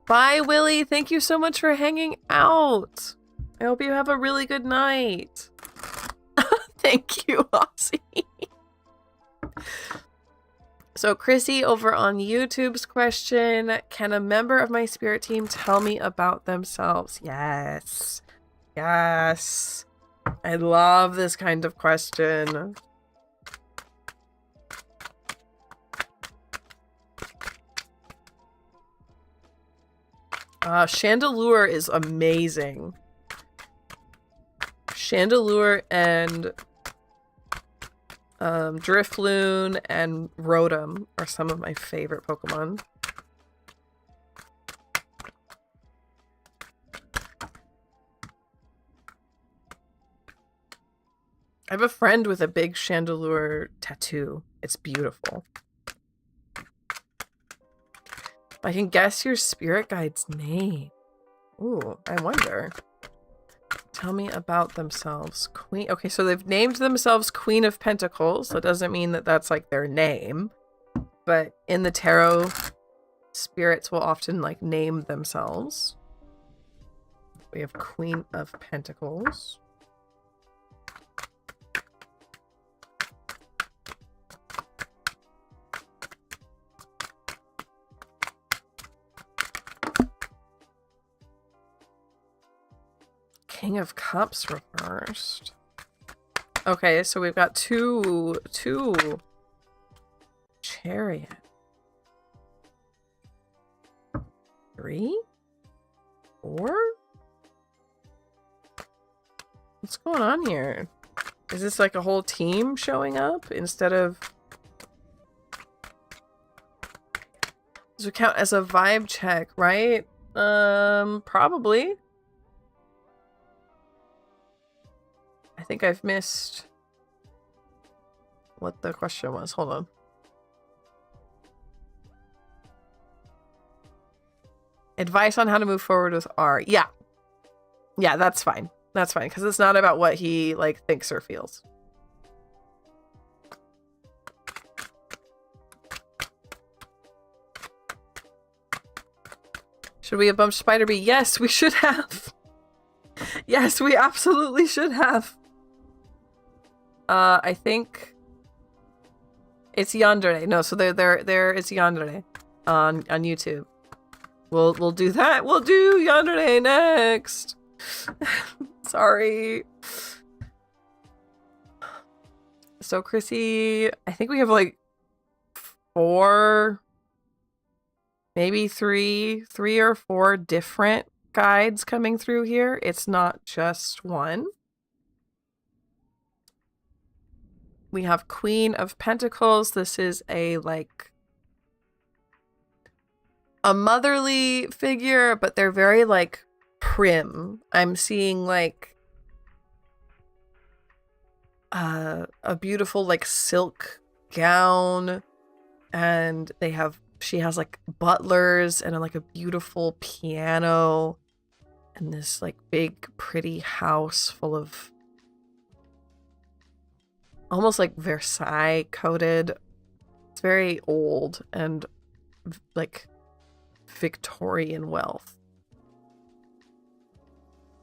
Bye, Willie. Thank you so much for hanging out. I hope you have a really good night. Thank you, Aussie. So Chrissy over on YouTube's question, can a member of my spirit team tell me about themselves? Yes. Yes. I love this kind of question. Chandelure is amazing. Chandelure and Drifloon and Rotom are some of my favorite Pokemon. I have a friend with a big Chandelure tattoo. It's beautiful. I can guess your spirit guide's name. Ooh, I wonder. Tell me about themselves. Queen. Okay, so they've named themselves Queen of Pentacles. That doesn't mean that that's like their name. But in the tarot, spirits will often like name themselves. We have Queen of Pentacles. King of Cups reversed. Okay, so we've got two Chariot. 3? 4? What's going on here? Is this like a whole team showing up instead of This would count as a vibe check, right? Probably. I think I've missed what the question was. Hold on. Advice on how to move forward with R. Yeah. Yeah, that's fine. That's fine, because it's not about what he, like, thinks or feels. Should we have bumped Spider Bee? Yes, we should have. Yes, we absolutely should have. I think it's Yandere. No, so there is Yandere on YouTube. We'll do that. We'll do Yandere next. Sorry. So Chrissy, I think we have like 4, maybe 3 or 4 different guides coming through here. It's not just one. We have Queen of Pentacles. This is a like a motherly figure, but they're very like prim. I'm seeing like a beautiful like silk gown, and she has like butlers and like a beautiful piano and this like big pretty house full of almost like Versailles coated. It's very old and like Victorian wealth.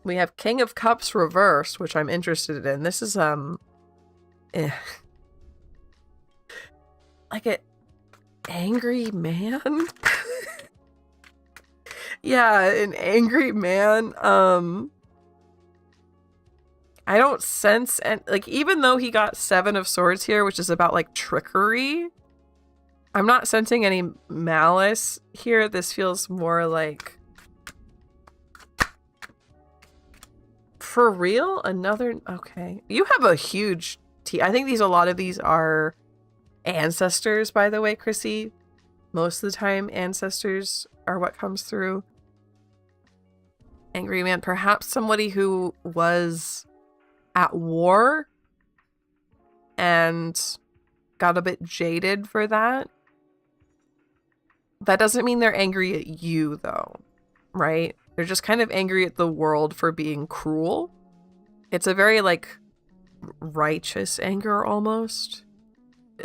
We have King of Cups reversed, which I'm interested in. This is like an angry man. Yeah, an angry man. I don't sense, and like, even though he got 7 of Swords here, which is about like trickery, I'm not sensing any malice here. This feels more like, for real? Okay. You have a huge I think a lot of these are ancestors, by the way, Chrissy. Most of the time, ancestors are what comes through. Angry man, perhaps somebody who was at war and got a bit jaded for that. That doesn't mean they're angry at you, though, right? They're just kind of angry at the world for being cruel. It's a very, like, righteous anger, almost.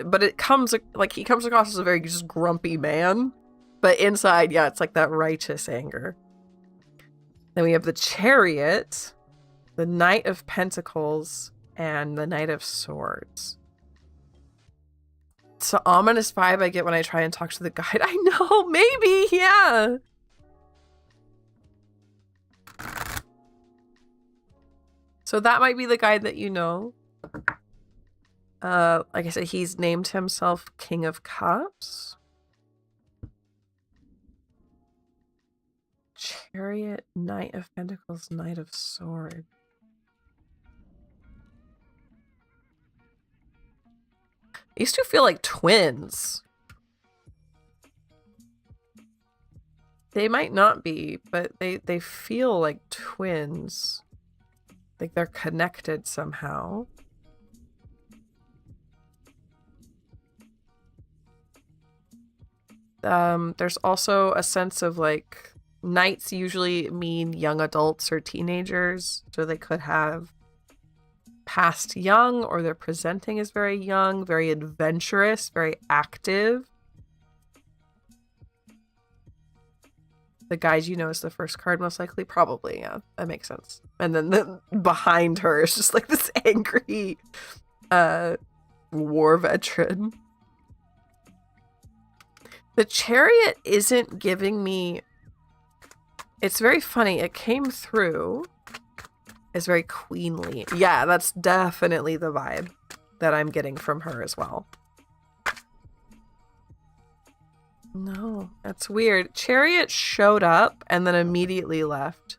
But it comes, like, he comes across as a very just grumpy man. But inside, yeah, it's like that righteous anger. Then we have the Chariot, the Knight of Pentacles, and the Knight of Swords. It's an ominous vibe I get when I try and talk to the guide. I know, maybe, yeah. So that might be the guide that you know. Like I said, he's named himself King of Cups. Chariot, Knight of Pentacles, Knight of Swords. These two feel like twins. They might not be, but they feel like twins. Like they're connected somehow. There's also a sense of like knights usually mean young adults or teenagers, so they could have passed young, or they're presenting as very young, very adventurous, very active. The guide you know is the first card, most likely. Probably, yeah. That makes sense. And then behind her is just like this angry war veteran. The Chariot isn't giving me... It's very funny. It came through as very queenly. Yeah, that's definitely the vibe that I'm getting from her as well. No, that's weird. Chariot showed up and then immediately left.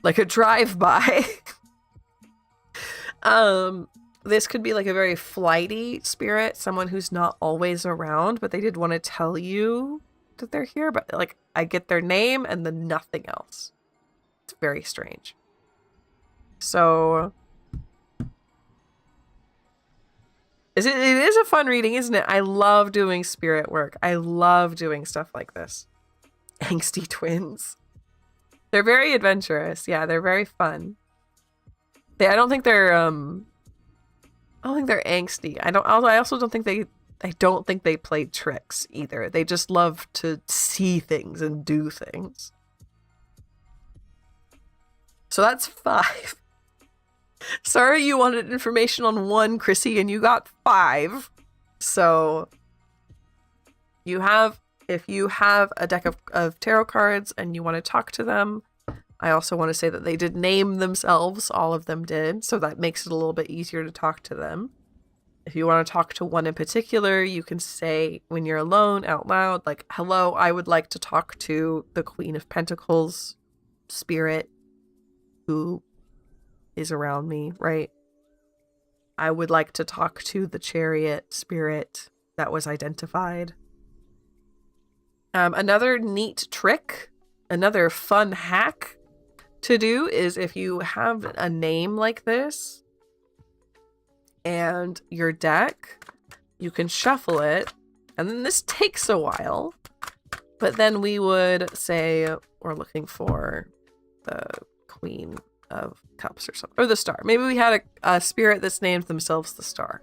Like a drive-by. This could be like a very flighty spirit, someone who's not always around, but they did want to tell you that they're here, but like I get their name and then nothing else. It's very strange. So it is a fun reading, isn't it? I love doing spirit work. I love doing stuff like this. Angsty twins. They're very adventurous. Yeah, they're very fun. I don't think they're angsty. I also don't think they play tricks either. They just love to see things and do things. So that's 5. Sorry you wanted information on 1, Chrissy, and you got 5. So if you have a deck of tarot cards and you want to talk to them, I also want to say that they did name themselves. All of them did. So that makes it a little bit easier to talk to them. If you want to talk to one in particular, you can say when you're alone out loud, like, hello, I would like to talk to the Queen of Pentacles spirit who is around me, right? I would like to talk to the Chariot spirit that was identified. Another neat trick, another fun hack to do is if you have a name like this and your deck, you can shuffle it, and then this takes a while, but then we would say we're looking for the Queen of Cups or something, or the Star. Maybe we had a spirit that's named themselves the Star.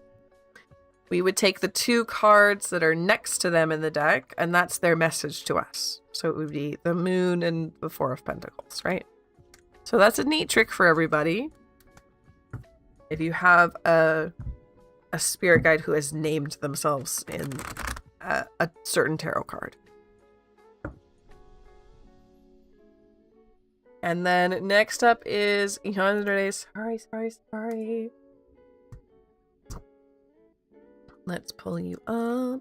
We would take the 2 cards that are next to them in the deck, and that's their message to us. So it would be the Moon and the 4 of Pentacles, right? So that's a neat trick for everybody. If you have a spirit guide who has named themselves in a certain tarot card. And then next up is Yandere. Sorry. Let's pull you up.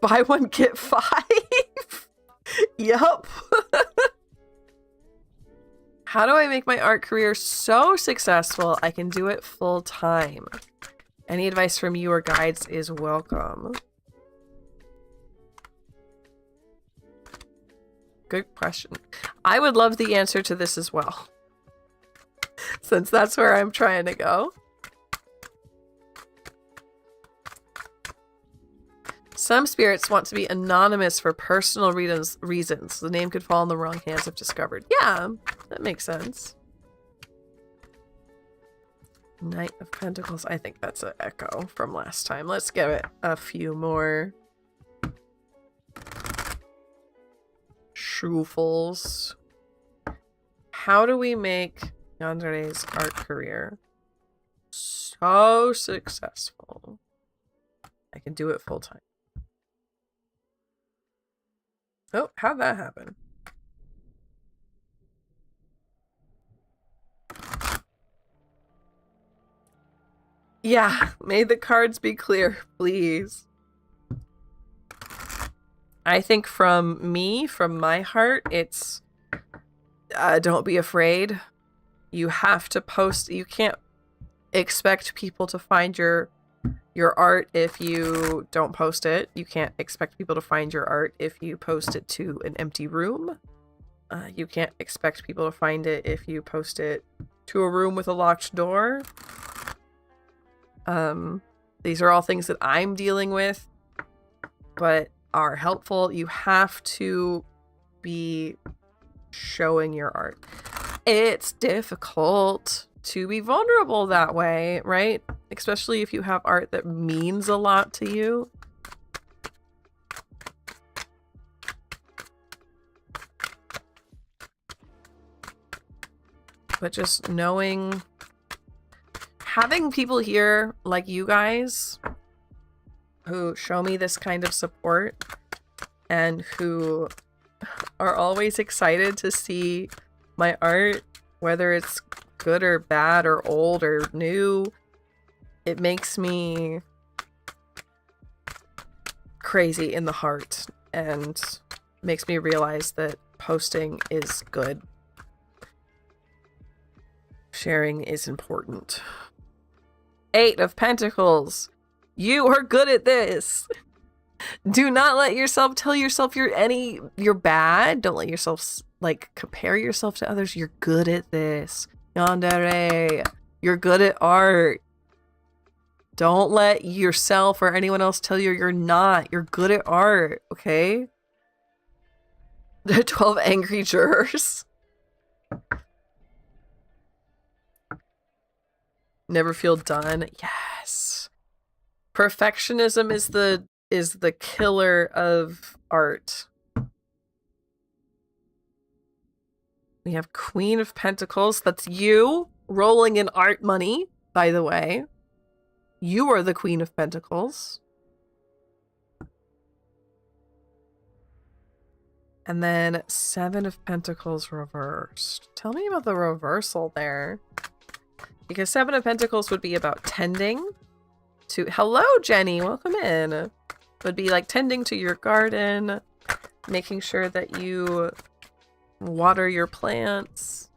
Buy 1, get 5. Yup. How do I make my art career so successful I can do it full time? Any advice from you or guides is welcome. Good question. I would love the answer to this as well, since that's where I'm trying to go. Some spirits want to be anonymous for personal reasons. The name could fall in the wrong hands if discovered. Yeah, that makes sense. Knight of Pentacles. I think that's an echo from last time. Let's give it a few more shuffles. How do we make Yandere's art career so successful I can do it full time? Oh, how'd that happen? Yeah, may the cards be clear, please. I think from my heart, it's don't be afraid. You have to post. You can't expect people to find your art if you don't post it. You can't expect people to find your art if you post it to an empty room. You can't expect people to find it if you post it to a room with a locked door. These are all things that I'm dealing with, but are helpful. You have to be showing your art. It's difficult to be vulnerable that way, right? Especially if you have art that means a lot to you. But just knowing, having people here like you guys who show me this kind of support and who are always excited to see my art, whether it's good or bad or old or new, it makes me crazy in the heart and makes me realize that posting is good. Sharing is important. 8 of Pentacles. You are good at this. Do not let yourself tell yourself you're bad. Don't let yourself like compare yourself to others. You're good at this. Yandere, you're good at art. Don't let yourself or anyone else tell you you're not. You're good at art, okay? The 12 angry jurors. Never feel done. Yes. Perfectionism is the killer of art. We have Queen of Pentacles. That's you rolling in art money, by the way. You are the Queen of Pentacles. And then Seven of Pentacles reversed. Tell me about the reversal there. Because Seven of Pentacles would be about tending to... Hello, Jenny. Welcome in. Would be like tending to your garden. Making sure that you water your plants.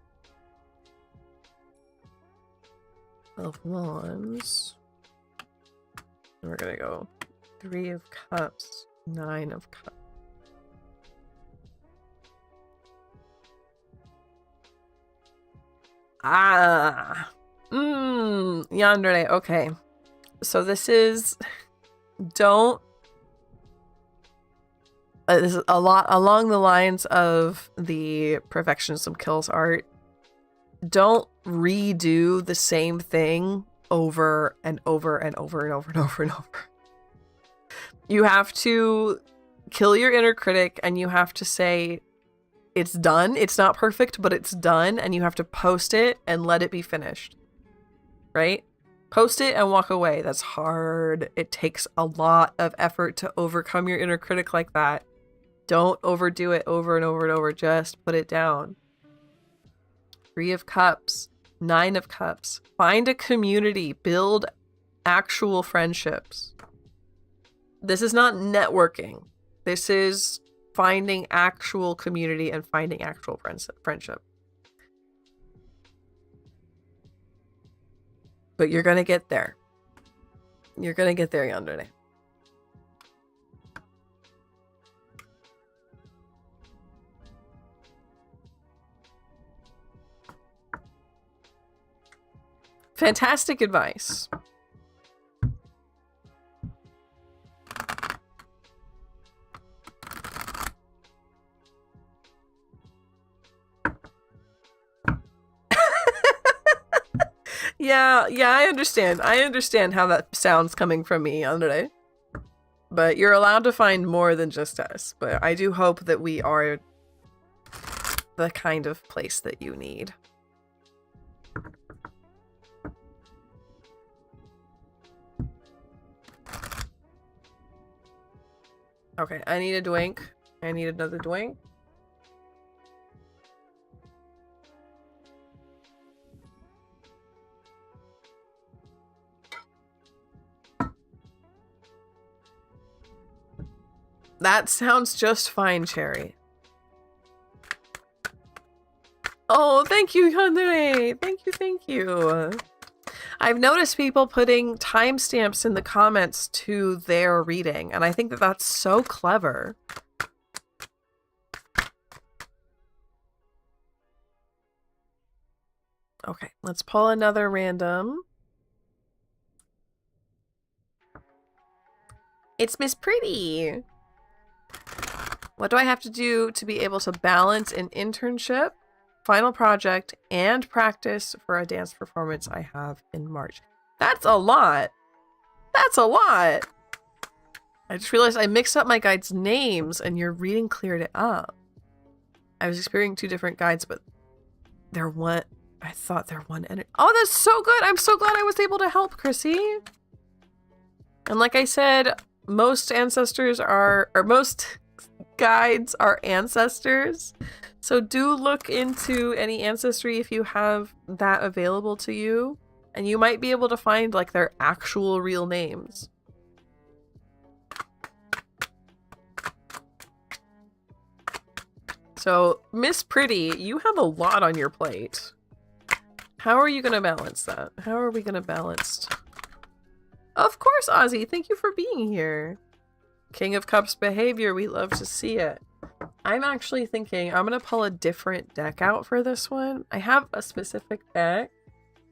Of Wands. And we're gonna go 3 of Cups, 9 of Cups. Yandere. Okay. So this is... Don't... this is a lot along the lines of the Perfectionism Kills art. Don't redo the same thing over and over and over and over and over and over. You have to kill your inner critic and you have to say, it's done. It's not perfect, but it's done. And you have to post it and let it be finished. Right? Post it and walk away. That's hard. It takes a lot of effort to overcome your inner critic like that. Don't overdo it over and over and over. Just put it down. 3 of Cups. 9 of Cups. Find a community. Build actual friendships. This is not networking. This is finding actual community and finding actual friendship. But you're gonna get there. You're gonna get there, Yandere. Fantastic advice. Yeah, I understand. I understand how that sounds coming from me, Andre. But you're allowed to find more than just us. But I do hope that we are the kind of place that you need. Okay, I need a dwink. I need another dwink. That sounds just fine, Cherry. Oh, thank you, Yandere. Thank you. I've noticed people putting timestamps in the comments to their reading, and I think that that's so clever. Okay, let's pull another random. It's Miss Pretty. What do I have to do to be able to balance an internship, final project, and practice for a dance performance I have in March? That's a lot. That's a lot. I just realized I mixed up my guides' names and your reading cleared it up. I was experiencing 2 different guides, but they're one. I thought they're one. Oh, that's so good. I'm so glad I was able to help, Chrissy. And like I said, most ancestors are, or most guides are ancestors. So do look into any ancestry if you have that available to you. And you might be able to find like their actual real names. So, Miss Pretty, you have a lot on your plate. How are you going to balance that? How are we going to balance Of course, Ozzy. Thank you for being here. King of Cups behavior. We love to see it. I'm actually thinking I'm going to pull a different deck out for this one. I have a specific deck.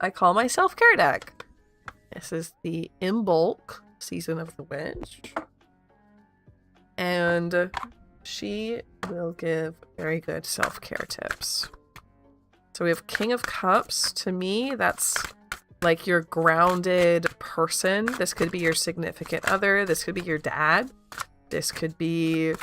I call my self-care deck. This is the Imbolc Season of the Witch. And she will give very good self-care tips. So we have King of Cups. To me, that's like your grounded person. This could be your significant other. This could be your dad. This could be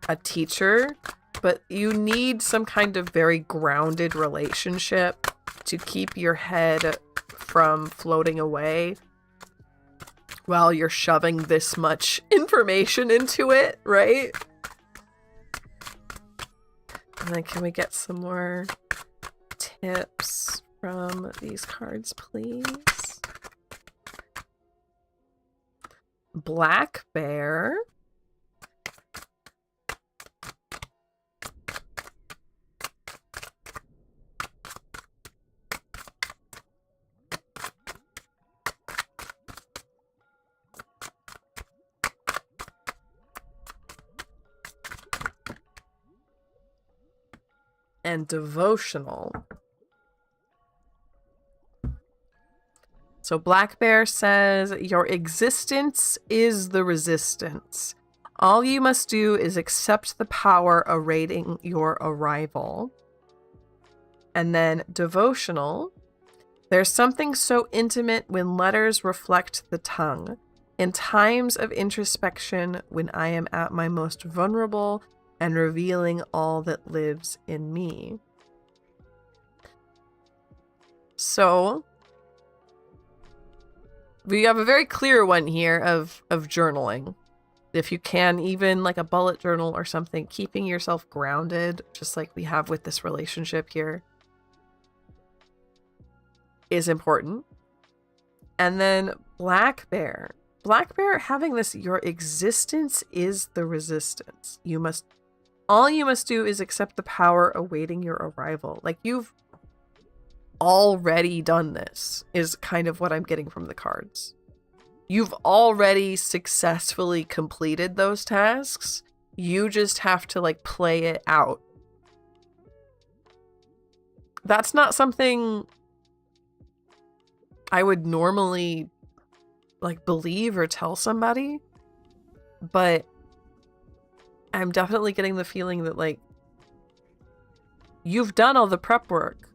a teacher. But you need some kind of very grounded relationship to keep your head from floating away while you're shoving this much information into it, right? And then can we get some more tips from these cards, please? Black Bear. And devotional. So Black Bear says, your existence is the resistance. All you must do is accept the power awaiting your arrival. And then devotional. There's something so intimate when letters reflect the tongue. In times of introspection, when I am at my most vulnerable and revealing all that lives in me. So we have a very clear one here of journaling. If you can, even like a bullet journal or something, keeping yourself grounded, just like we have with this relationship here, is important. And then Black Bear. Black Bear having this, your existence is the resistance. All you must do is accept the power awaiting your arrival. Like, you've already done this, is kind of what I'm getting from the cards. You've already successfully completed those tasks. You just have to, like, play it out. That's not something I would normally, like, believe or tell somebody, but I'm definitely getting the feeling that, like, you've done all the prep work.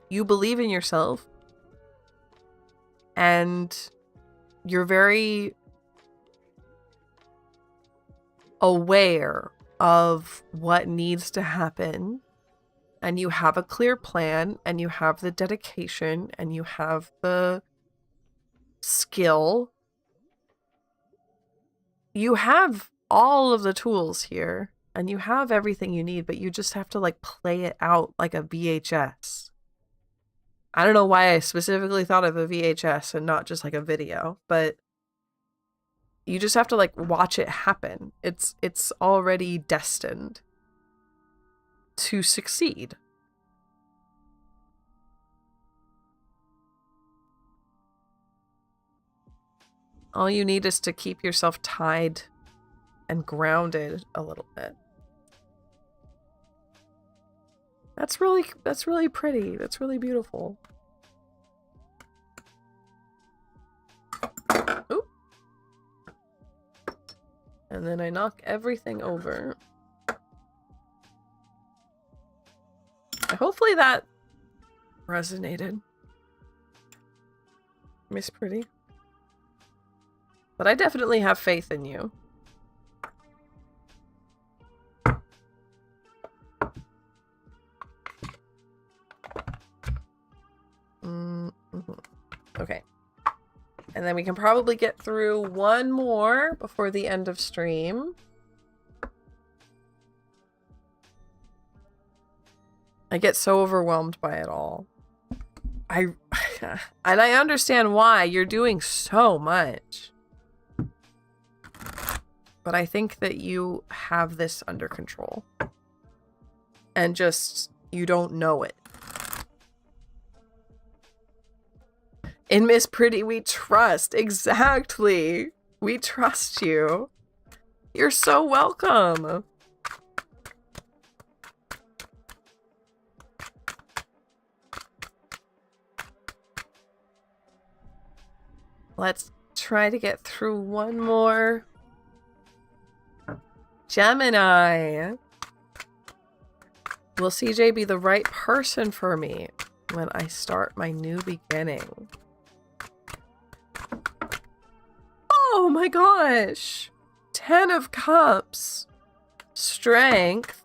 You believe in yourself. And you're very aware of what needs to happen. And you have a clear plan, and you have the dedication, and you have the skill. You have all of the tools here, and you have everything you need, but you just have to, like, play it out like a VHS. I don't know why I specifically thought of a VHS and not just like a video, but you just have to, like, watch it happen. It's already destined to succeed. All you need is to keep yourself tied and grounded a little bit. That's really pretty. That's really beautiful. Oop. And then I knock everything over. Hopefully that resonated. Miss Pretty. But I definitely have faith in you. Okay. And then we can probably get through one more before the end of stream. I get so overwhelmed by it all. And I understand why. You're doing so much. But I think that you have this under control. And just, you don't know it. In Miss Pretty, we trust. Exactly. We trust you. You're so welcome. Let's try to get through one more. Gemini. Will CJ be the right person for me when I start my new beginning? Oh my gosh! 10 of Cups. Strength.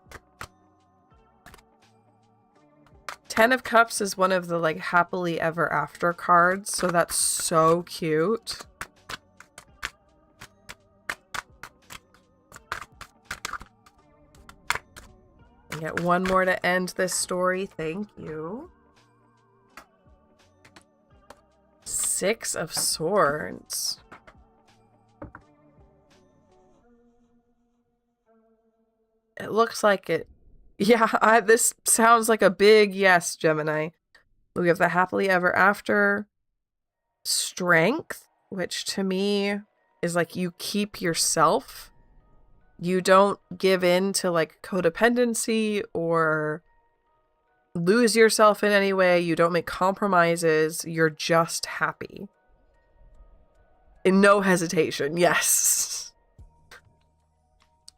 10 of Cups is one of the like happily ever after cards, so that's so cute. I get one more to end this story. Thank you. 6 of Swords. It looks like it. Yeah, this sounds like a big yes, Gemini. We have the happily ever after. Strength, which to me is like you keep yourself. You don't give in to like codependency or lose yourself in any way. You don't make compromises. You're just happy. In no hesitation, yes.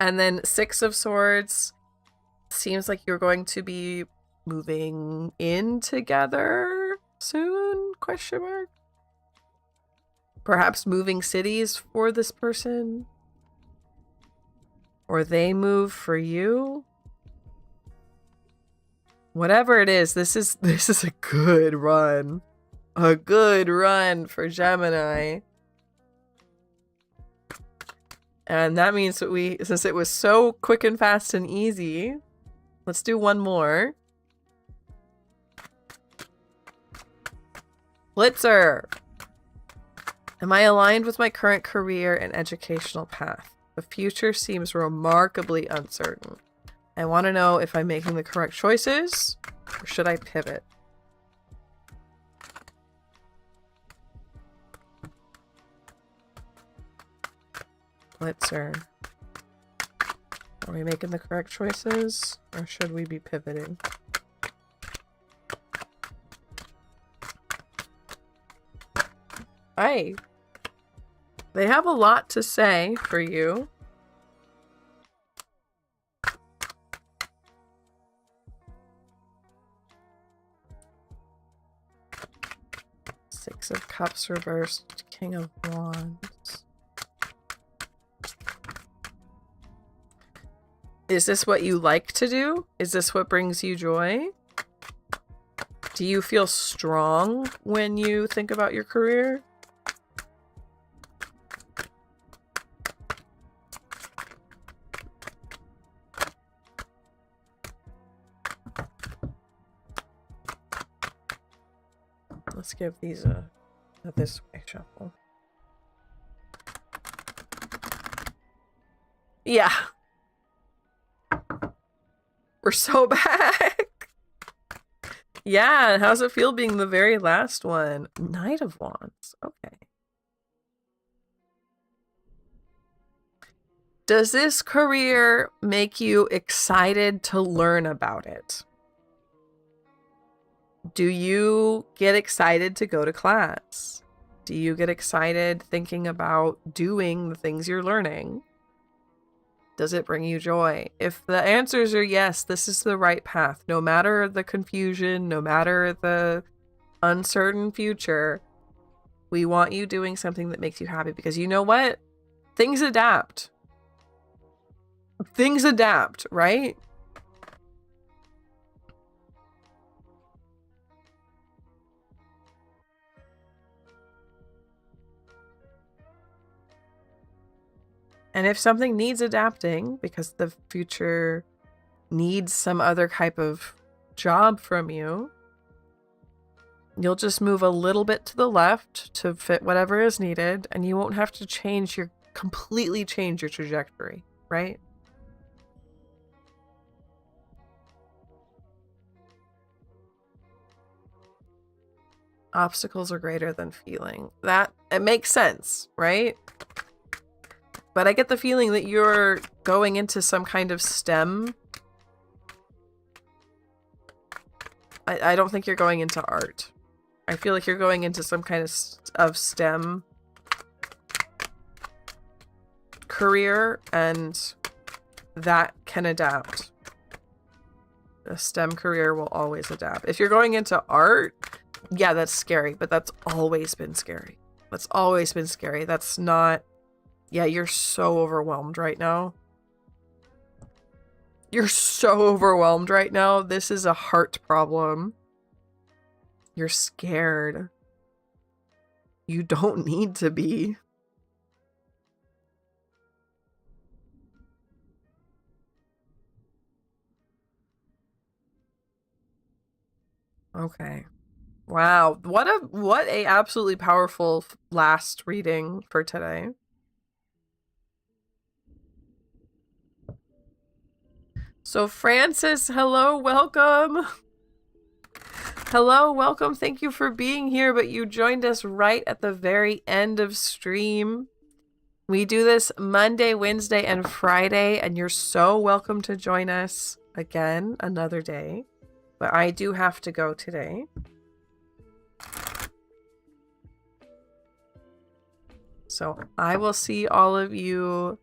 And then 6 of Swords. Seems like you're going to be moving in together soon? Question mark. Perhaps moving cities for this person? Or they move for you? Whatever it is, this is a good run. A good run for Gemini. And that means that since it was so quick and fast and easy, let's do one more. Blitzer. Am I aligned with my current career and educational path? The future seems remarkably uncertain. I want to know if I'm making the correct choices, or should I pivot? Blitzer. Are we making the correct choices, or should we be pivoting? Hi. They have a lot to say for you. Six of Cups reversed, King of Wands. Is this what you like to do? Is this what brings you joy? Do you feel strong when you think about your career? Let's give these a this way shuffle. Yeah. We're so back. Yeah, how's it feel being the very last one? Knight of Wands. Okay. Does this career make you excited to learn about it? Do you get excited to go to class? Do you get excited thinking about doing the things you're learning? Does it bring you joy? If the answers are yes, this is the right path. No matter the confusion, no matter the uncertain future, we want you doing something that makes you happy, because you know what? Things adapt. Things adapt, right? And if something needs adapting because the future needs some other type of job from you, you'll just move a little bit to the left to fit whatever is needed, and you won't have to completely change your trajectory, right? Obstacles are greater than feeling. That, it makes sense, right? But I get the feeling that you're going into some kind of STEM. I don't think you're going into art. I feel like you're going into some kind of STEM career, and that can adapt. A STEM career will always adapt. If you're going into art, yeah, that's scary, but that's always been scary. That's always been scary. That's not... Yeah, you're so overwhelmed right now. You're so overwhelmed right now. This is a heart problem. You're scared. You don't need to be. Okay. Wow. What a absolutely powerful last reading for today. So Francis, hello, welcome. Hello, welcome. Thank you for being here, but you joined us right at the very end of stream. We do this Monday, Wednesday, and Friday, and you're so welcome to join us again another day. But I do have to go today. So I will see all of you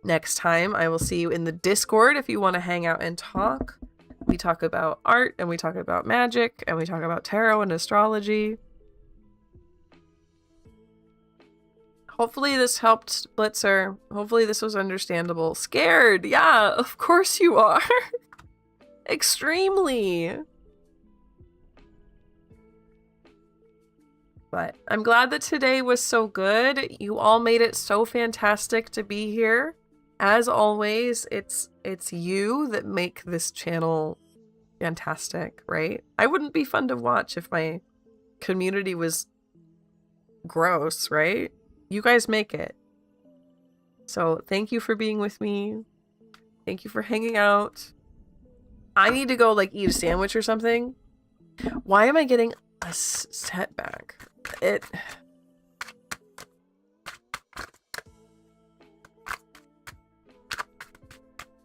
next time. I will see you in the Discord if you want to hang out and talk. We talk about art, and we talk about magic, and we talk about tarot and astrology. Hopefully this helped, Blitzer. Hopefully this was understandable. Scared! Yeah, of course you are. Extremely. But I'm glad that today was so good. You all made it so fantastic to be here. As always, it's you that make this channel fantastic, right? I wouldn't be fun to watch if my community was gross, right? You guys make it. So thank you for being with me. Thank you for hanging out. I need to go like eat a sandwich or something. Why am I getting a setback? The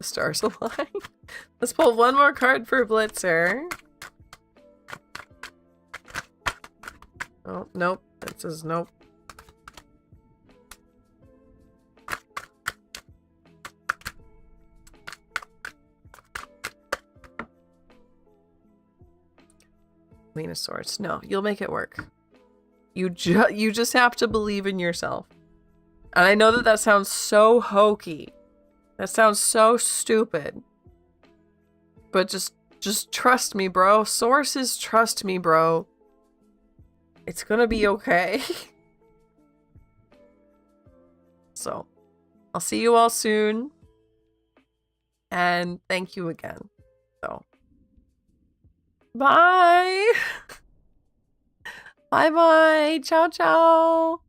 stars align. Let's pull one more card for Blitzer. Oh, nope. It says nope. Queen of Swords. No, you'll make it work. You just have to believe in yourself. And I know that that sounds so hokey. That sounds so stupid. But just trust me, bro. Sources trust me, bro. It's gonna be okay. So, I'll see you all soon. And thank you again. So, bye. Bye bye. Ciao, ciao.